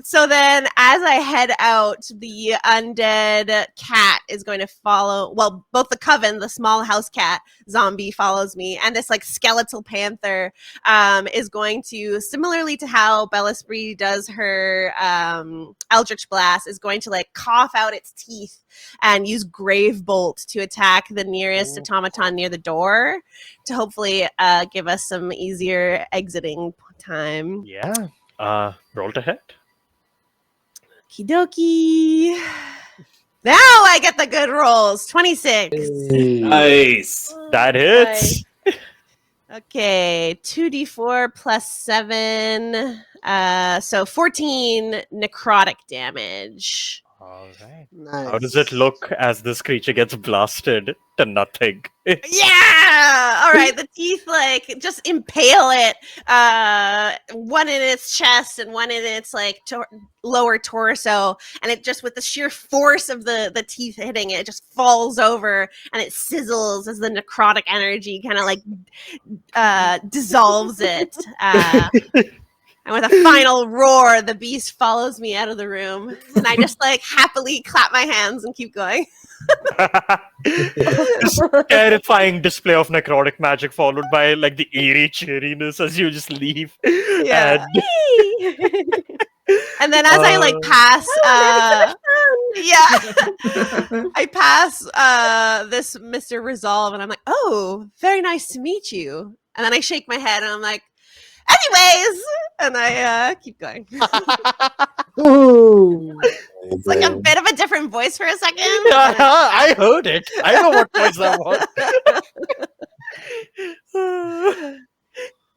So then as I head out, the undead cat is going to follow. Well, both the coven, the small house cat zombie follows me, and this like skeletal panther is going to, similarly to how Bellispree does her Eldritch Blast, is going to like cough out its teeth and use Grave Bolt to attack the nearest automaton near the door to hopefully give us some easier exiting time. Yeah. Roll to hit. Okie dokie. Now I get the good rolls. 26. Nice. That hits. Okay, 2d4 plus 7. So 14 necrotic damage. All right. Nice. How does it look as this creature gets blasted to nothing? Yeah. All right. The teeth like just impale it. One in its chest and one in its like lower torso, and it just with the sheer force of the teeth hitting it, it just falls over and it sizzles as the necrotic energy kind of like dissolves it. And with a final roar, the beast follows me out of the room, and I just like happily clap my hands and keep going. Terrifying display of necrotic magic followed by like the eerie cheeriness as you just leave. Yeah. And And then as I like pass, I pass this Mr. Resolve, and I'm like, "Oh, very nice to meet you." And then I shake my head, and I'm like, "Anyways," and I keep going. Ooh. It's like a bit of a different voice for a second. I heard it. I know what voice that was.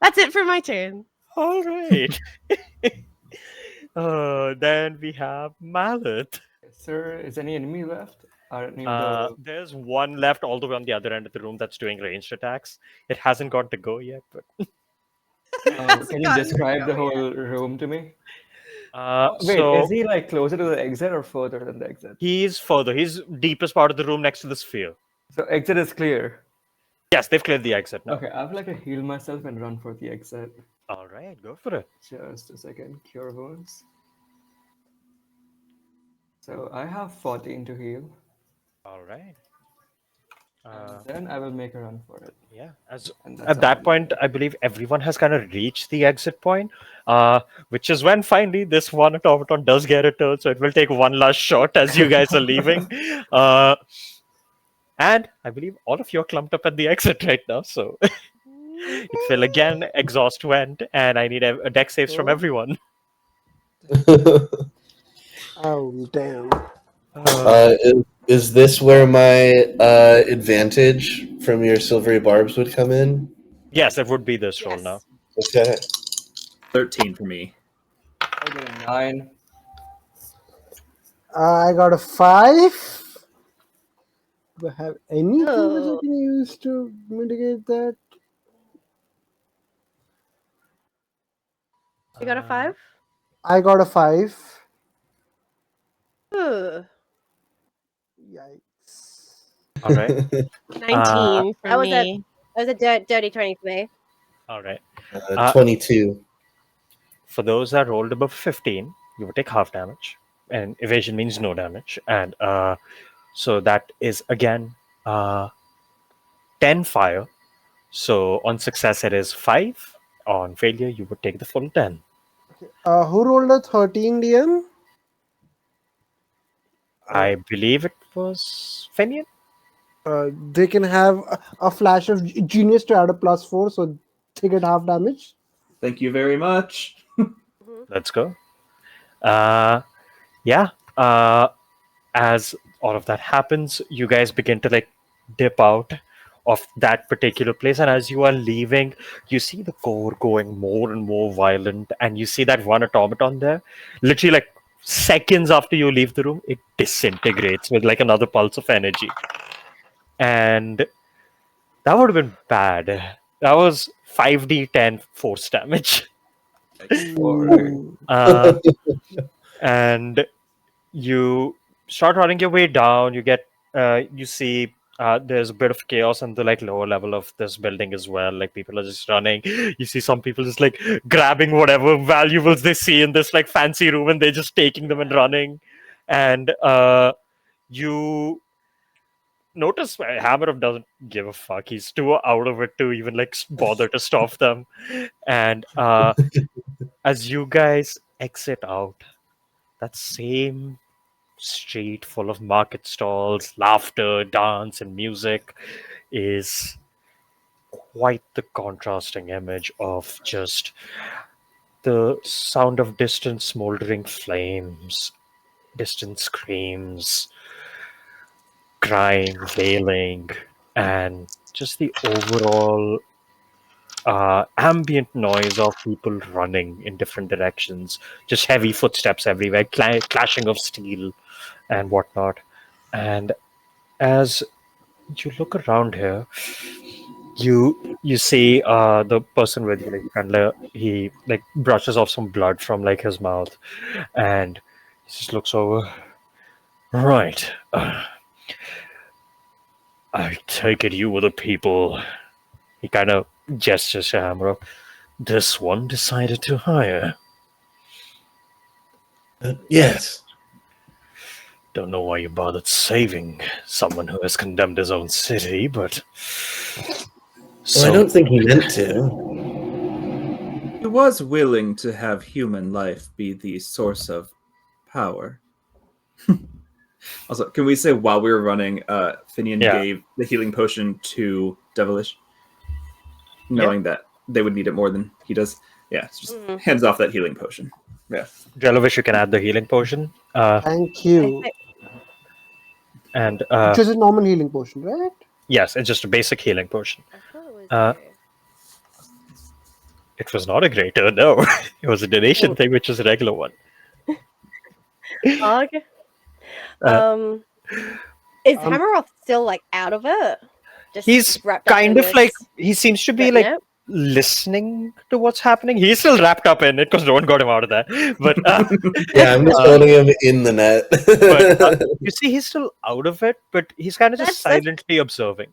That's it for my turn. All right. Then we have Mallet. Sir, is any enemy left? Are any There's one left all the way on the other end of the room that's doing ranged attacks. It hasn't got to go yet, but can you describe the whole room to me? Wait, so is he like closer to the exit or further than the exit? he's further. He's deepest part of the room next to the sphere. So exit is clear. Yes, they've cleared the exit now. Okay, I would like to heal myself and run for the exit. All right, go for it. Just a second. Cure wounds. So I have 14 to heal. All right. Then I will make a run for it. Yeah. And that's At that all. point, I believe everyone has kind of reached the exit point, which is when finally this one automaton does get a turn. So it will take one last shot as you guys are leaving. And I believe all of you are clumped up at the exit right now. So it will again exhaust went, and I need a deck saves from everyone. Oh, damn. Is this where my advantage from your silvery barbs would come in? Yes, it would be this roll now. Okay. 13 for me. I get a 9. I got a 5. Do I have anything that I can use to mitigate that? You got a 5? I got a 5. Ooh. Yikes. All right. 19 for That was me. That was a dirty 20 for me. All right. 22. For those that rolled above 15, you would take half damage, and evasion means no damage. And so that is again 10 fire. So on success, it is 5. On failure, you would take the full 10. Who rolled a 13, DM? Uh, I believe it was Fenian. they can have a flash of genius to add a +4, so they get half damage. Thank you very much. Mhm. Let's go. Uh, yeah. As all of that happens, you guys begin to like dip out of that particular place, and as you are leaving, you see the core going more and more violent, and you see that one automaton there, literally like seconds after you leave the room, it disintegrates with like another pulse of energy, and that would have been bad. That was 5d10 force damage. Boy. Ooh. uh, and you start running your way down. You see there's a bit of chaos in the like lower level of this building as well. Like people are just running. You see some people just like grabbing whatever valuables they see in this like fancy room, and they're just taking them and running. And you notice Hamarov doesn't give a fuck. He's too out of it to even like bother to stop them. And as you guys exit out, that same street full of market stalls, laughter, dance, and music is quite the contrasting image of just the sound of distant smoldering flames, distant screams, crying, wailing, and just the overall ambient noise of people running in different directions, just heavy footsteps everywhere, clashing of steel and whatnot. And as you look around here, you see the person with you, like Chandler, he like brushes off some blood from like his mouth, and he just looks over. Right. I take it you were the people. He kind of gestures to Hammer. This one decided to hire. Yes. Don't know why you bothered saving someone who has condemned his own city, but Well, I don't think he meant to. He was willing to have human life be the source of power. Also, can we say while we were running, Finian Yeah. gave the healing potion to Devilish, knowing that they would need it more than he does. Yeah, it's just Mhm. hands off that healing potion. Yeah. Jelovish, you can add the healing potion. Thank you. And Just a normal healing potion, right? yes, it's just a basic healing potion. I thought it was Uh, It was not a greater, no. It was a donation thing, which is a regular one. Oh, okay. Uh, Is Um, Hamaroth still like out of it? Just He's wrapped up kind in of like, this he seems to be wet like net? listening to what's happening. He's still wrapped up in it because no one got him out of there. But Yeah, I'm just holding him in the net. you see, he's still out of it, but he's kind of just That's- silently observing.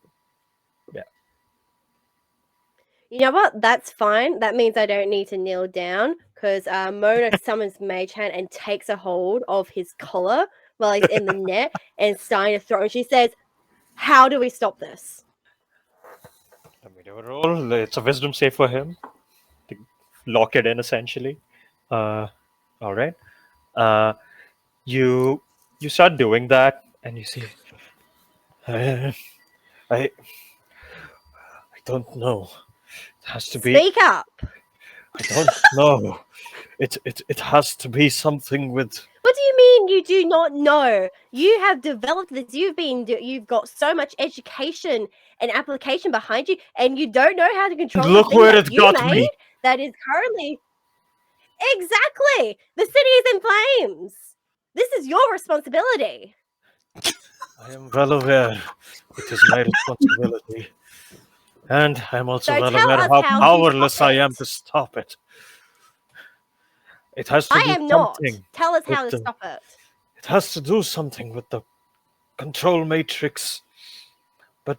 You know what? That's fine. That means I don't need to kneel down because Mona summons Mage Hand and takes a hold of his collar while he's in the net and starting to throw. And she says, "How do we stop this?" Let me do a roll. It's a wisdom save for him to lock it in, essentially. All right. You start doing that, and you see, I, I don't know. It has to be. Speak up. I don't know. It has to be something with. What do you mean you do not know? You have developed this. You've got so much education and application behind you, and you don't know how to control Look the thing where that it you got made me. that is currently exactly the city is in flames. This is your responsibility. I am well aware it is my responsibility, and I'm also So well tell aware us how how to powerless stop I am it. to stop it. It has to I do am not. something. Tell us how with to the- stop it. It has to do something with the control matrix, but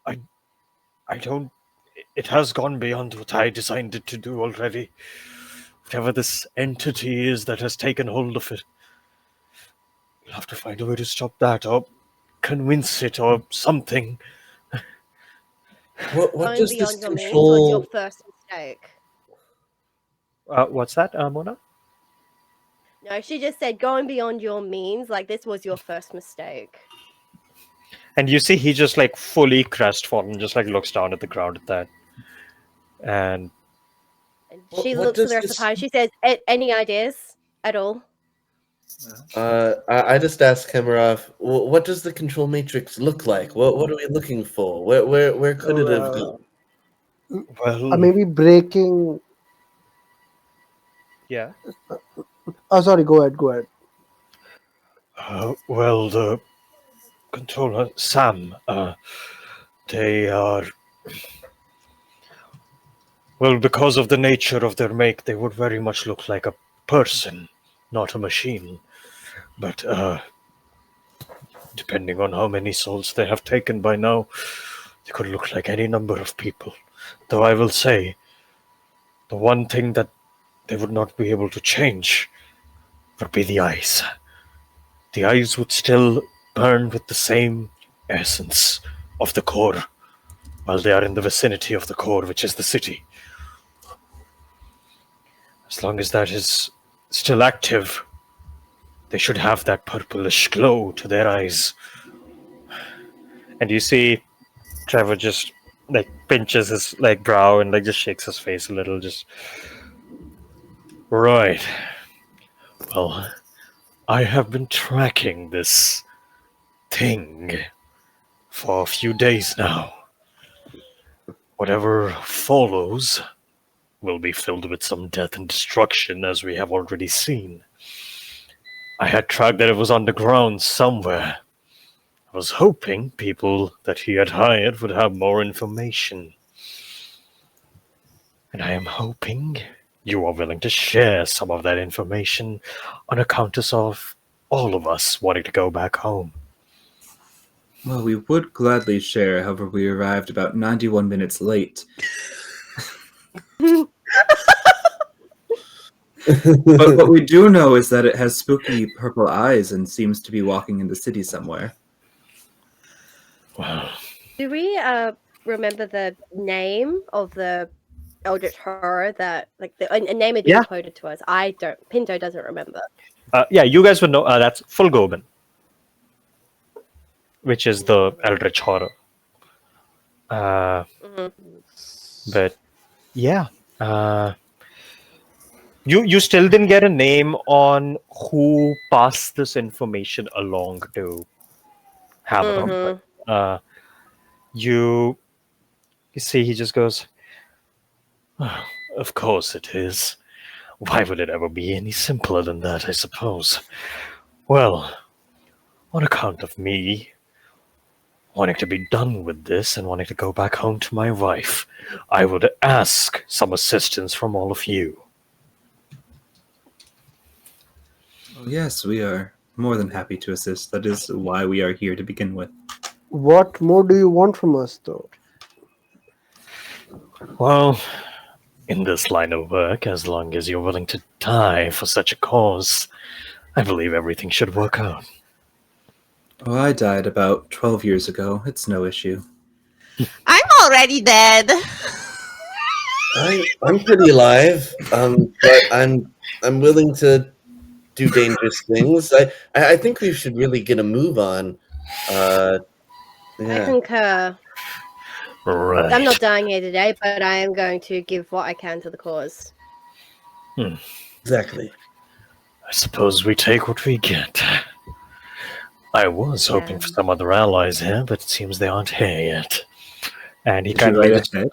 I don't. It has gone beyond what I designed it to do already. Whatever this entity is that has taken hold of it, we'll have to find a way to stop that, or convince it, or something. what Going does this beyond your means was your control? first mistake. What's that, Mona? No, she just said going beyond your means. Like this was your first mistake. And you see, he just like fully crestfallen, just like looks down at the ground at that, and And What, she what looks at does the rest of this? the party. She says, Any ideas at all?" I just asked Kamarov, what does the control matrix look like? What are we looking for? Where could it have gone? well, Maybe breaking. yeah. Oh, sorry. Go ahead. Go ahead. Well, the controller, Sam, they are. Well, because of the nature of their make, they would very much look like a person, not a machine. But, depending on how many souls they have taken by now, they could look like any number of people. Though I will say, the one thing that they would not be able to change would be the eyes. The eyes would still burn with the same essence of the core, while they are in the vicinity of the core, which is the city. As long as that is still active, they should have that purplish glow to their eyes. And you see Trevor just like pinches his like brow and like just shakes his face a little, just right. Well, I have been tracking this thing for a few days now. Whatever follows will be filled with some death and destruction, as we have already seen. I had tracked that it was underground somewhere. I was hoping people that he had hired would have more information. And I am hoping you are willing to share some of that information on account of all of us wanting to go back home. Well, we would gladly share, however, we arrived about 91 minutes late. But what we do know is that it has spooky purple eyes and seems to be walking in the city somewhere. Well, Do we remember the name of the eldritch horror that like a name had been Yeah. quoted to us? I don't. Pinto doesn't remember. yeah, you guys would know that's Full Goben, which is the Eldritch Horror. Mhm. But yeah, you still didn't get a name on who passed this information along to Hamiroft. Mhm. You see, he just goes, "Oh, of course it is. Why would it ever be any simpler than that, I suppose? Well, on account of me wanting to be done with this and wanting to go back home to my wife, I would ask some assistance from all of you." Oh, yes, we are more than happy to assist. That is why we are here to begin with. What more do you want from us, though? Well, in this line of work, as long as you're willing to die for such a cause, I believe everything should work out. Oh, I died about 12 years ago. It's no issue. I'm already dead. I'm pretty alive, but I'm willing to do dangerous things. I think we should really get a move on. I Yeah, concur. Right. I'm not dying here today, but I am going to give what I can to the cause. exactly. I suppose we take what we get. I was hoping for some other allies here, but it seems they aren't here yet. And he Did kind you of write ahead?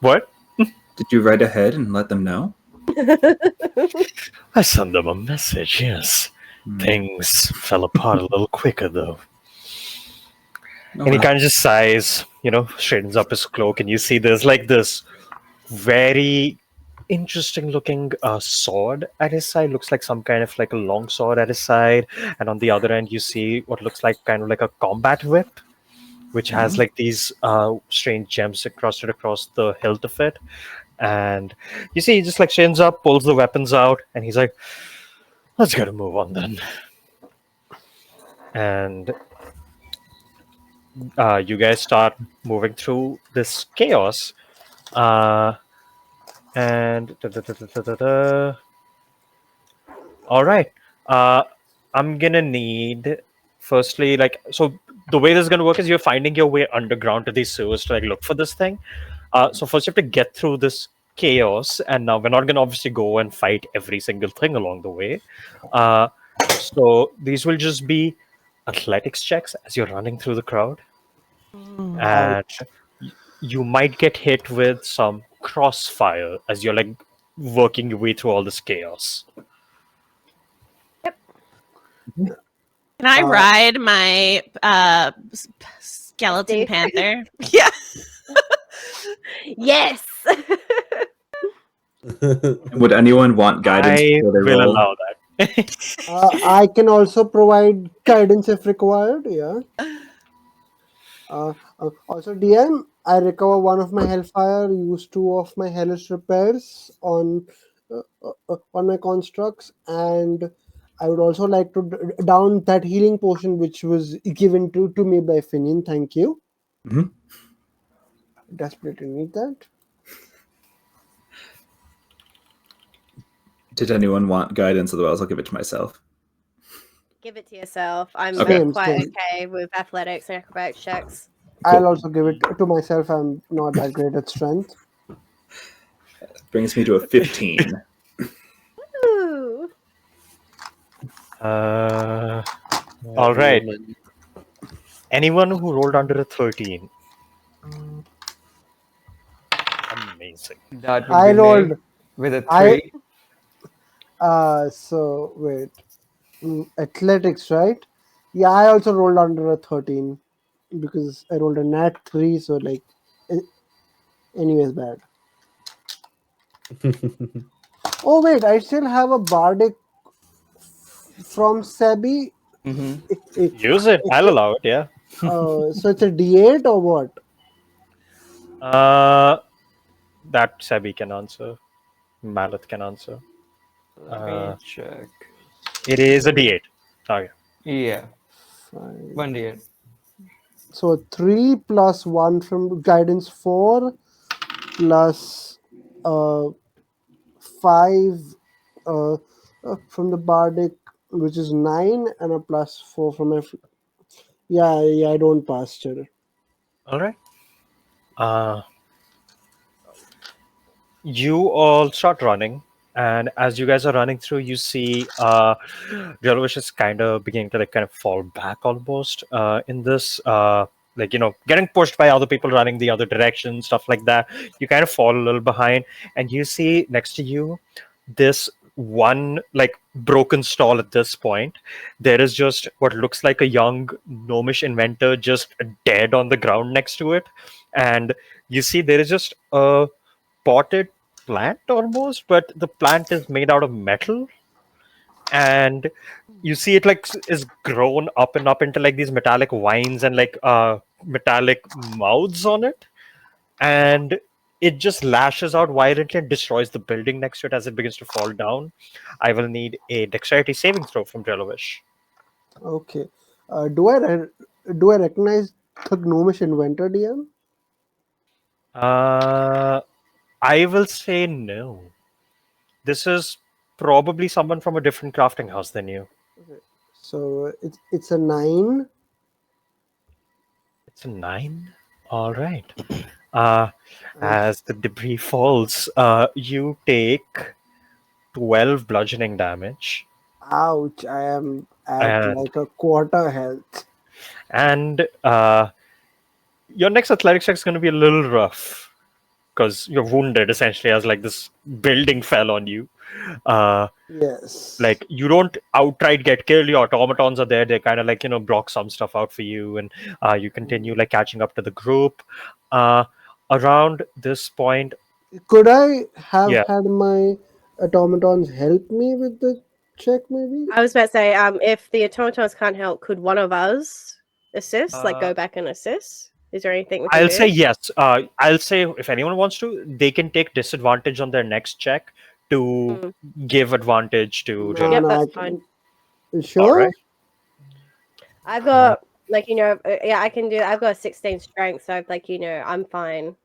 What? Did you write ahead and let them know? I sent them a message, yes. Things fell apart a little quicker, though. Oh, And he well. kind of just sighs, straightens up his cloak, and you see there's like this very interesting looking sword at his side. Looks like some kind of like a long sword at his side. And on the other end, you see what looks like kind of like a combat whip, which has like these strange gems encrusted across the hilt of it. And you see, he just like straightens up, pulls the weapons out, and he's like, let's get a move on then. And you guys start moving through this chaos. And All right. I'm gonna need firstly, so the way this is gonna work is you're finding your way underground to these sewers to look for this thing. So first you have to get through this chaos, and now we're not gonna obviously go and fight every single thing along the way. Uh, so these will just be athletics checks as you're running through the crowd, and Ouch. you might get hit with some crossfire as you're working your way through all this chaos. Can I Uh, ride my skeleton Steve? panther? Yeah. Yes. Would anyone want guidance I before they will roll? allow that. I can also provide guidance if required. Yeah. Also, DM, I recover one of my Hellfire, use two of my Hellish repairs on my constructs, and I would also like to down that healing potion which was given to me by Finian. Thank you. Mhm. Desperately need that. Did anyone want guidance? Otherwise, I'll give it to myself. Give it to yourself. I'm Okay. quite Same. okay with athletics and acrobatics checks. I'll Cool. also give it to myself. I'm not that great at strength. Brings me to a 15. Ooh. All right. Anyone who rolled under a 13? Amazing. That would I be rolled. me with a I 3. so wait. Athletics, right? Yeah, I also rolled under a 13 because I rolled a nat 3, so anyways, bad. Oh, wait, I still have a bardic from Sebi. Mm-hmm. Use it. I'll allow it, yeah. So it's a d8 or what? Uh, that Sebi can answer. Mallet can answer. Let me check. It is a D8. Okay. Yeah, Fine. 1d8. So 3 plus 1 from guidance 4 plus 5 from the bardic, which is 9, and a plus 4 from my. Yeah, I don't pass, Cheddar. All right. You all start running, and as you guys are running through, you see Jellyfish is kind of beginning to kind of fall back almost in this. Getting pushed by other people running the other direction, stuff like that. You kind of fall a little behind, and you see next to you this one broken stall at this point. There is just what looks like a young gnomish inventor just dead on the ground next to it, and you see there is just a potted plant almost, but the plant is made out of metal, and you see it is grown up and up into these metallic vines and metallic mouths on it, and it just lashes out violently and destroys the building next to it as it begins to fall down. I will need a dexterity saving throw from Jellovish. Okay. Do I recognize the gnomish inventor, DM? uh I will say no. This is probably someone from a different crafting house than you. Okay. So it's a 9. It's a 9. All right. Uh, as the debris falls, you take 12 bludgeoning damage, Ouch! I am at and like a quarter health. your next athletics check is going to be a little rough because you're wounded essentially as this building fell on you. Uh, Yes. you don't outright get killed. Your automatons are there. They kind of block some stuff out for you, and you continue catching up to the group. Around this point, Could I have yeah. had my automatons help me with the check, maybe? I was about to say, if the automatons can't help, could one of us assist? Like Uh, go back and assist? Is there anything we can I'll do? say yes. I'll say if anyone wants to, they can take disadvantage on their next check to give advantage to No, Jello. Yep, no, I that's can. fine. All Sure. right. I've got yeah, I can do. I've got a 16 strength, so I'm fine.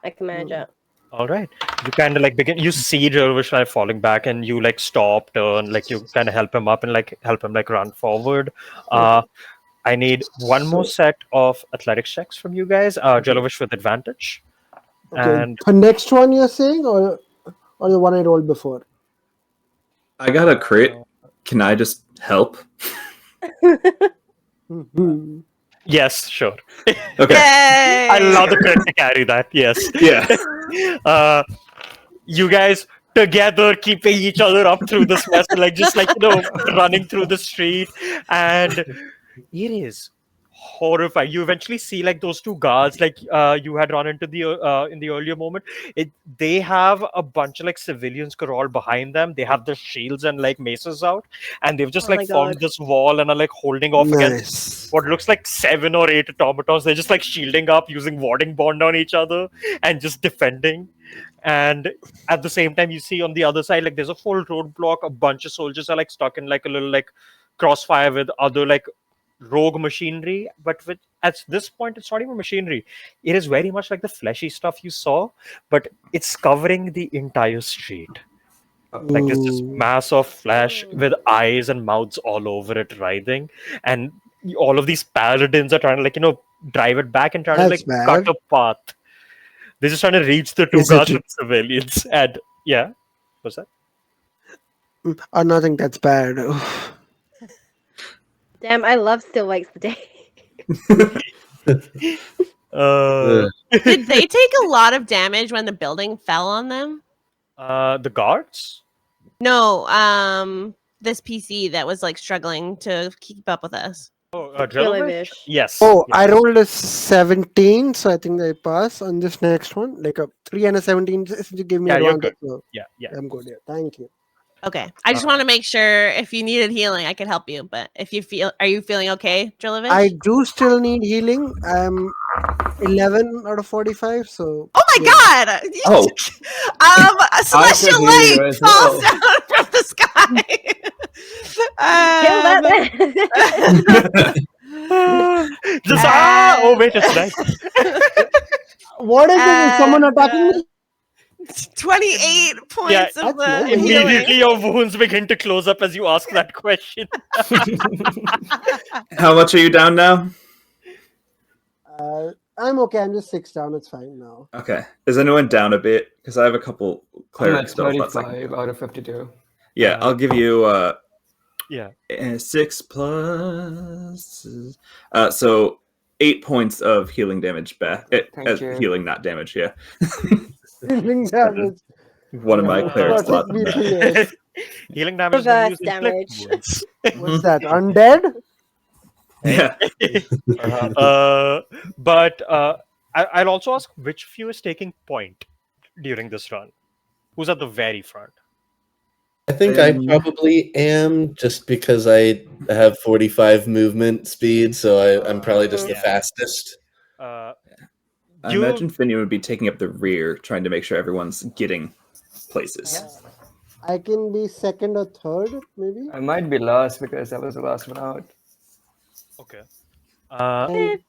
I can manage it. All right. You kind of like begin. You see Jelvish like falling back, and you like stop, turn, like you kind of help him up and like help him like run forward. Uh, I need one more So, set of athletics checks from you guys. Jelvish with advantage, okay, and the next one you're saying, or the one I rolled before? I got a crit. Can I just help? Mhm. yes, sure. Okay. Yay! I allow the crit to carry that. Yes. Yeah. Uh, you guys together keeping each other up through this mess, like just like running through the street, and it is horrifying. You eventually see like those two guards, like you had run into the in the earlier moment. They have a bunch of like civilians crawled behind them. They have their shields and like maces out, and they've just Oh like my formed god. this wall and are like holding off against Nice. what looks like 7 or 8 automatons. They're just like shielding up, using warding bond on each other, and just defending. And at the same time, you see on the other side, like there's a full roadblock. A bunch of soldiers are like stuck in like a little like crossfire with other like rogue machinery. But at this point, it's not even machinery. It is very much like the fleshy stuff you saw, but it's covering the entire street. Like there's this Ooh, mass of flesh Mm. with eyes and mouths all over it, writhing, and all of these paladins are trying to like drive it back and trying to that's like cut bad. a path. They're just trying to reach the two Is it? guards with civilians. And yeah, what's that? Oh, nothing. That's bad. Oof. Damn, I love Still Wakes the Day. Did they take a lot of damage when the building fell on them? The guards? No, this PC that was like struggling to keep up with us. Oh, Jellyfish. Yes. Oh, I yes. rolled a 17, so I think I pass on this next one. Like a 3 and a 17, since you give me Yeah, you're advantage. good. So Yeah, yeah. I'm good. Yeah, thank you. Okay, I just want to make sure if you needed healing, I could help you. But if you are you feeling okay, Drillovish? I do still need healing. I'm 11 out of 45, so. Oh my yeah. god! Oh. A celestial heal light you as falls well. down from the sky. Kill that man. Just oh wait, it's night. What is it? Is someone attacking me? 28 points Yeah, of That's the nice. Immediately healing. your wounds begin to close up as you ask that question. How much are you down now? I'm okay. I'm just 6 down. It's fine now. Okay. Is anyone down a bit? Because I have a couple I'm cleric at spell slots I can 35 go. out of 52. Yeah, I'll give you Yeah. 6 plus so 8 points of healing damage back. Thank you. Healing, not damage. Yeah, Healing damage. one of my Yeah, cleric what slots is back. BPS? Healing damage is when you Reverse use inflict damage. wounds. What's that? Undead? Yeah. But I'll also ask which of you is taking point during this run. Who's at the very front? I think I probably am just because I have 45 movement speed, so I'm probably just the Yeah. fastest. I You- imagine Finian would be taking up the rear, trying to make sure everyone's getting places. I can be second or third, maybe. I might be last because I was the last one out. Okay. And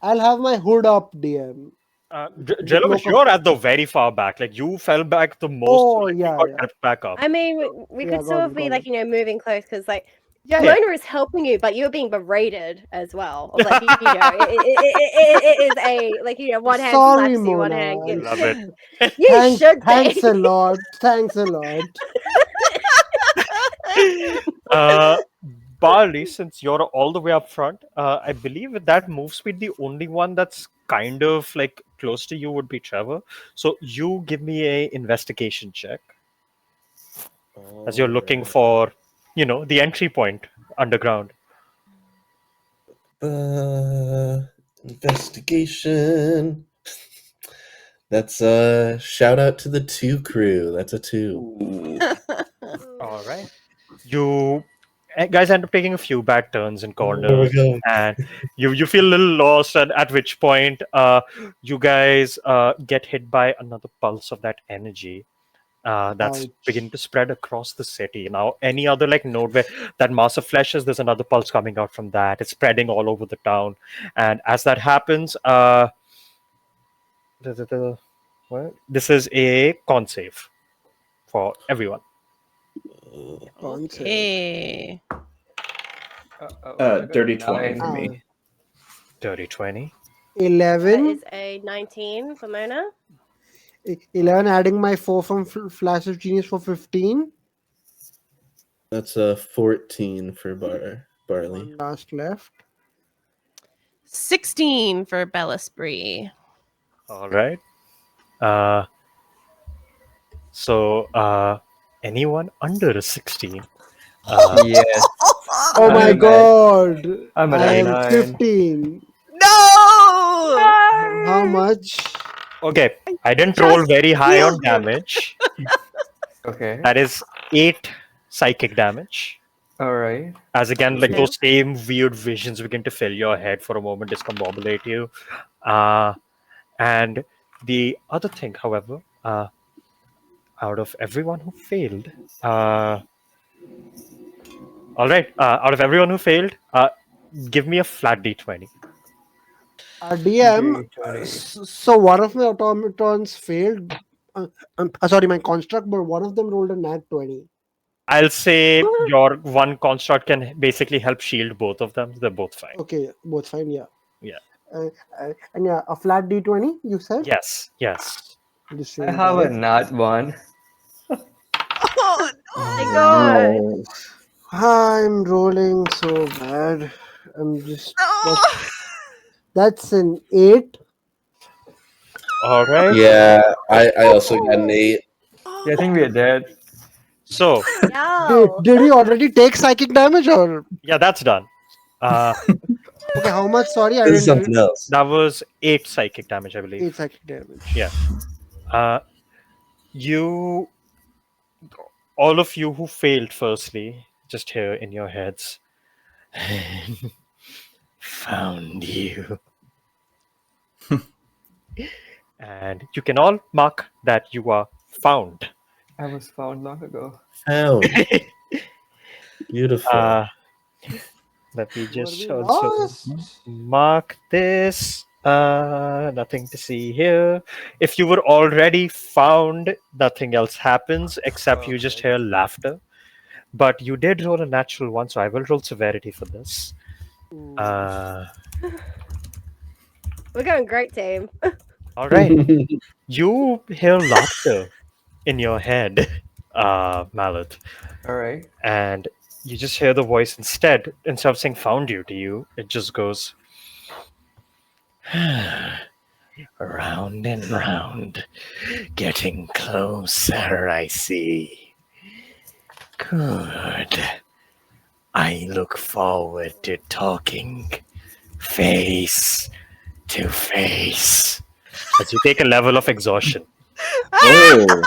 I'll have my hood up, DM. Jellovish, you're at the very far back. Like you fell back the most. Oh, like, yeah, you got yeah. crept back up. I mean, we Yeah, could got sort it, of be got like, moving close because like Yeah, Mona is helping you, but you're being berated as well. Of like, it is a like one hand Sorry, slaps you, one Mona. hand gives. Love it. You should be. Thanks a lot. Thanks a lot. Barley, since you're all the way up front, I believe with that move speed, the only one that's kind of like close to you would be Trevor. So you give me a investigation check as you're looking for, the entry point underground. Investigation. That's a shout out to the 2 crew. That's a 2. All right. You guys end up taking a few bad turns in There we corners, go. and you feel a little lost. And at which point, you guys get hit by another pulse of that energy. That's Ouch. beginning to spread across the city. Now, any other like node where that mass of flesh is, there's another pulse coming out from that. It's spreading all over the town, and as that happens, one What? This is a con save for everyone. Con save. Okay. I got a Dirty 20 for 9. me. Dirty 20. 11. Is a 19 for Mona. 11 adding my 4 from Flash of Genius for 15. That's a 14 for Barley. One last left. 16 for Bellispree. All right. So anyone under a 16? Yes. Oh I'm my at- god! I'm at I a am 9. 15. No! How much? Okay, I didn't roll Just very high on healed him. damage. Okay. That is 8 psychic damage. All right. As again, like Okay. those same weird visions begin to fill your head for a moment, discombobulate you. And the other thing, however, out of everyone who failed, all right, out of everyone who failed, give me a flat d20. DM. D20. So one of my automatons failed. Sorry, my construct, but one of them rolled a nat 20. I'll say your one construct can basically help shield both of them. They're both fine. Okay, both fine, yeah. Yeah. And yeah, a flat d20, you said? Yes. Yes. The I same have a die. nat 1. Oh, My no. god. No. I'm rolling so bad. I'm just. No. That's an 8. All right. Yeah, I also got an 8. Yeah, I think we are dead. So Yo. Did he already take psychic damage or? yeah, that's done. Okay, how much? Sorry, I This is didn't. something else. That was 8 psychic damage, I 8 believe. psychic damage. Yeah. You, all of you who failed, firstly, just here in your heads, found you. And you can all mark that you are found. I was found long ago. Found. Beautiful. Let me Were just we also lost? mark this. Nothing to see here. If you were already found, nothing else happens except you just hear laughter. But you did roll a natural one, so I will roll severity for this. Ooh. We're going great, team. All right. You hear laughter in your head, Mallet, All right. and you just hear the voice instead of saying "found you" to you, it just goes round and round, getting closer. I see. Good. I look forward to talking face to face. As you take a level of exhaustion. Oh,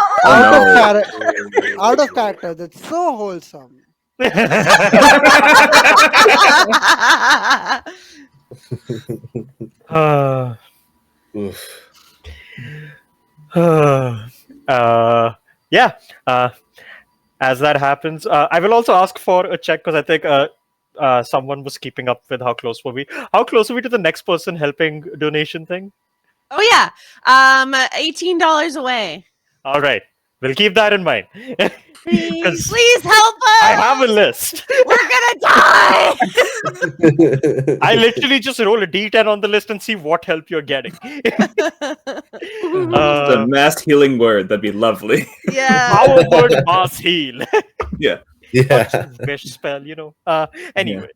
Out of character. That's so wholesome. Oof. Yeah. As that happens, I will also ask for a check because I think someone was keeping up with how close were we. How close are we to the next person helping donation thing? Oh yeah. $18 away. All right, we'll keep that in mind. Please. 'Cause Please help us. I have a list. We're gonna die. I literally just roll a d10 on the list and see what help you're getting. the mass healing word. That'd be lovely. Yeah. How would mass heal? Yeah. Yeah. Wish spell, you know. Anyway,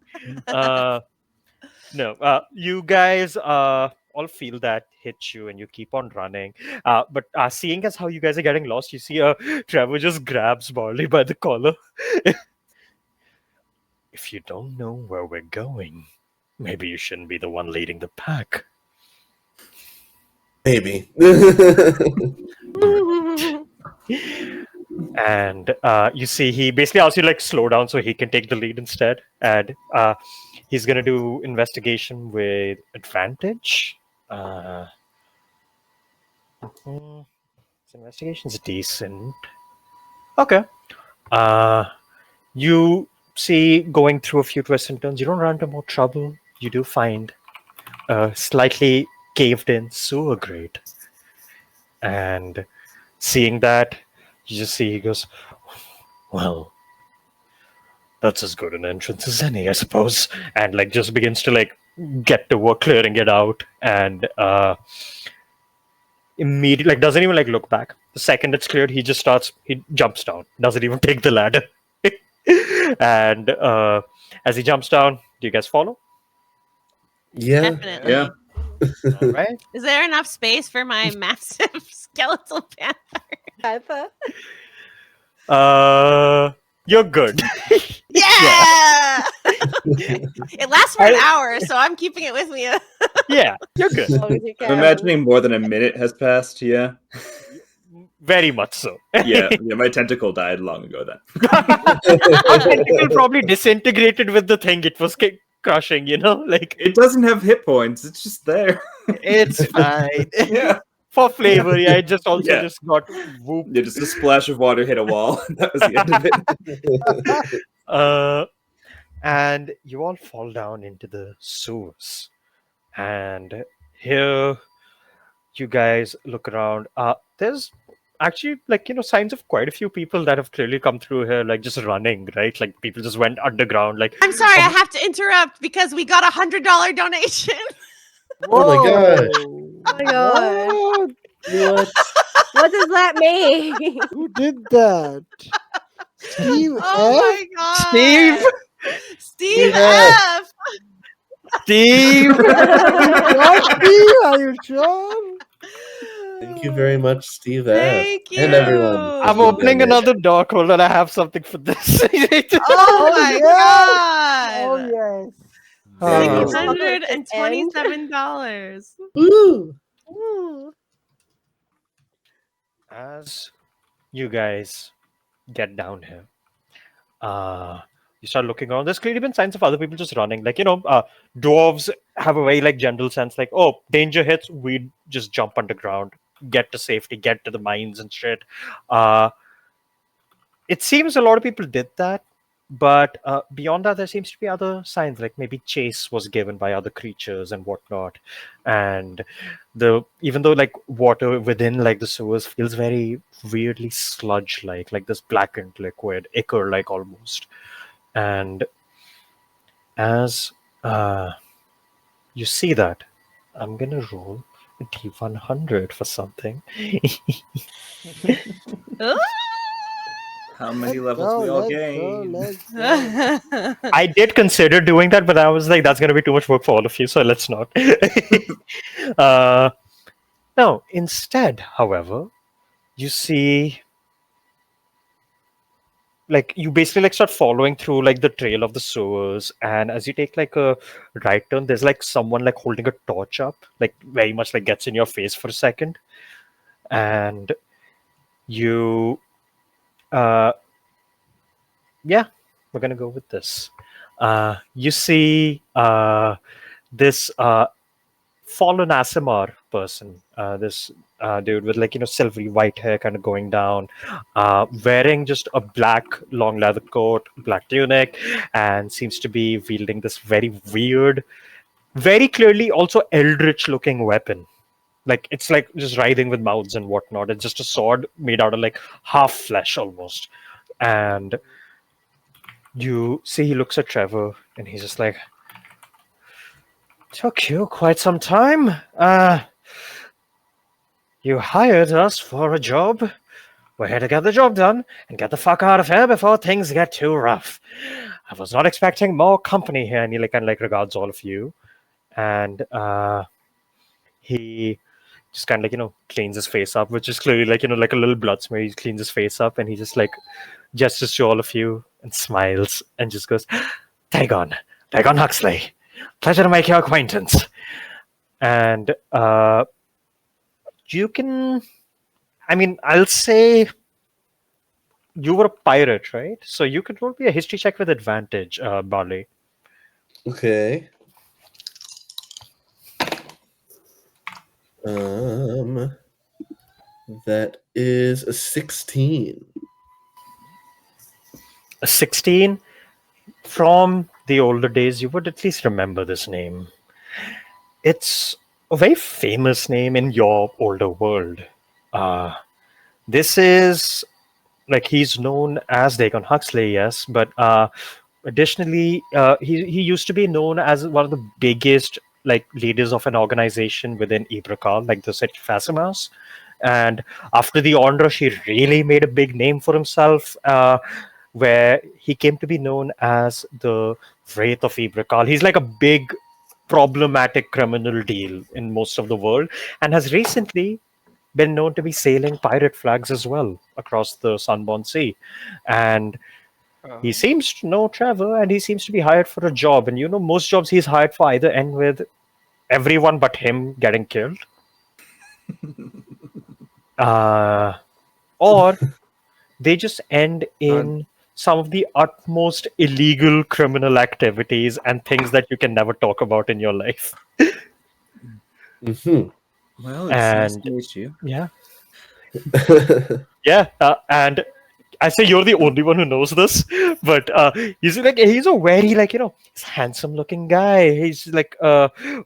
no, you guys all feel that hit you and you keep on running. But seeing as how you guys are getting lost, you see Trevor just grabs Barley by the collar. If you don't know where we're going, maybe you shouldn't be the one leading the pack. Maybe. And you see he basically asks you like slow down so he can take the lead instead, and he's gonna do investigation with advantage. His investigation's decent. Okay. You see going through a few twists and turns, you don't run into more trouble. You do find a slightly caved in sewer grate. And seeing that, you just see he goes, well, that's as good an entrance as any, I suppose. And like just begins to like get to work clearing it out, and immediately like doesn't even like look back. The second it's cleared, he jumps down, doesn't even take the ladder. And as he jumps down, do you guys follow? Yeah. Definitely. Yeah. All right. Is there enough space for my massive skeletal panther? Panther. You're good. Yeah! It lasts for an hour, so I'm keeping it with me. Yeah, you're good. As long as you I'm can. imagining more than a minute has passed. Yeah. Very much so. Yeah. Yeah. My tentacle died long ago then. Our tentacle probably disintegrated with the thing it was crushing, you know? Like, It doesn't have hit points. It's just there. it's fine. Yeah. For flavor, yeah, it just also Yeah. just got whooped. Yeah. Just a splash of water hit a wall. That was the end of it. And you all fall down into the sewers. And here, you guys look around. There's actually signs of quite a few people that have clearly come through here, like just running, right? Like people just went underground. Like I'm sorry, I have to interrupt because we got $100 donation. Oh my god. Oh my god. What? What does that mean? Who did that? Steve Oh F? my god. Steve! Steve Yeah. F. Steve. Not Steve, are you sure? Thank you very much, Steve F. Thank you. And everyone. I'm who's opening donated. another dock. Hold on, I have something for this. Oh my Oh god. yes. Damn. $627. Woo! Ooh. As you guys get down here, you start looking around. There's clearly been signs of other people just running. Like, dwarves have a very like general sense, like, oh, danger hits, we just jump underground, get to safety, get to the mines and shit. It seems a lot of people did that, but beyond that, there seems to be other signs, like maybe chase was given by other creatures and whatnot. And even though like water within like the sewers feels very weirdly sludge like this blackened liquid, ichor like almost. And as you see that, I'm gonna roll a D100 for something. How many Let's levels go, we all let's go, gain? let's go. I did consider doing that, but I was like, that's gonna be too much work for all of you, so let's not. No, instead, however, you see, like you basically like start following through like the trail of the sewers, and as you take like a right turn, there's like someone like holding a torch up, like very much like gets in your face for a second, and you yeah, we're gonna go with this. You see this fallen Asimar person, this dude with like silvery white hair kind of going down, wearing just a black long leather coat, black tunic, and seems to be wielding this very weird, very clearly also eldritch looking weapon. Like it's like just writhing with mouths and whatnot. It's just a sword made out of like half flesh almost. And you see he looks at Trevor and he's just like, took you quite some time. You hired us for a job. We're here to get the job done and get the fuck out of here before things get too rough. I was not expecting more company here. And he like kind of like regards all of you. And he just kind of like cleans his face up, which is clearly like like a little blood smear. He cleans his face up and he just like gestures to all of you and smiles and just goes, Dagon Huxley, pleasure to make your acquaintance. And you can, I'll say you were a pirate, right? So you could roll me a history check with advantage, Barley. Okay. That is a 16. A 16? From the older days, you would at least remember this name. It's a very famous name in your older world. Uh, this is like he's known as Dagon Huxley, yes, but additionally, he used to be known as one of the biggest like leaders of an organization within Ibrakal, like the city Fasimas. And after the onrush, he really made a big name for himself, where he came to be known as the Wraith of Ibrakal. He's like a big problematic criminal deal in most of the world, and has recently been known to be sailing pirate flags as well across the Sunborn Sea. And he Oh. seems to know Trevor, and he seems to be hired for a job. And most jobs he's hired for either end with everyone but him getting killed, uh, or they just end in some of the utmost illegal criminal activities and things that you can never talk about in your life. Mhm. Well, it's nice And to meet you. yeah, yeah, and I say you're the only one who knows this, but he's a very he's handsome looking guy. He's like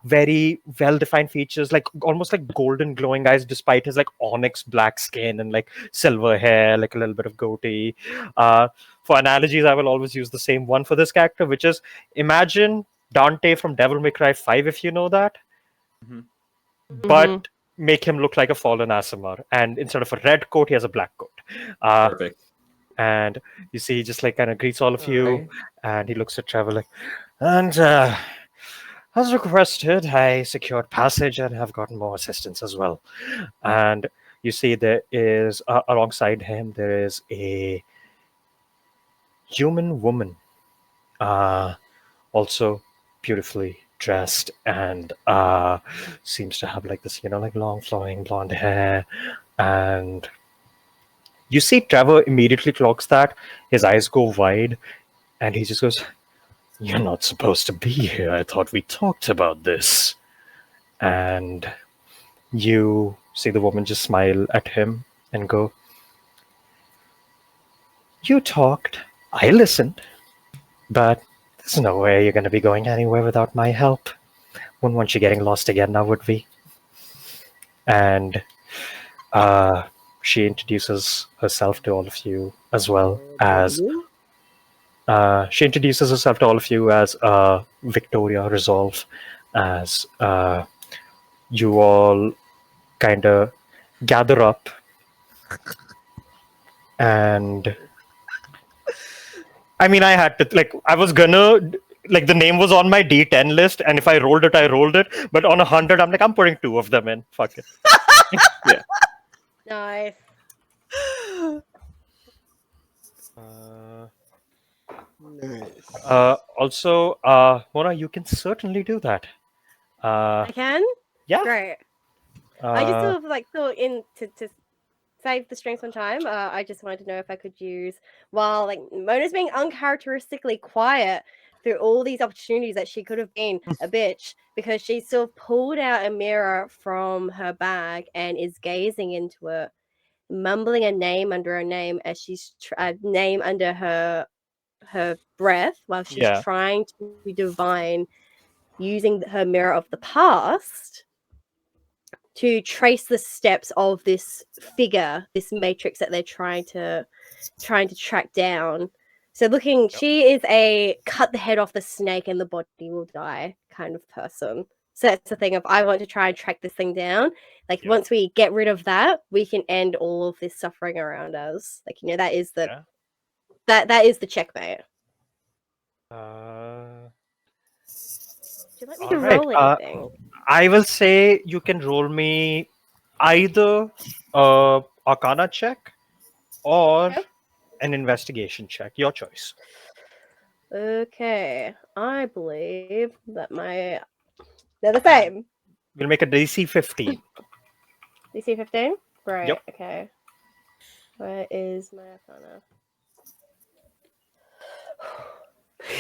very well defined features, like almost like golden glowing eyes, despite his like onyx black skin and like silver hair, like a little bit of goatee. Uh, for analogies, I will always use the same one for this character, which is imagine Dante from Devil May Cry 5, if you know that, Mhm. but make him look like a fallen Asimar, and instead of a red coat, he has a black coat. Uh, Perfect. and you see, he just like kind of greets all of you, Alright. and he looks at Trevor like, and as requested, I secured passage and have gotten more assistance as well. And you see, there is alongside him there is a human woman, uh, also beautifully dressed, and seems to have like this, like long flowing blonde hair. And you see, Trevor immediately clocks that. His eyes go wide, and he just goes, "You're not supposed to be here. I thought we talked about this." And you see the woman just smile at him and go, "You talked. I listened. But there's no way you're going to be going anywhere without my help. Wouldn't want you getting lost again now, would we?" And uh, she introduces herself to all of you as well as W? Victoria Resolve, as you all kind of gather up, and I mean, I had to like I was gonna like the name was on my D10 list, and if I rolled it, I rolled it. But on 100, I'm like, I'm putting two of them in. Fuck it. Nice. Uh, Nice. Also, Mona, you can certainly do that. I can? Yeah. Great. I just Uh, sort of like thought in to save the strength on time. I just wanted to know if I could use while like Mona's being uncharacteristically quiet through all these opportunities that she could have been a bitch because she sort of pulled out a mirror from her bag and is gazing into it, mumbling a name under her name as she's name under her breath while she's yeah. trying to divine using her mirror of the past to trace the steps of this figure, this matrix that they're trying to track down. So looking, she is a cut the head off the snake and the body will die kind of person. So that's the thing of I want to try and track this thing down. Like Yeah. once we get rid of that, we can end all of this suffering around us. Like that is the that is the checkmate. Uh, Would you like me all to right. roll anything? I will say you can roll me either Arcana check or Okay. an investigation check. Your choice. Okay, I believe that they're the same. We'll make a DC 15. DC 15? Right, Yep. okay. Where is my Arcana?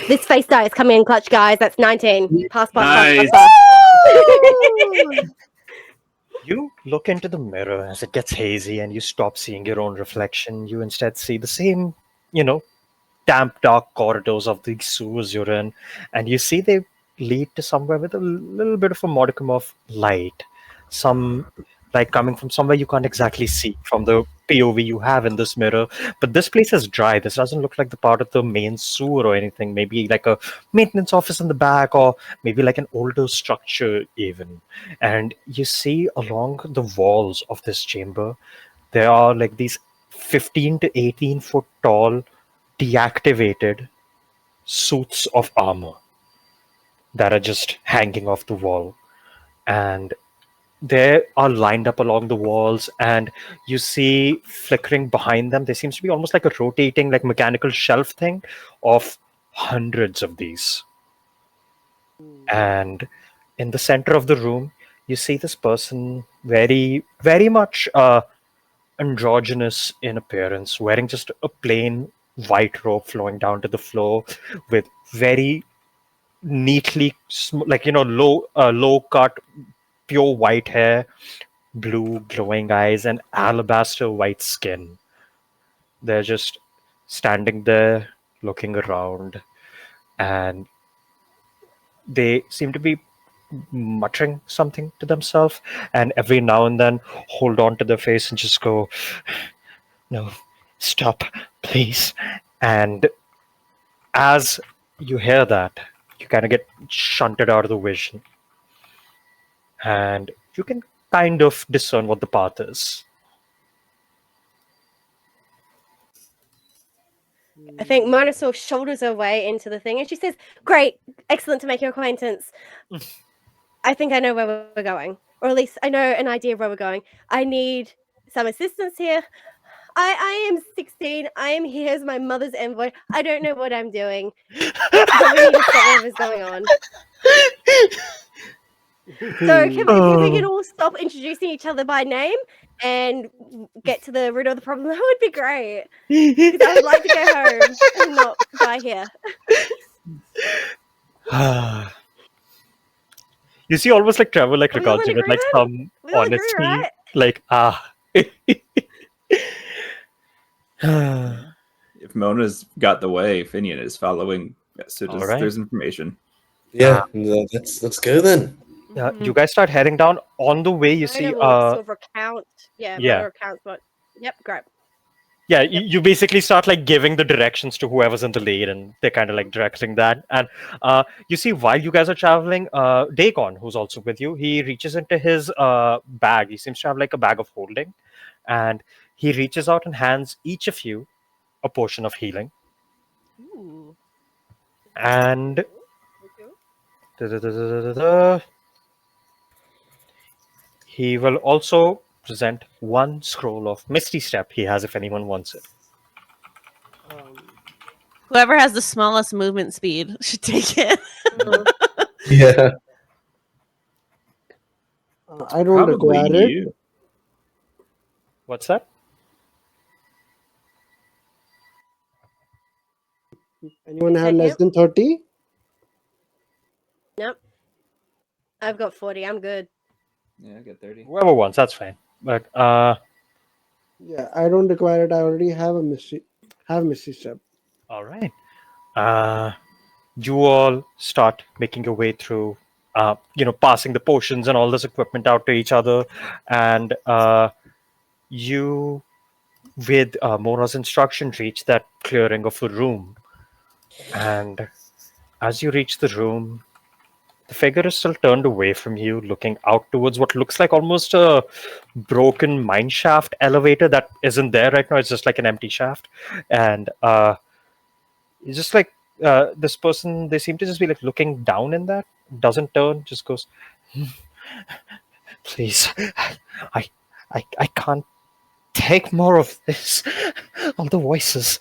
This face die is coming in clutch, guys. That's 19. Pass, Nice. pass. You look into the mirror as it gets hazy and you stop seeing your own reflection. You instead see the same, damp, dark corridors of the sewers you're in, and you see they lead to somewhere with a little bit of a modicum of light. Some like coming from somewhere you can't exactly see from the POV you have in this mirror. But this place is dry. This doesn't look like the part of the main sewer or anything. Maybe like a maintenance office in the back, or maybe like an older structure, even. And you see along the walls of this chamber, there are like these 15 to 18-foot tall, deactivated suits of armor that are just hanging off the wall. And they are lined up along the walls, and you see flickering behind them, there seems to be almost like a rotating, like mechanical shelf thing of hundreds of these. And in the center of the room, you see this person, very, very much androgynous in appearance, wearing just a plain white robe flowing down to the floor, with very neatly, like low cut, pure white hair, blue glowing eyes, and alabaster white skin. They're just standing there looking around, and they seem to be muttering something to themselves, and every now and then hold on to their face and just go, "No, stop, please." And as you hear that, you kind of get shunted out of the vision, and you can kind of discern what the path is. I think Mona sort of shoulders her way into the thing and she says, "Great, excellent to make your acquaintance. I think I know where we're going, or at least I know an idea of where we're going. I need some assistance here. I am 16. I am here as my mother's envoy. I don't know what I'm doing, but we need to stop whatever's going on. So if we can all stop introducing each other by name and get to the root of the problem, that would be great. Because I would like to go home and not die here." You see, almost like Trevor, like Are we all regards in you with like agreement? some We all agree, honesty, right? like If Mona's got the way, Finian is following. So All right. there's information. Yeah, let's go then. Mhm. You guys start heading down. On the way, you see, Mona will sort of recount. Yeah, yeah. Mona recounts what. Yep, great. yeah, you basically start like giving the directions to whoever's in the lead, and they're kind of like directing that. And you see, while you guys are traveling, Dagon, who's also with you, he reaches into his bag. He seems to have like a bag of holding, and he reaches out and hands each of you a potion of healing. Ooh. And Okay. he will also present one scroll of Misty Step he has if anyone wants it. Whoever has the smallest movement speed should take it. Yeah. I don't Probably require it. you. What's that? Anyone have Thank less you. than 30? Nope. I've got 40. I'm good. Yeah, I got 30. Whoever wants, that's fine. But Yeah, I don't require it. I already have Misty Step. all right. You all start making your way through, passing the potions and all this equipment out to each other, and you, with Mona's instruction, reach that clearing of a room. And as you reach the room, the figure is still turned away from you, looking out towards what looks like almost a broken mine shaft elevator that isn't there right now. It's just like an empty shaft. And it's just like this person, they seem to just be like looking down in that, doesn't turn, just goes, "Please, I, I can't take more of this. All the voices,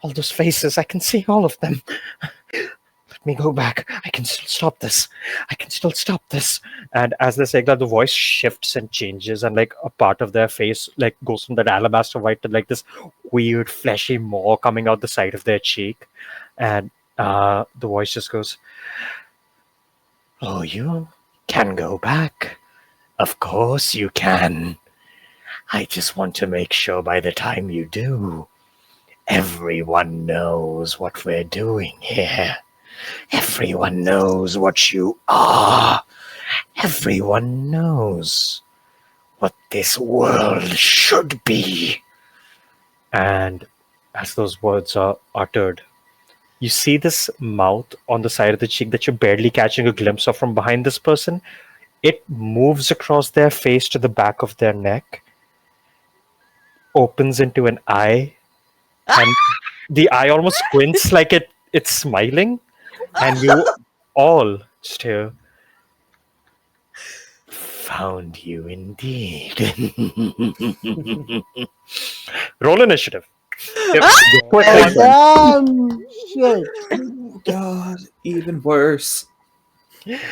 all those faces, I can see all of them. Let me go back. I can still stop this. I can still stop this." And as they say that, the voice shifts and changes, and like a part of their face like goes from that alabaster white to like this weird fleshy maw coming out the side of their cheek. And the voice just goes, "Oh, you can go back. Of course you can. I just want to make sure by the time you do, everyone knows what we're doing here. Everyone knows what you are. Everyone knows what this world should be. And as those words are uttered, you see this mouth on the side of the cheek that you're barely catching a glimpse of from behind this person. It moves across their face to the back of their neck, opens into an eye, and the eye almost squints like it's smiling, and you all just hear, "Found you indeed." Roll initiative. Yep. Quick Oh, one. damn shit. Oh God, even worse.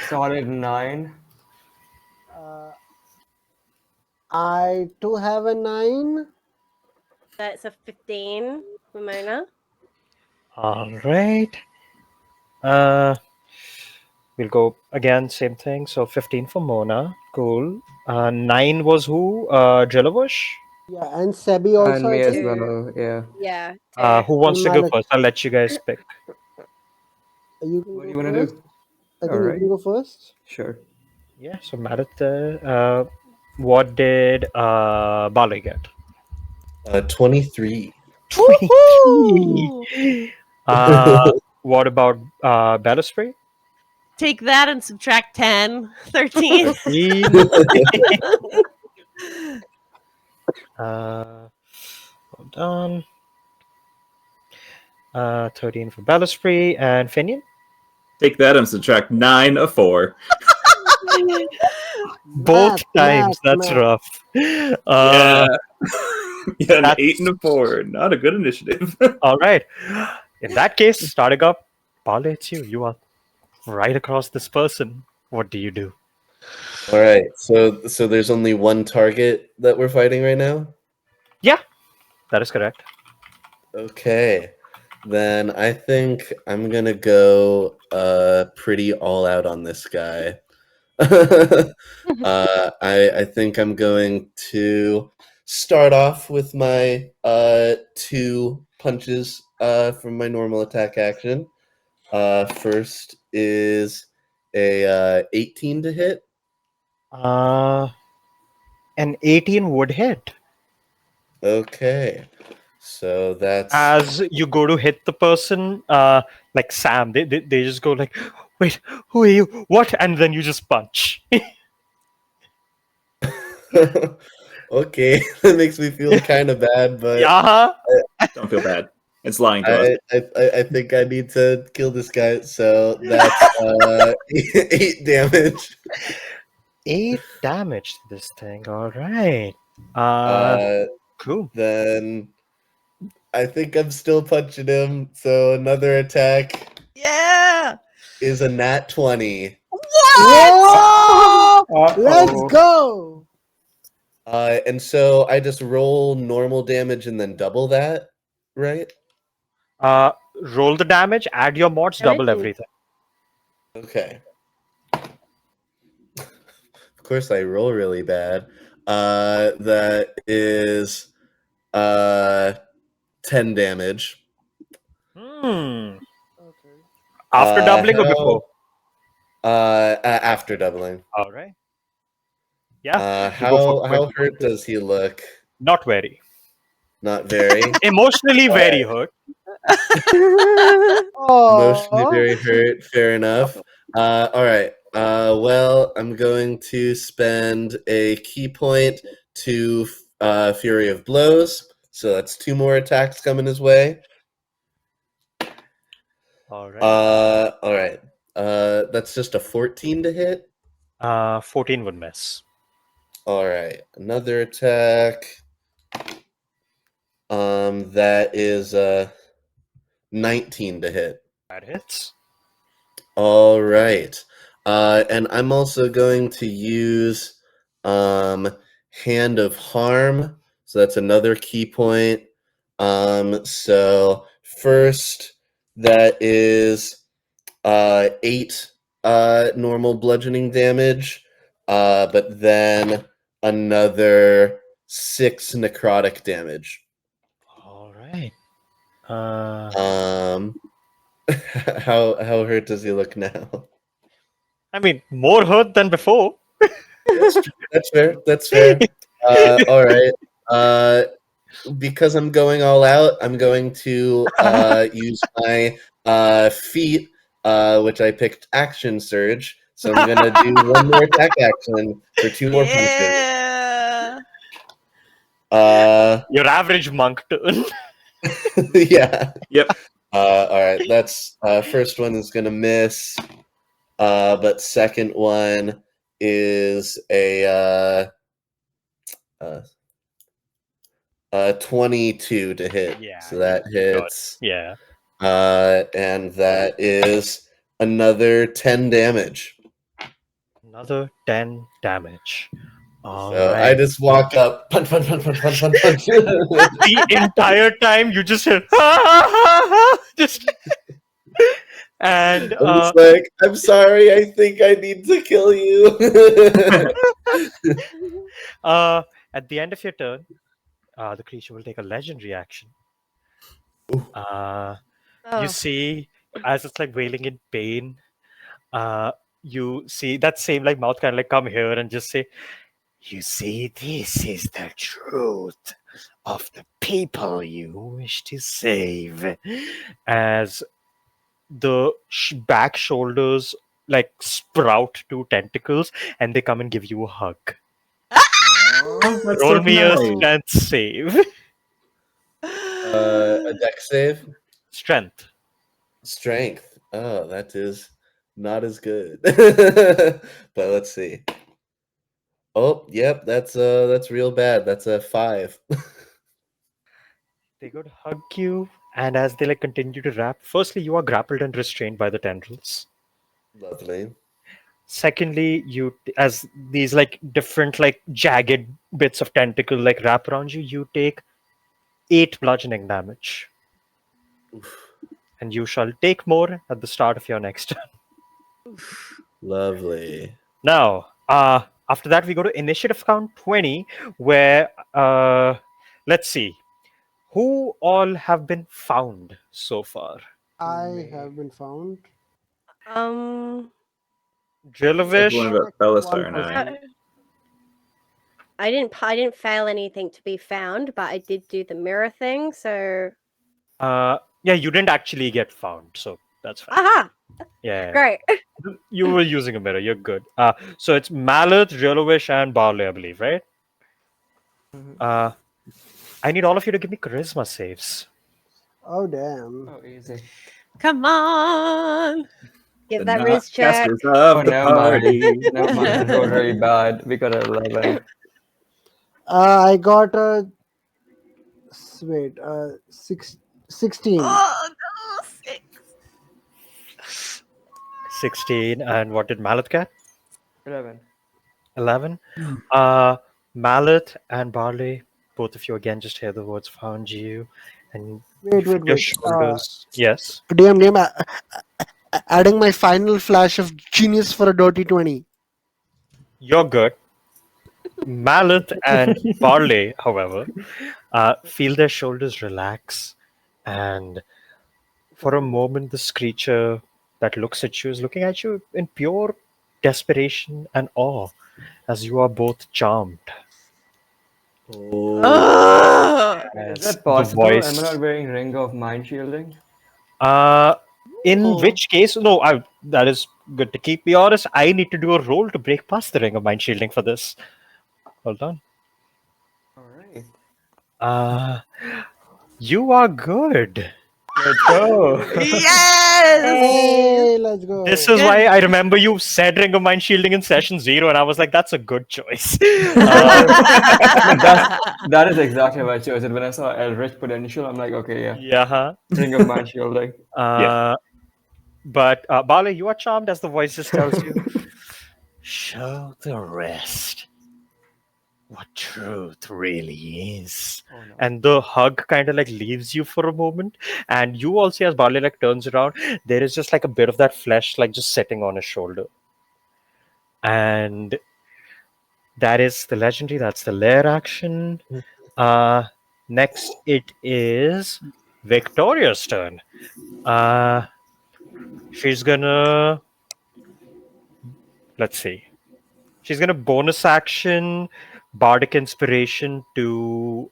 Solid 9. Uh, I too have a 9. That's a 15, Ramona. All right. Uh, we'll go again, same thing. So 15 for Mona. Cool. 9 was who? Jelavush? Yeah, and Sebi also, And I me as think. Two. well, yeah. Yeah, two. Who wants And to go Malak, first? I'll let you guys pick. you can What do go you want to first. do? I think you Alright, can go first. sure. Yeah, so Marat, what did Bali get? 23. 23. Woohoo! What about Baluspray? Take that and subtract 10. 13. 13. Hold on. 13 for Baluspray and Finian. Take that and subtract 9 of 4. Both times. That's Math. rough. Yeah. Yeah, an 8 and That's a 4. Not a good initiative. all right. In that case, starting up, Bali, it's you. You are right across this person. What do you do? All right. So there's only one target that we're fighting right now? Yeah, that is correct. Okay. Then I think I'm going to go pretty all out on this guy. I think I'm going to start off with my 2 punches from my normal attack action. First is a 18 to hit. Uh, an 18 would hit. Okay, so that's As you go to hit the person, like Sam, they just go like, "Wait, who are you? What?" And then you just punch. okay. That makes me feel kind of bad, but Yeah. Don't feel bad. It's lying to us. I think I need to kill this guy. So that's 8 damage. 8 damage to this thing. All right. Uh, Cool. then I think I'm still punching him. So another attack Yeah. is a nat 20. Whoa! Let's Uh-oh. go! And so I just roll normal damage and then double that, right? Roll the damage. Add your mods. Double everything. Okay. Of course, I roll really bad. That is 10 damage. Hmm. Okay. After doubling or how- before? After doubling. All right. Yeah. You go for How quick. hurt does he look? Not very. Not very. Emotionally very hurt. Emotionally Oh, very hurt. Fair enough. All right. Well, I'm going to spend a key point to Fury of Blows. So that's 2 more attacks coming his way. All right. All right. That's just a 14 to hit. 14 would miss. All right. Another attack. That is 19 to hit. That hits. All right. And I'm also going to use Hand of Harm. So that's another key point. So first that is 8 normal bludgeoning damage, but then another 6 necrotic damage. All right. How hurt does he look now? I mean, more hurt than before. That's fair. That's fair. All right. Because I'm going all out, I'm going to use my feat, which I picked Action Surge. So I'm gonna do one more attack action for 2 more punches. Yeah. Your average monk turn. Yeah. Yep. All right. That's first one is gonna miss, but second one is a 22 to hit. Yeah, So that you got it. hits. Yeah. And that is another 10 damage. Another 10 damage. All So right. I just walk up, punch, punch, punch, punch, punch, punch, punch. The entire time you just hear just and I'm just like, I'm sorry, I think I need to kill you. at the end of your turn, the creature will take a legendary action. You Oh, see, as it's like wailing in pain, you see that same like mouth kind of like come here and just say, "You see, this is the truth of the people you wish to save." As the back shoulders like sprout two tentacles and they come and give you a hug. Aw, that's Roll so me a nice. strength save. A deck save? Strength. Strength. Oh, that is not as good. But let's see. Oh, yep, that's real bad. That's a 5. They go to hug you, and as they like continue to wrap, firstly, you are grappled and restrained by the tendrils. Lovely. Secondly, you as these like different like jagged bits of tentacle like wrap around you, you take 8 bludgeoning damage. Oof. And you shall take more at the start of your next turn. Lovely. Now, after that, we go to initiative count 20, where let's see who all have been found so far. I have been found. um, Said one Drillavish, about One Belisar and uh, I. I didn't fail anything to be found, but I did do the mirror thing. So, yeah, you didn't actually get found, so that's fine. aha, Yeah, great. you were using a mirror. You're good. So it's Mallet, Drillavish, and Barley, I believe, right? Uh, I need all of you to give me charisma saves. Oh damn. Oh, easy. Come on. Give The that Riz check. casters of Oh, the never mind. party. Never mind. I rolled really bad. We got an 11. I got a wait, 16. Oh no, 6. 16, and what did Mallet get? 11. 11. Mallet and Barley, both of you again just hear the words "found you," and Wait, you feel wait, your wait. shoulders. Yes, DM, adding my final flash of genius for a dirty 20. you're good. Mallet and Barley, however, feel their shoulders relax, and for a moment, this creature that looks at you is looking at you in pure desperation and awe, as you are both charmed. Oh, Oh. Is As that the possible? Am I voice. not wearing Ring of Mind Shielding? In Oh. which case, no, that is good to keep me honest. I need to do a roll to break past the ring of mind shielding for this. Hold on. Alright. You are good. Let's go. Yes. Hey, let's go. This is Good. why I remember you said ring of mind shielding in session 0, and I was like, that's a good choice. That is exactly why I chose it. When I saw Eldritch Potential, I'm like, okay, yeah. Yeah. Ring of Mind Shielding. But Bala, you are charmed as the voice just tells you. Show the rest what truth really is. Oh no. And the hug kind of like leaves you for a moment, and you all see as Barley like turns around, there is just like a bit of that flesh like just sitting on his shoulder. And that is the legendary, that's the lair action. Next it is Victoria's turn. She's gonna, let's see, she's gonna bonus action bardic inspiration to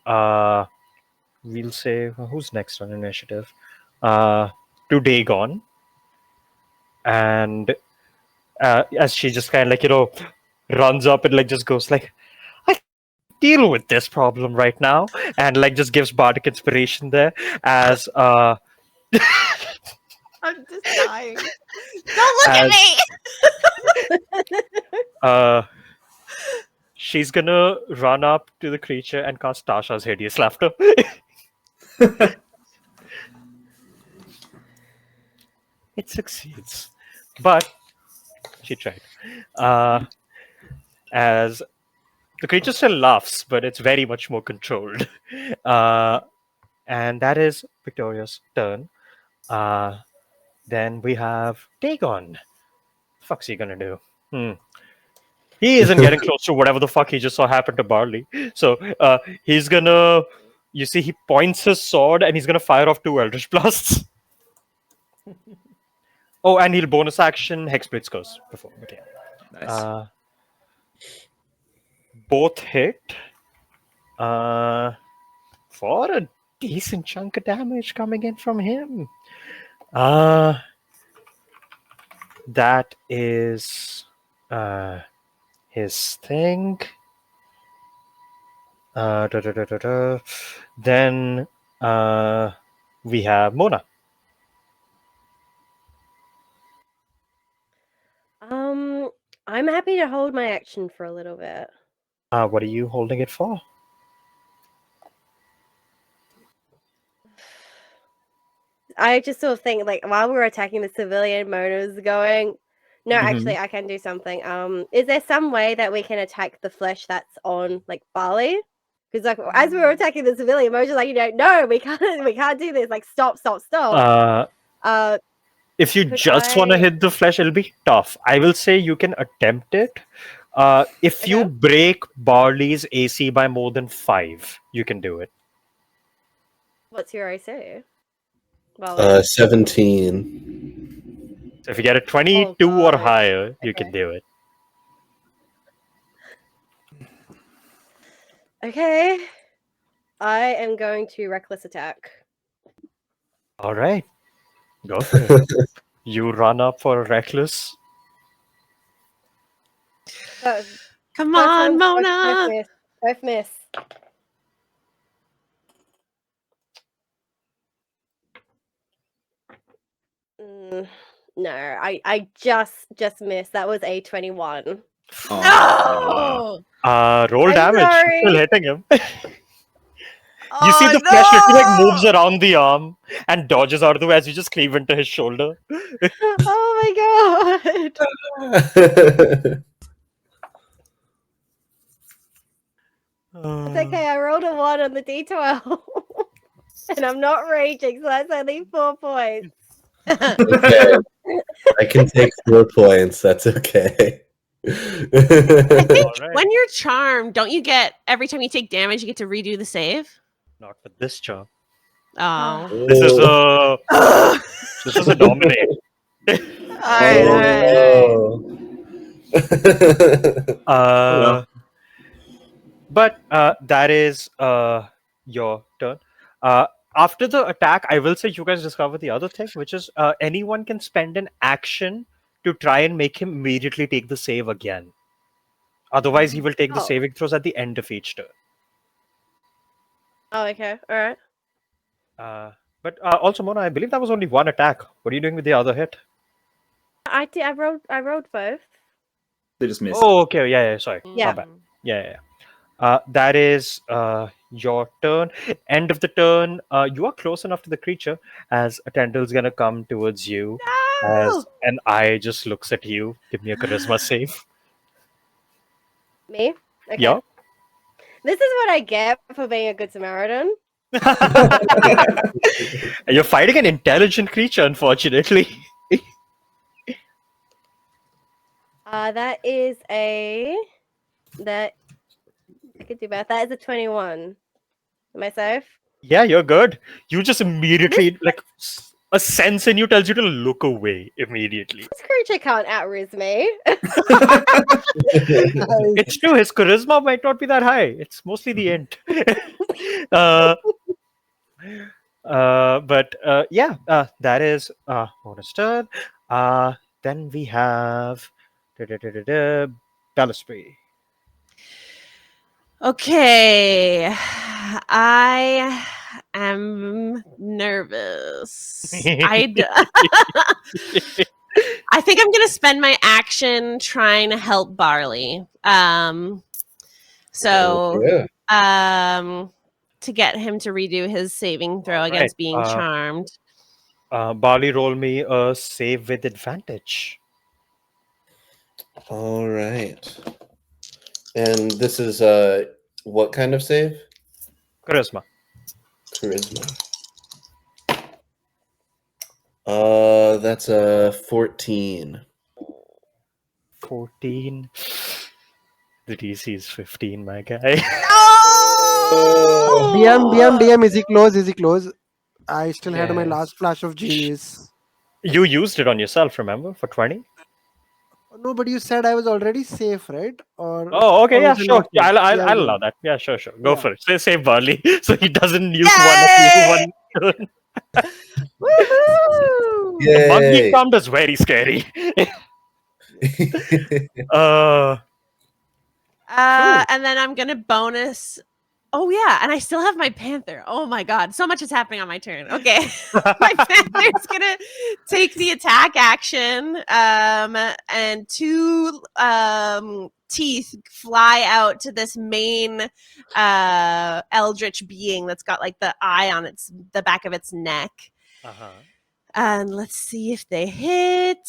we'll say who's next on initiative, to Dagon, and as she just kind of runs up and just goes like, I deal with this problem right now, and just gives bardic inspiration there as I'm just dying. Don't look at me. She's gonna run up to the creature and cast Tasha's hideous laughter. It succeeds, but she tried. As the creature still laughs, but it's very much more controlled. And that is Victoria's turn. Then we have Dagon. Fuck's he gonna do? He isn't getting close to whatever the fuck he just saw happen to Barley. So he's gonna. You see, he points his sword and he's gonna fire off 2 Eldritch Blasts. Oh, and he'll bonus action Hexblade Curse before. But yeah. Nice. Both hit for a decent chunk of damage coming in from him. That is his thing. Then we have Mona. I'm happy to hold my action for a little bit. What are you holding it for? I just sort of think, like, while we were attacking the civilian, Mona's going, no, actually, I can do something. Is there some way that we can attack the flesh that's on, like, Barley? Because, like, as we were attacking the civilian, Mona's like, no, we can't do this. Like, stop. If you Could just want to I- hit the flesh, it'll be tough. I will say you can attempt it. If you Okay. break Barley's AC by more than 5, you can do it. What's your AC? Well, 17. So if you get a 22 or God. higher, you Okay. can do it. okay. I am going to reckless attack. All right. Go for it. You run up for a reckless. Come Both on, ones- Mona. Both miss. No, I just missed. That was a 21. Oh, No. Roll I'm damage. sorry. Still hitting him. You see the flesh literally moves around the arm and dodges out of the way as you just cleave into his shoulder. Oh my god. It's okay, I rolled a 1 on the D12. And I'm not raging, so that's only 4 points. Okay. I can take 4 points. That's okay. I think All right. when you're charmed, don't you get every time you take damage, you get to redo the save? Not with this charm. Oh. This is a dominate. Oh. But that is your turn. After the attack, I will say you guys discover the other thing, which is anyone can spend an action to try and make him immediately take the save again. Otherwise, he will take the Oh. saving throws at the end of each turn. Oh, okay. Alright. But also, Mona, I believe that was only one attack. What are you doing with the other hit? I rolled both. they just missed. Oh, okay. Yeah, sorry. Yeah. My bad. Yeah. That is your turn. End of the turn. You are close enough to the creature as a tendril is gonna come towards you. As an eye just looks at you. Give me a charisma save. Me? Okay. Yeah. This is what I get for being a good Samaritan. You're fighting an intelligent creature, unfortunately. That is that I could do math. That is a 21. Am I safe? Yeah, you're good. You just immediately a sense in you tells you to look away immediately. This creature can't outriz me. It's true, his charisma might not be that high. It's mostly the int. uh, yeah, that is bonus turn. Then we have Ballaspree. Okay. I am nervous. I think I'm gonna spend my action trying to help Barley. So Yeah. to get him to redo his saving throw Alright, against being charmed. Barley, roll me a save with advantage. All right. And this is what kind of save? Charisma. Charisma. That's a 14. 14. The DC is 15, my guy. Oh! DM, is he close? Is he close? I still had my Yes. last flash of genius. You used it on yourself, remember, for 20? No, but you said I was already safe, right? Or Oh, okay, or yeah, was I sure. not Yeah, safe? I'll allow that. Yeah, sure. Go Yeah. for it. Save Barley so he doesn't use one of you one turn. Woohoo! The mug being Yay! charmed is very scary. uh, And then I'm gonna bonus. Oh yeah, and I still have my panther. Oh my god, so much is happening on my turn. Okay, my panther's gonna take the attack action, and two teeth fly out to this main eldritch being that's got like the eye on the back of its neck. uh-huh. And let's see if they hit.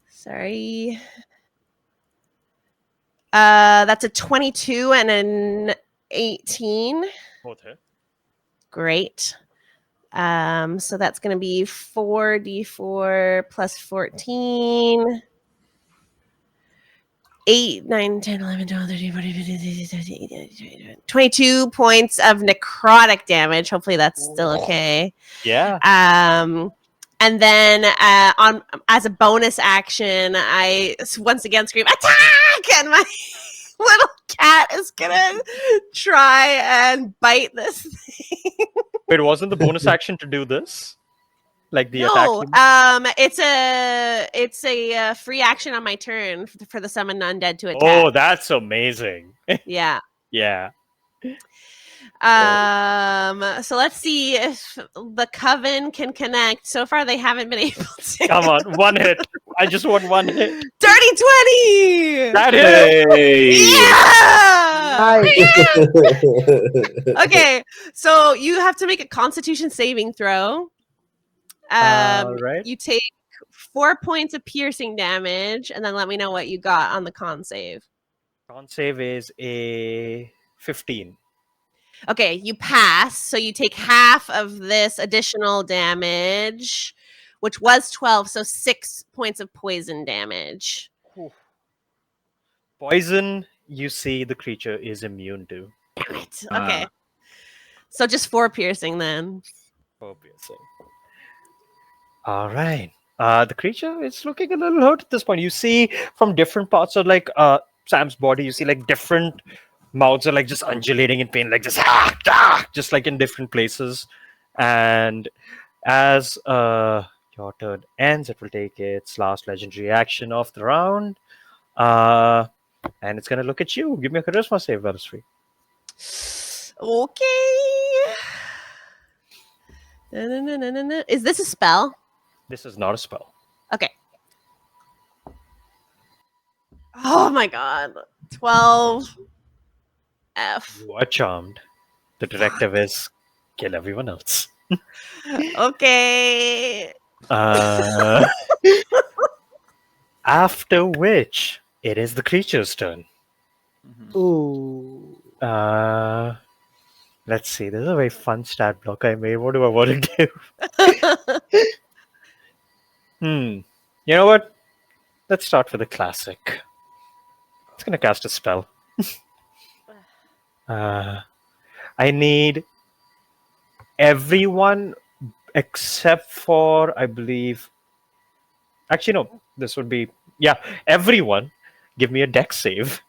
Sorry. That's a 22 and an 18. Both hit. Great. So that's going to be 4d4 plus 14. 8, 9, 10, 11, 12, 13, 14, 15, 16, 17, 18, 19, 22 points of necrotic damage. Hopefully that's still okay. Yeah. And then on as a bonus action, I once again scream attack, and my little cat is gonna try and bite this thing. Wait, wasn't the bonus action to do this? Like the attack? No, it's a free action on my turn for the summon undead to attack. Oh, that's amazing. Yeah. Yeah. So let's see if the coven can connect. So far, they haven't been able to. Come on, one hit. I just want one hit. Dirty 20! That hit. Yeah! Okay, so you have to make a Constitution saving throw. Right. You take 4 points of piercing damage, and then let me know what you got on the con save. Con save is a 15. Okay, you pass, so you take half of this additional damage, which was 12, so 6 points of poison damage. Poison, you see the creature is immune to. Damn it. Okay. So just 4 piercing then. 4 piercing. All right. The creature is looking a little hurt at this point. You see from different parts of like Sam's body, you see like different mouths are like just undulating in pain, like just just like in different places. And as your turn ends, it will take its last legendary action of the round. And it's gonna look at you. Give me a charisma save, Valistry. Okay. Is this a spell? This is not a spell. Okay. Oh my god. 12 F. You are charmed. The directive is kill everyone else. Okay. After which, it is the creature's turn. Ooh. Let's see. This is a very fun stat block I made. What do I want to do? You know what? Let's start with a classic. It's gonna cast a spell. I need everyone except for, I believe. Actually, no. This would be everyone. Give me a dex save.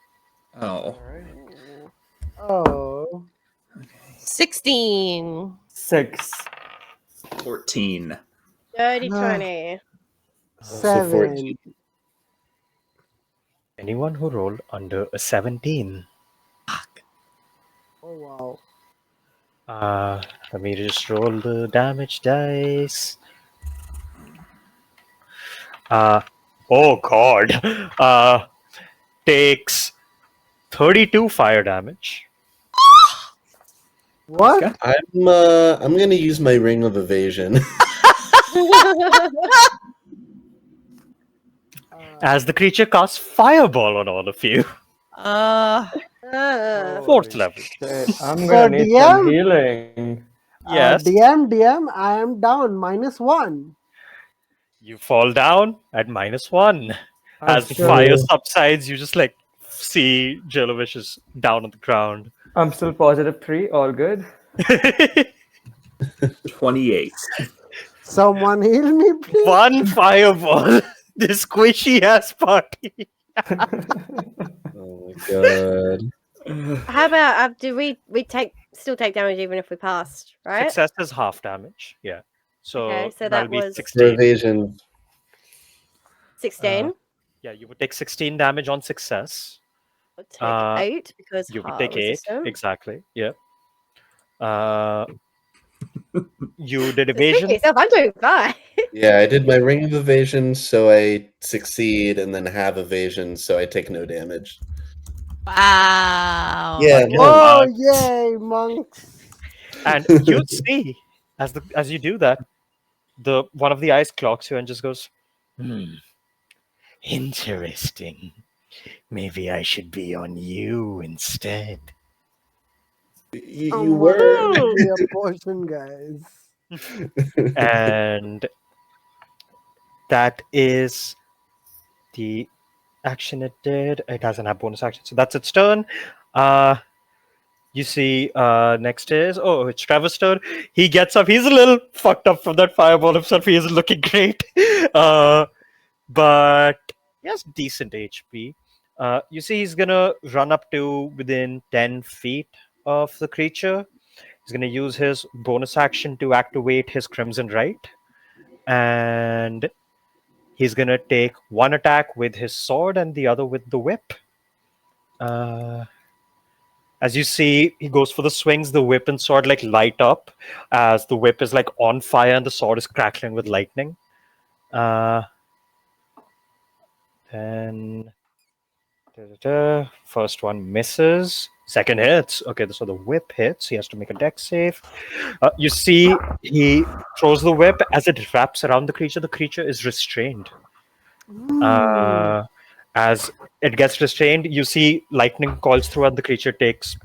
Oh. All right. Ooh. Oh, 16. 6. 14. Dirty ah, 20. Also 14. 7. Anyone who rolled under a 17. Oh wow. Let me just roll the damage dice. Oh god. Takes 32 fire damage. What? Okay. I'm gonna use my ring of evasion. As the creature casts fireball on all of you. Fourth level. Shit, I'm So gonna need some DM, healing. Yes. DM, I am down -1. You fall down at -1. I'm As the fire still, subsides, you just like see Jellovish is down on the ground. I'm still positive 3. All good. 28. Someone heal me, please. One fireball. This squishy ass party. Oh my god. How about do we still take damage even if we passed, right? Success is half damage. Yeah. So, Okay, so that'll that be was- For 16. evasion, 16. Yeah, you would take 16 damage on success. Would take uh, 8 because You would heart take 8. resistant. Exactly. Yeah. You did So speaking of evasion. yourself, I'm doing fine. yeah, I did my ring of evasion, so I succeed, and then have evasion, so I take no damage. Wow. Yeah, Lucky monk. Oh monks. yay, monks. And you'd see as you do that, the one of the eyes clocks you and just goes, interesting. Maybe I should be on you instead. You Why were. give me a potion, guys? And that is the action it did. It doesn't have bonus action, so that's its turn. You see, next is it's Trevor's turn. He gets up. He's a little fucked up from that fireball himself. He isn't looking great, but he has decent HP. You see, he's gonna run up to within 10 feet of the creature. He's gonna use his bonus action to activate his Crimson Right, and he's gonna take one attack with his sword and the other with the whip. As you see, he goes for the swings. The whip and sword like light up as the whip is like on fire and the sword is crackling with lightning. Then first one misses. Second hits. Okay, so the whip hits. He has to make a dex save. You see, he throws the whip as it wraps around the creature. The creature is restrained. As it gets restrained, you see lightning calls through, and the creature takes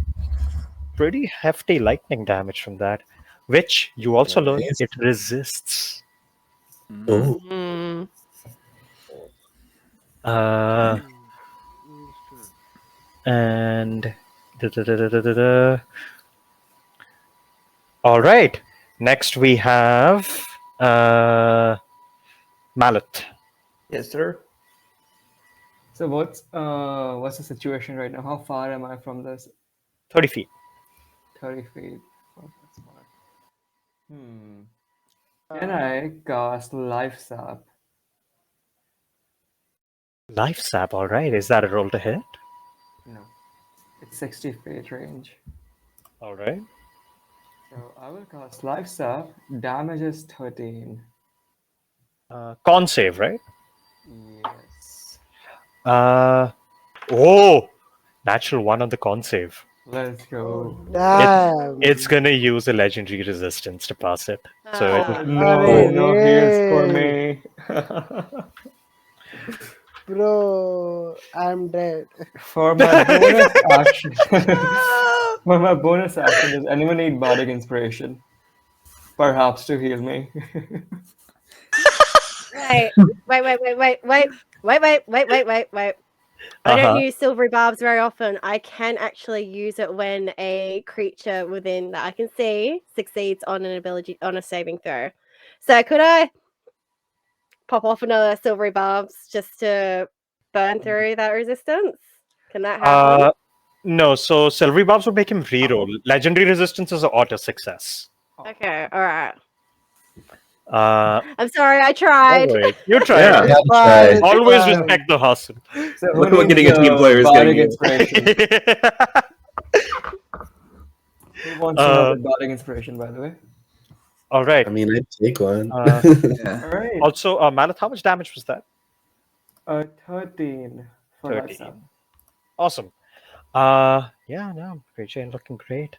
pretty hefty lightning damage from that, which you also learn Nice. it resists. Oh, Mm. Understood. And all right. Next we have Mallet. Yes, sir. So what's the situation right now? How far am I from this? 30 feet. 30 feet. Oh, that's far. Can I cast Life Sap? Life sap. All right. Is that a roll to hit? No. It's 60 feet range. All right. So I will cast Life Sap. Damage is 13. Con save, right? Yes. Natural 1 on the con save. Let's go. Damn. It's gonna use a legendary resistance to pass it. So Oh, it'll no, no heals for Arey. me. Bro, I'm dead. For my bonus action. For my bonus action, does anyone need bardic inspiration? Perhaps to heal me. Wait. I don't Uh-huh. use silvery barbs very often. I can actually use it when a creature within that I can see succeeds on an ability on a saving throw. So could I pop off another silvery barbs just to burn through that resistance? Can that happen? No, so silvery barbs would make him reroll. Legendary resistance is an auto success. Okay, all right. Uh, I'm sorry, I no tried. worries. You tried. Yeah. It's Gotta fine. try. It's Always fine. respect the hustle. So who Look at what needs getting a team player is getting bardic you. inspiration? Who wants to have Uh, a bardic inspiration, by the way? all right. I mean, I'd take one. Yeah. All right. Also, Maneth, how much damage was that? 13 for 13. lifestyle. Awesome. Yeah, no, great Jane, looking great.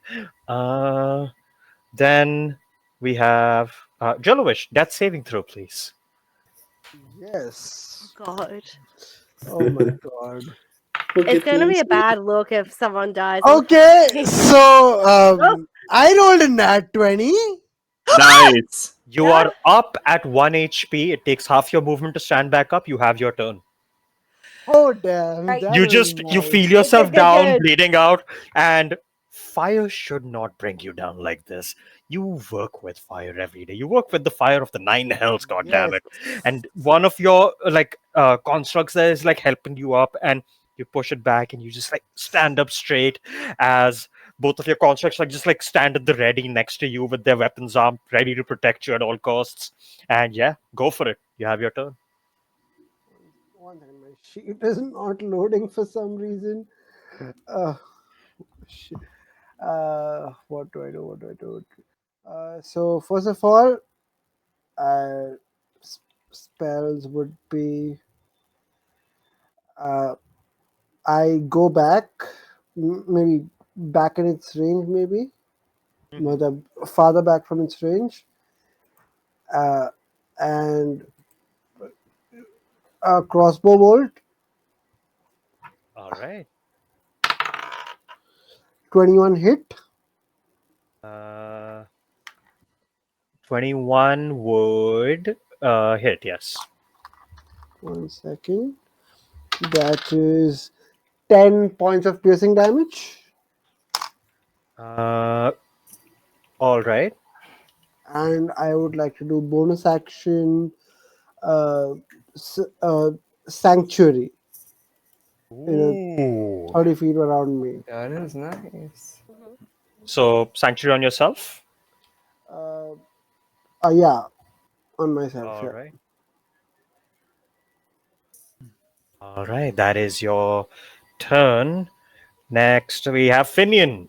Then we have Jellowish. Death saving throw, please. Yes. God. Oh my god. Look It's at going to be these. a bad look if someone dies. on Okay, Halloween. so Oh, I rolled a nat 20. Nice. You Yeah. are up at 1 HP. It takes half your movement to stand back up. You have your turn. Oh damn, Right. that You was just you nice. feel Good, yourself good, good, down, good. bleeding out, and fire should not bring you down like this. You work with fire every day. You work with the fire of the nine hells, god damn Yes. it. And one of your constructs there is like helping you up, and you push it back and you just like stand up straight as both of your constructs like just like stand at the ready next to you with their weapons armed, ready to protect you at all costs. And yeah, go for it. You have your turn. One second, my sheet is not loading for some reason. Uh, sh- what do I do? What do I do? So first of all, uh, spells would be uh, I go back, maybe back in its range, maybe the farther back from its range, uh, and a crossbow bolt, All right. 21 hit. Uh, 21 would hit, yes. 1 second. That is 10 points of piercing damage. All right. And I would like to do bonus action uh, sanctuary, Ooh. 30 feet around me. That is nice. Mhm. So, sanctuary on yourself? Uh, yeah, on myself. All Yeah. right. All right. That is your turn. Next, we have Finian.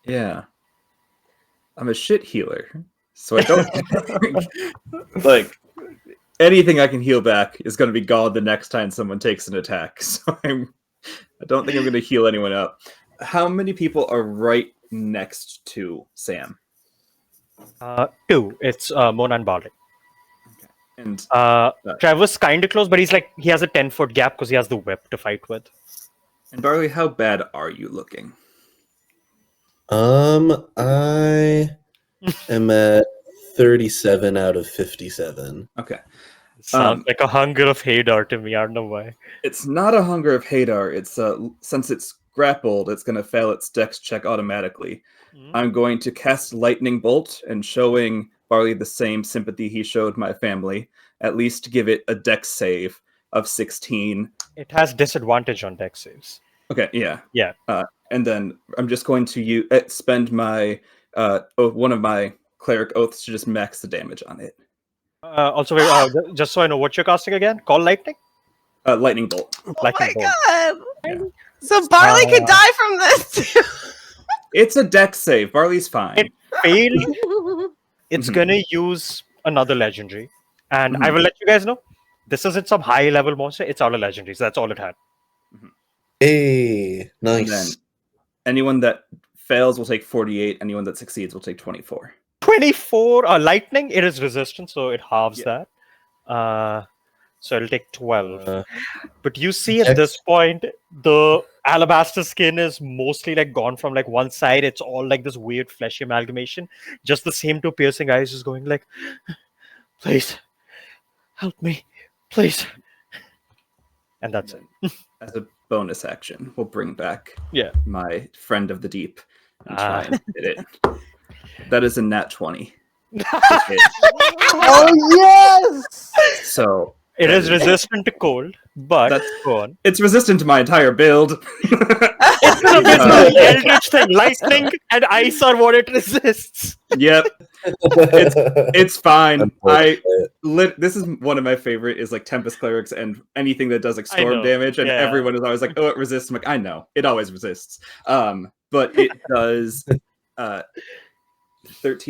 Yeah. I'm a shit healer. So I don't like anything I can heal back is going to be gone the next time someone takes an attack. So I don't think I'm going to heal anyone up. How many people are right next to Sam? 2. It's Mona and Barley. And Trevor's kind of close, but he has a 10-foot gap because he has the whip to fight with. Barley, how bad are you looking? I am at 37 out of 57. Okay. Sounds like a hunger of Hadar to me. I don't know why. It's not a hunger of Hadar. It's since it's grappled, it's going to fail its dex check automatically. I'm going to cast Lightning Bolt, and showing Barley the same sympathy he showed my family, at least give it a dex save of 16. It has disadvantage on dex saves. Okay, yeah. Yeah. And then I'm just going to spend my one of my cleric oaths to just max the damage on it. Also, just so I know what you're casting again, call lightning. Lightning Bolt. Oh Lightning my bolt. god! Yeah. So Barley could die from this. It's a dex save. Barley's fine. It failed. It's gonna use another legendary, and I will let you guys know. This isn't some high level monster. It's out of legendary, so that's all it had. Hey, And nice. then anyone that fails will take 48. Anyone that succeeds will take 24. 24 lightning. It is resistant, so it halves that. So it'll take 12. But you see at this point, the alabaster skin is mostly like gone from like one side. It's all like this weird fleshy amalgamation. Just the same 2 piercing eyes is going like, please, help me, please. And that's Then, as a bonus action, we'll bring back Yeah. my friend of the deep and Ah. try and hit it. That is a nat 20 it. to hit. Oh yes! So It that is resistant to cold, but That's- go on. it's resistant to my entire build. It's an abysmal eldritch thing. Lightning and ice are what it resists. Yep, it's fine. Unfortunate. This is one of my favorite is like Tempest Clerics and anything that does like I storm know, damage, and yeah. everyone is always like, "Oh, it resists." I'm like, I know, it always resists. But it does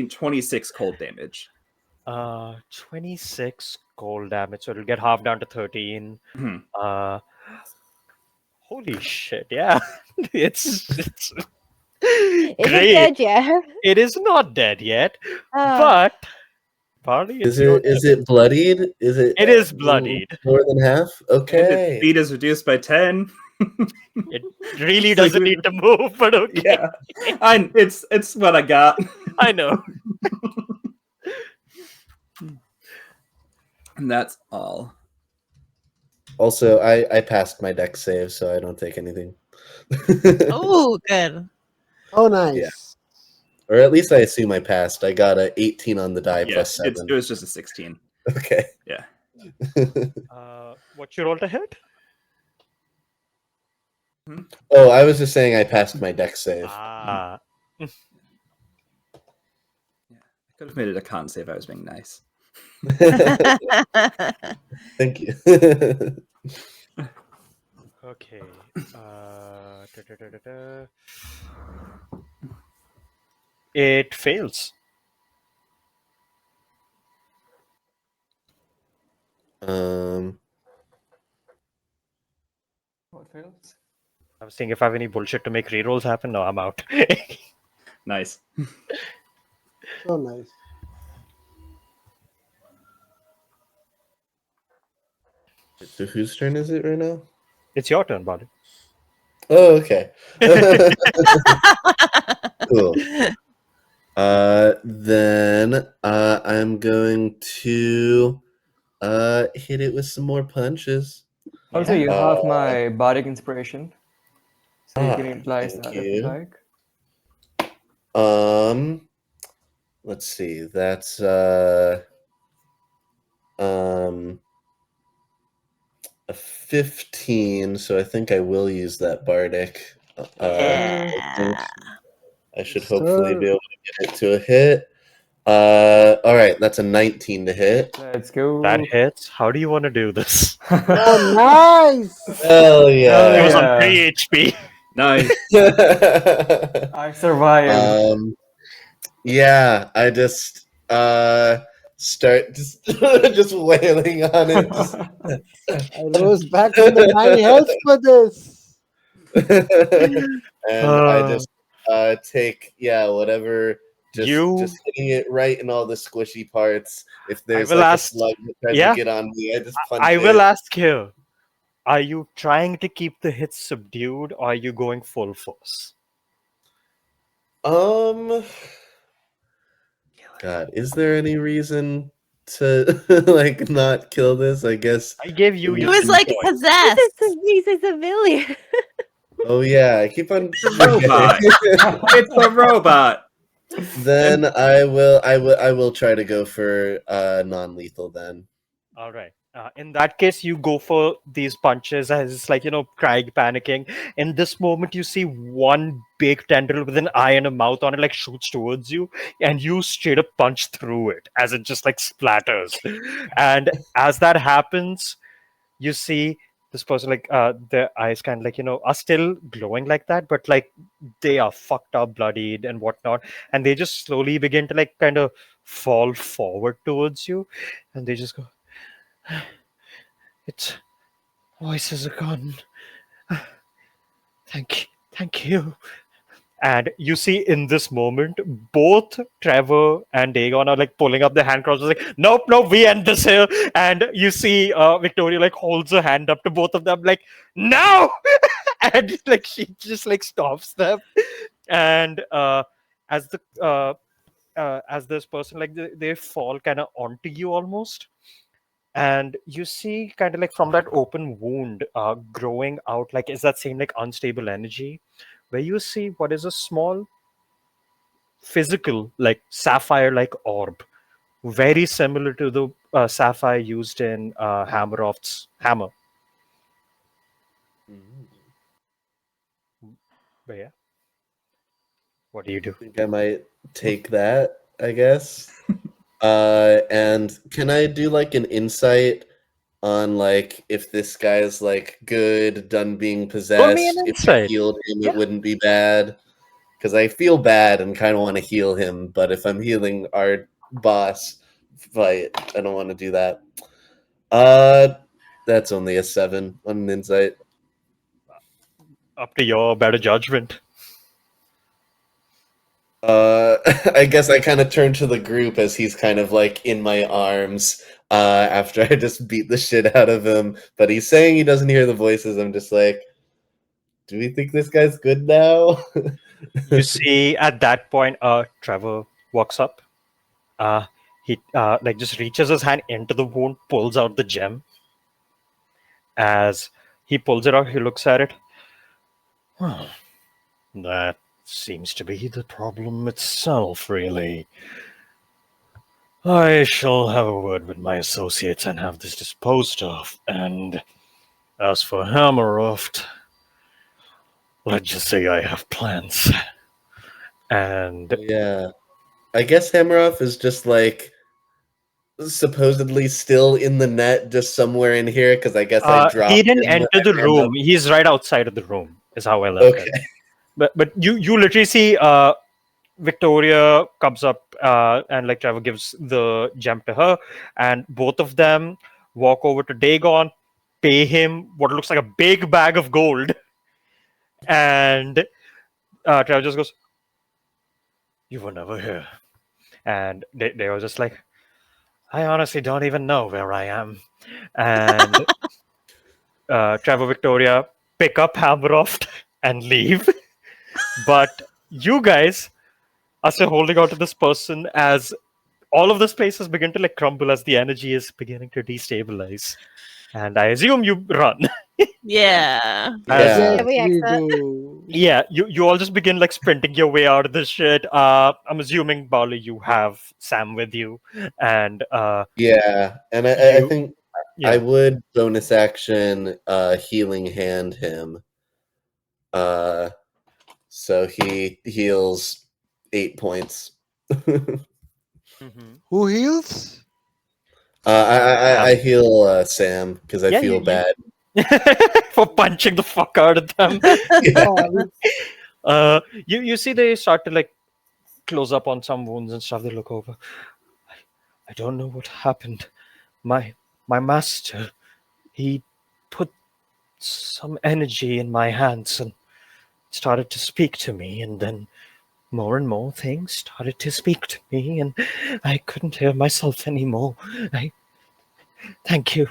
26 cold damage. 26 cold damage, so it'll get half down to 13. Mhm. Holy shit! Yeah, it's Is great. it dead yet? It is not dead yet, Oh. but Barley, it's your turn. Is it bloodied? Is it? It is bloodied. More than half. If Okay. its speed is reduced by 10, It really So doesn't you- need to move, but okay. yeah, it's what I got. I know. And that's all. Also, I passed my deck save, so I don't take anything. Oh, good. Oh, nice. Yeah. Or at least I assume I passed. I got a 18 on the die Yeah, plus 7. it was just a 16. Okay. Yeah. What's your roll to hit? Oh, I was just saying I passed my deck save. Ah, I could have made it a con save. I was being nice. Thank you. okay. It fails. What fails? I was saying if I have any bullshit to make rerolls happen, no, I'm out. Nice. So nice. So whose turn is it right now? It's your turn, Barley. Oh, okay. Cool. Then I'm going to hit it with some more punches. Also, you have my bardic inspiration, so you can Ah, utilize thank that if you you. like. Let's see. That's a 15, so I think I will use that bardic. I think I should hopefully be able to get it to a hit. All right, that's a 19 to hit. Let's go. That hits. How do you want to do this? Oh, nice. Hell yeah! It was on Yeah. 3 HP. Nice. I survived. Yeah, I just start just wailing on it. I rose back from the 9 health for this. And I just take whatever, just hitting it right in all the squishy parts. If there's will like ask- a slug that tries yeah. to get on me, I just punch I it. will ask here. Are you trying to keep the hits subdued or are you going full force? God, is there any reason to like not kill this? I guess I gave you It your was like choice. possessed. He's a civilian. Oh yeah, I keep on Robot. It's a robot. Then I will try to go for non-lethal then. All right. In that case, you go for these punches as it's like, Craig panicking. In this moment, you see one big tendril with an eye and a mouth on it, like shoots towards you, and you straight up punch through it as it just like splatters. And as that happens, you see this person, like, their eyes kind of like, are still glowing like that, but like they are fucked up, bloodied, and whatnot. And they just slowly begin to like kind of fall forward towards you, and they just go, It's voices are gone. Thank you. And you see in this moment, both Trevor and Dagon are like pulling up their hand crosses, like, nope, we end this here. And you see Victoria like holds her hand up to both of them, like, no! And like she just like stops them. And as this person, like they fall kind of onto you almost. and you see kind of like from that open wound growing out, like is that same like unstable energy, where you see what is a small physical like sapphire like orb, very similar to the sapphire used in Hamiroft's hammer. Mm. But yeah, what do you I do? think I might take that, I guess. And can I do like an insight on like if this guy's like good, done being Roll me an possessed, if I insight. healed him, it Yeah. wouldn't be bad? Because I feel bad and kind of want to heal him, but if I'm healing our boss fight, I don't want to do that. That's only a 7 on an insight. Up to your better judgment. I guess I kind of turn to the group as he's kind of like in my arms after I just beat the shit out of him. But he's saying he doesn't hear the voices. I'm just like, do we think this guy's good now? You see, at that point, Trevor walks up. He like just reaches his hand into the wound, pulls out the gem. As he pulls it out, he looks at it. "Huh, that seems to be the problem itself, really. I shall have a word with my associates and have this disposed of. And as for Hamiroft, let's just say I have plans." And Yeah. I guess Hamaroff is just like supposedly still in the net just somewhere in here because I guess I he dropped didn't him when enter I the ran room. up. He's right outside of the room, is how I left Okay. it. But you literally see Victoria comes up and like Trevor gives the gem to her, and both of them walk over to Dagon, pay him what looks like a big bag of gold, and Trevor just goes, "You were never here," and they were just like, "I honestly don't even know where I am," and Trevor Victoria pick up Hamroft and leave, but you guys are still holding on to this person as all of the spaces begin to like crumble as the energy is beginning to destabilize. And I assume you run. Yeah. As Yeah. Yeah, Yes, we we exit. do. yeah, you all just begin like sprinting your way out of this shit. I'm assuming Barley, you have Sam with you, and Yeah. And I you think I yeah. would bonus action healing hand him. Uh so he heals 8 points. Mhm. Who heals? I heal Sam because I Yeah, feel bad. for punching the fuck out of them. Yeah. Sorry. You see they start to like close up on some wounds and stuff. They look over. I don't know what happened. My my master, he put some energy in my hands and started to speak to me, and then more and more things started to speak to me, and I couldn't hear myself anymore. I thank you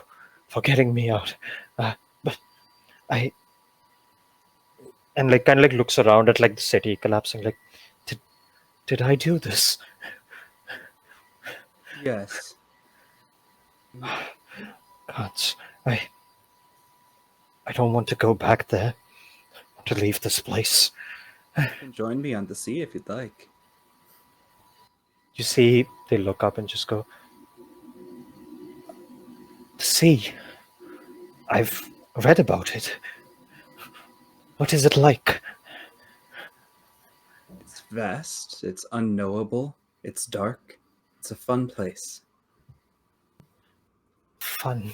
for getting me out. But I and like kind of like looks around at like the city collapsing. Like, did did I do this? Yes. Gods, I don't want to go back there. I want to leave this place. You can join me on the sea if you'd like. You see, they look up and just go, the sea. I've read about it. What is it like? It's vast, it's unknowable, it's dark, it's a fun place. Fun.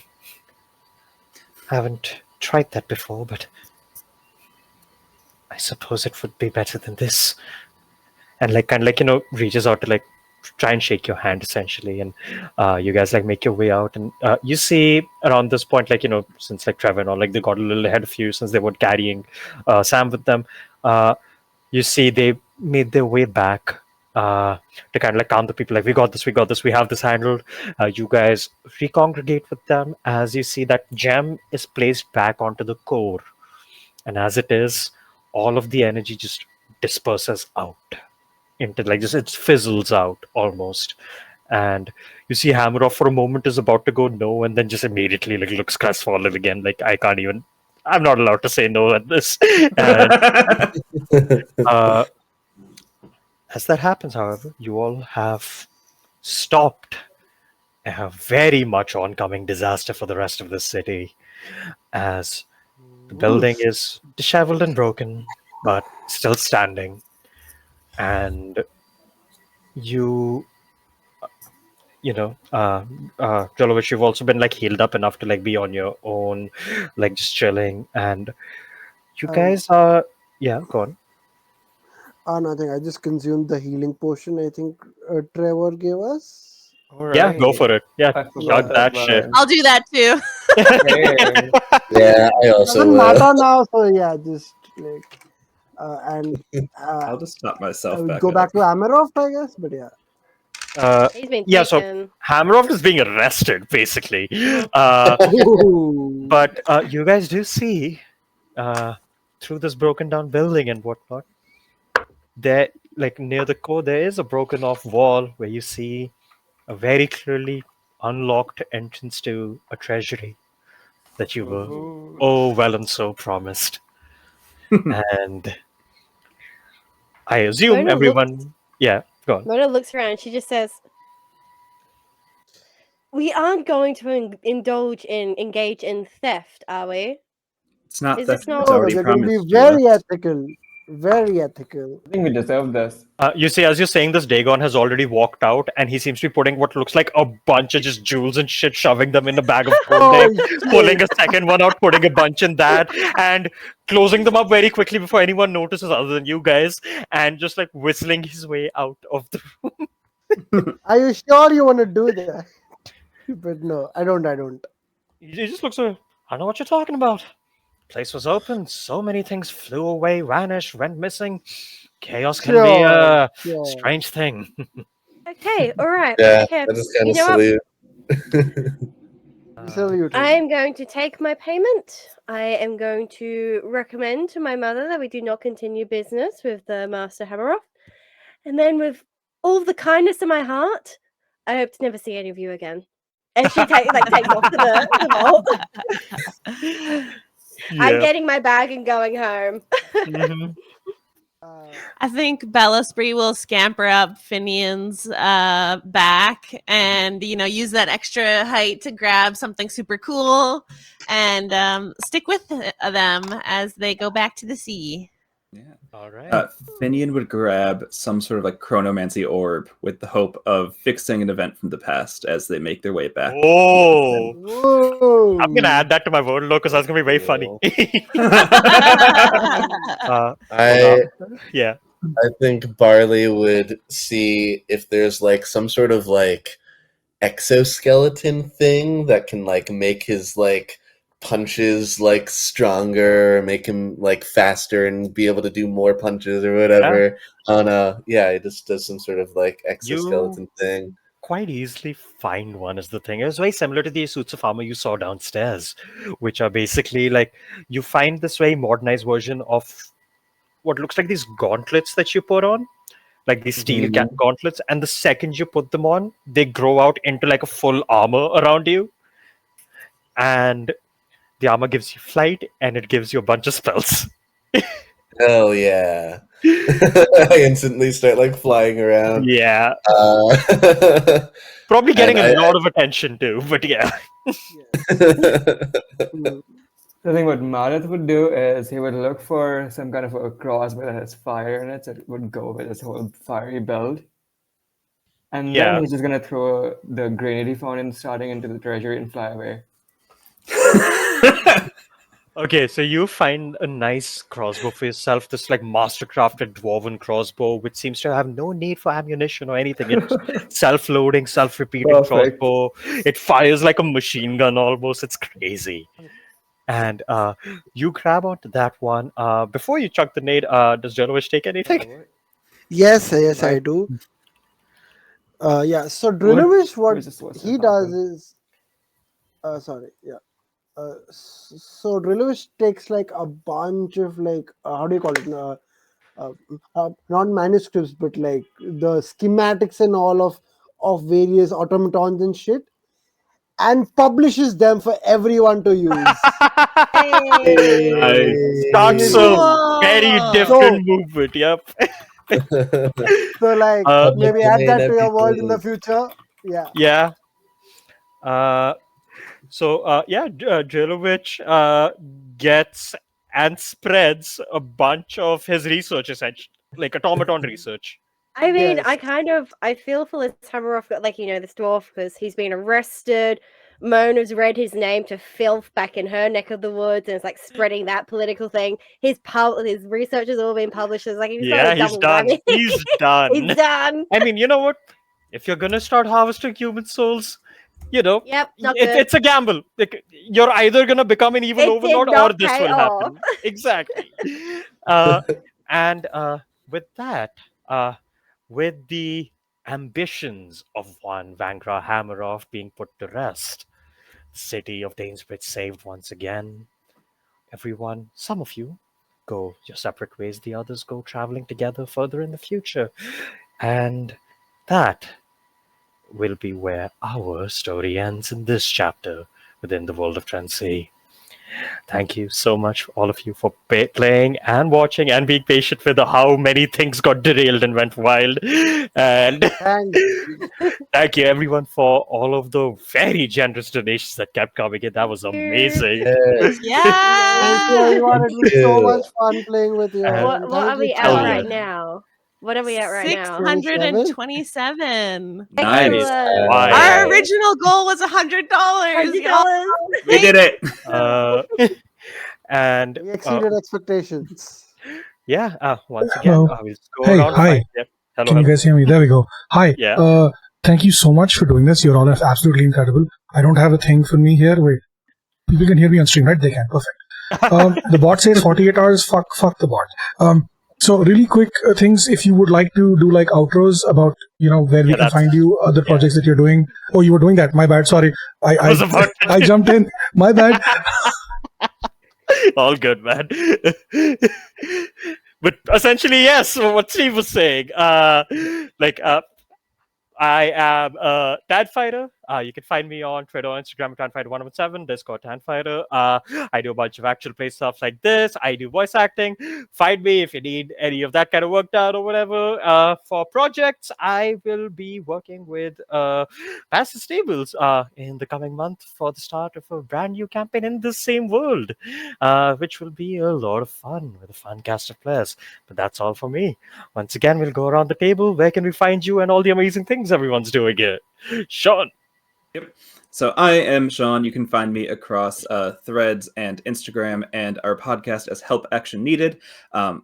I haven't tried that before, but I suppose it would be better than this. And like kind of like reaches out to like try and shake your hand essentially, and you guys like make your way out, and you see around this point like since like Trevor and all like they got a little ahead of you since they were carrying Sam with them. You see they made their way back to kind of like calm the people like we got this, we have this handled. You guys recongregate with them as you see that gem is placed back onto the core, and as it is, all of the energy just disperses out into like just it fizzles out almost, And you see Hamiroff for a moment is about to go no, and then just immediately like looks crestfallen again. Like I can't even. I'm not allowed to say no at this. And uh, as that happens, however, you all have stopped a very much oncoming disaster for the rest of the city, as the building Oof. is disheveled and broken, but still standing. And you, Jolovich, you've also been like healed up enough to like be on your own, like just chilling. And you Um, guys are, yeah, go on. Nothing. I just consumed the healing potion. I think Trevor gave us. All Yeah, go right. for it. Yeah, I Yeah. forgot chug that that shit. line. I'll do that too. Hey. Yeah, I also Doesn't will. matter now. So yeah, just like and I'll just top myself I would back go up. back to Amaroft, I guess. But yeah. He's been Yeah, so taken. Hamiroff is being arrested, basically. Mhm. Ooh. But you guys do see uh, through this broken down building and whatnot, there, like near the core, there is a broken off wall where you see a very clearly unlocked entrance to a treasury that you were Oh. oh well and so promised. And I assume Mona looks. everyone, yeah, go on. Mona looks around. She just says, "We aren't going to engage in theft, are we? It's not Is theft. this No, It's not?" no, already we're going to be promised to very us. ethical. Very ethical. I think we deserve this. You see, as you're saying this, Dagon has already walked out, and he seems to be putting what looks like a bunch of just jewels and shit, shoving them in a bag of holding, Oh, pulling shit. a second one out, putting a bunch in that, and closing them up very quickly before anyone notices, other than you guys, and just like whistling his way out of the. Are you sure you want to do that? But no, I don't. I don't. He just looks like, I don't know what you're talking about. Place was open, so many things flew away, vanished, went missing. Chaos can be Sure. a Sure. strange thing. Okay, all right. Yeah, Okay, that is kind you of know what? silly. We Uh, salute I him. am going to take my payment. I am going to recommend to my mother that we do not continue business with the Master Hamaroff. And then, with all the kindness in my heart, I hope to never see any of you again. And she takes off to the vault. I'm yeah. getting my bag and going home. Mhm. I think Bella Spree will scamper up Finian's back and, use that extra height to grab something super cool and stick with them as they go back to the sea. Yeah. All right. Finian would grab some sort of like chronomancy orb with the hope of fixing an event from the past as they make their way back. Oh, Whoa. I'm gonna add that to my word look because that's gonna be very funny. Cool. Hold I on. Yeah. I think Barley would see if there's like some sort of like exoskeleton thing that can like make his like punches like stronger, make him like faster and be able to do more punches or whatever. I don't know. Yeah, he just does some sort of like You exoskeleton thing. quite easily find one is the thing. It was very similar to the suits of armor you saw downstairs, which are basically like you find this very modernized version of what looks like these gauntlets that you put on, like these steel gauntlets, and the second you put them on, they grow out into like a full armor around you, and the armor gives you flight and it gives you a bunch of spells. Hell yeah. I instantly start like flying around. Yeah, Uh, probably getting and a lot of attention too, but yeah. Mm. I think what Marath would do is he would look for some kind of a crossbow that has fire in it, so it would go with his whole fiery build. And then Yeah. he's just gonna throw the grenade he found in starting into the treasury and fly away. Okay, so you find a nice crossbow for yourself, this like mastercrafted dwarven crossbow, which seems to have no need for ammunition or anything. It's self-loading, self-repeating Perfect. crossbow. It fires like a machine gun almost. It's crazy. And you grab onto that one. Before you chuck the nade, does Jolovish take anything? Yes, yes, I Right. do. Yeah. So What? Drinovish, what Where's this what's he gonna does happen? is, sorry, yeah. So Drinovish takes like a bunch of like how do you call it? Not manuscripts, but like the schematics and all of of various automatons and shit, and publishes them for everyone to use. Hey. Starts Seriously. a very Cool. different movement. Yep. So like Uh, Public maybe add domain that to your world in the everything. future. Yeah. yeah. So Jilovich gets and spreads a bunch of his research, essentially, like automaton research. I mean, Yes. I feel for this Hamiroft, like, this dwarf, because he's been arrested. Mona's read his name to filth back in her neck of the woods, and it's like spreading that political thing. His research has all been published. It's like he's got Yeah, a he's double done. whammy. He's done. He's done. I mean, you know what? If you're gonna start harvesting human souls, Yep, not good. it's a gamble. Like, you're either gonna become an evil It did overlord or not this pay will off. happen. Exactly. Uh, and with that, with the ambitions of one Vangra Hammeroff being put to rest, the city of Dainsbridge saved once again. Everyone, some of you go your separate ways, the others go traveling together further in the future. And that will be where our story ends in this chapter within the world of Transea. Thank you so much, all of you, for playing and watching and being patient with how many things got derailed and went wild. And Thanks. thank you, everyone, for all of the very generous donations that kept coming in. That was Thank you. amazing. Yes. Thank you, Yeah. everyone. It was so you. much fun playing with you. And And What thank are you, we at Hell right yeah. now? What are we at right now? 627. Nice. Excellent. Wow. Our Yay. original goal was $100. Y'all. $100. We did it. And We exceeded expectations. once again, Hello. we'll just go Hey, around. hi. Yep. Hello, Can you hello. guys hear me? There we go. Hi. Yeah. Thank you so much for doing this. You're all absolutely incredible. I don't have a thing for me here. Wait. People can hear me on stream, right? They can. Perfect. The bot says 48 hours. Fuck the bot. So really quick things. If you would like to do like outros about where we Yeah, can that's- find you, other projects that you're doing. Oh, you were doing that. My bad. Sorry. I was about to I jumped in. My bad. All good, man. But essentially, yes, what Steve was saying. I am Tad Fighter. You can find me on Twitter, Instagram, TanFighter117, Discord, TanFighter. I do a bunch of actual play stuff like this. I do voice acting. Find me if you need any of that kind of work done or whatever. For projects, I will be working with Passive Stables in the coming month for the start of a brand new campaign in the same world, which will be a lot of fun with a fun cast of players. But that's all for me. Once again, we'll go around the table. Where can we find you and all the amazing things everyone's doing here? Sean. Yep. So I am Sean. You can find me across Threads and Instagram and our podcast as Help Action Needed.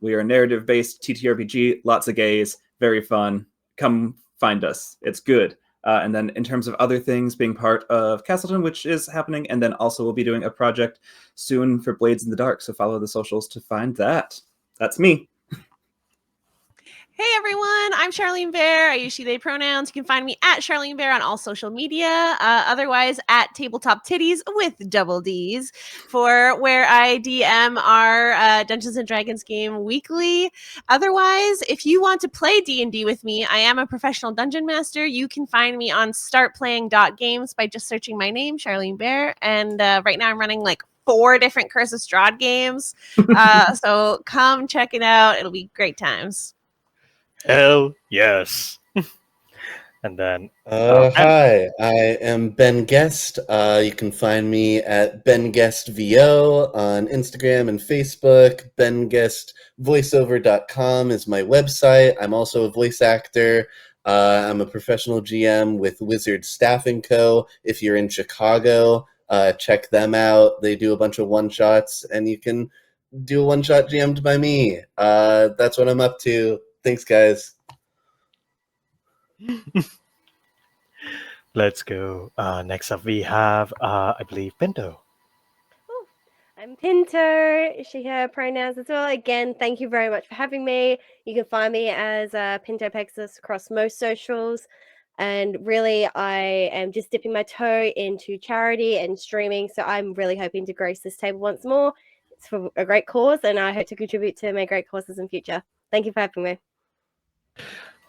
We are a narrative-based TTRPG, lots of gays, very fun. Come find us. It's good. And then in terms of other things, being part of Castleton, which is happening, and then also we'll be doing a project soon for Blades in the Dark, so follow the socials to find that. That's me. Hey everyone, I'm Charlene Bear. I use she, they pronouns. You can find me at Charlene Bear on all social media. Otherwise, at Tabletop Titties with double D's, for where I DM our Dungeons and Dragons game weekly. Otherwise, if you want to play D&D with me, I am a professional dungeon master. You can find me on startplaying.games by just searching my name, Charlene Bear. And right now I'm running like 4 different Curse of Strahd games. So come check it out. It'll be great times. Hell yes. And then Hi, I am Ben Guest. You can find me at Ben Guest VO on Instagram and Facebook. BenGuestVoiceover.com is my website. I'm also a voice actor. I'm a professional GM with Wizard Staffing Co. If you're in Chicago, check them out. They do a bunch of one-shots, and you can do a one-shot GM'd by me. That's what I'm up to. Thanks, guys. let's go. Next up, we have, I believe, Pinto. I'm Pinto, she, her pronouns as well. Again, thank you very much for having me. You can find me as Pinto Pexus across most socials. And really, I am just dipping my toe into charity and streaming. So I'm really hoping to grace this table once more. It's for a great cause, and I hope to contribute to many great causes in future. Thank you for having me.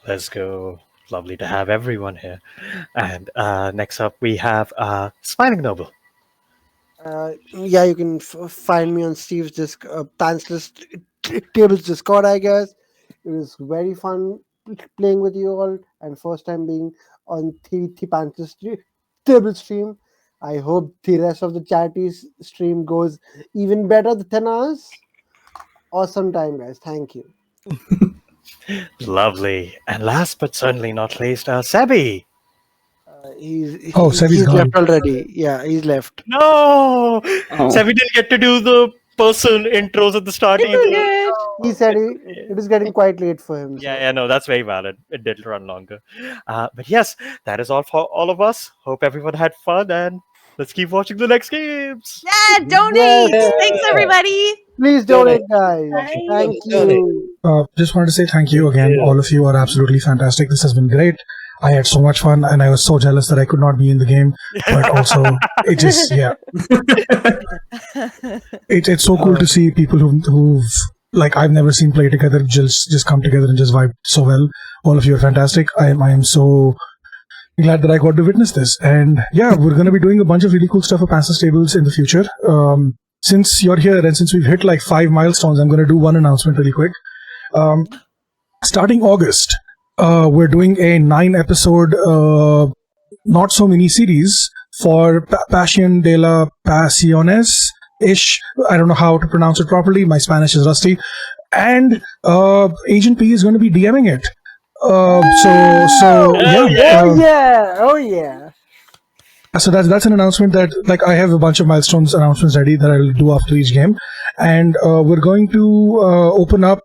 Let's go. Lovely to have everyone here. And next up, we have Smiling Noble. Yeah, you can find me on Steve's Pantsless Tables Discord, I guess. It was very fun playing with you all, and first time being on the Pantsless Table stream. I hope the rest of the charities stream goes even better than ours. Awesome time, guys. Thank you. Lovely. And last but certainly not least, Sebi. Oh, Sebi's He's gone. left already. Yeah, he's left. No! Oh. Sebi didn't get to do the person intros at the start It's all either. good. He said it is getting quite late for him. So. Yeah, no, that's very valid. It did run longer. But yes, that is all for all of us. Hope everyone had fun, and let's keep watching the next games. Yeah, donate. Yes. Thanks, everybody. Please donate, guys. Bye. Thank Donate. you. Just wanted to say thank you again. All of you are absolutely fantastic. This has been great. I had so much fun, and I was so jealous that I could not be in the game. But also, it just it's so cool to see people who've like I've never seen play together just come together and just vibe so well. All of you are fantastic. I am so glad that I got to witness this. And yeah, we're going to be doing a bunch of really cool stuff for Pantsless Tables in the future. Since you're here and since we've hit like 5 milestones, I'm going to do one announcement really quick. Starting August, we're doing a 9-episode not so mini series for Passion de la Pasiones ish. I don't know how to pronounce it properly. My Spanish is rusty. And Agent P is going to be DMing it. Oh yeah. So that's an announcement that like I have a bunch of milestones announcements ready that I'll do after each game, and we're going to open up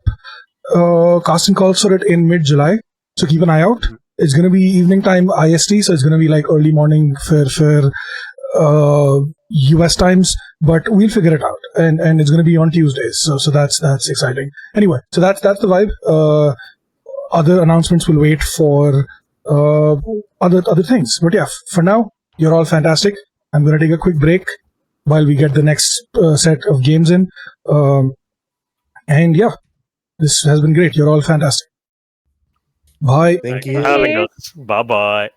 casting calls for it in mid-July. So keep an eye out. It's going to be evening time IST, so it's going to be like early morning for US times, but we'll figure it out, and it's going to be on Tuesdays. So that's exciting. Anyway, so that's the vibe. Other announcements will wait for other things. But yeah, for now, you're all fantastic. I'm going to take a quick break while we get the next set of games in. And yeah, this has been great. You're all fantastic. Bye. Thank Thanks you. for having us. Bye bye.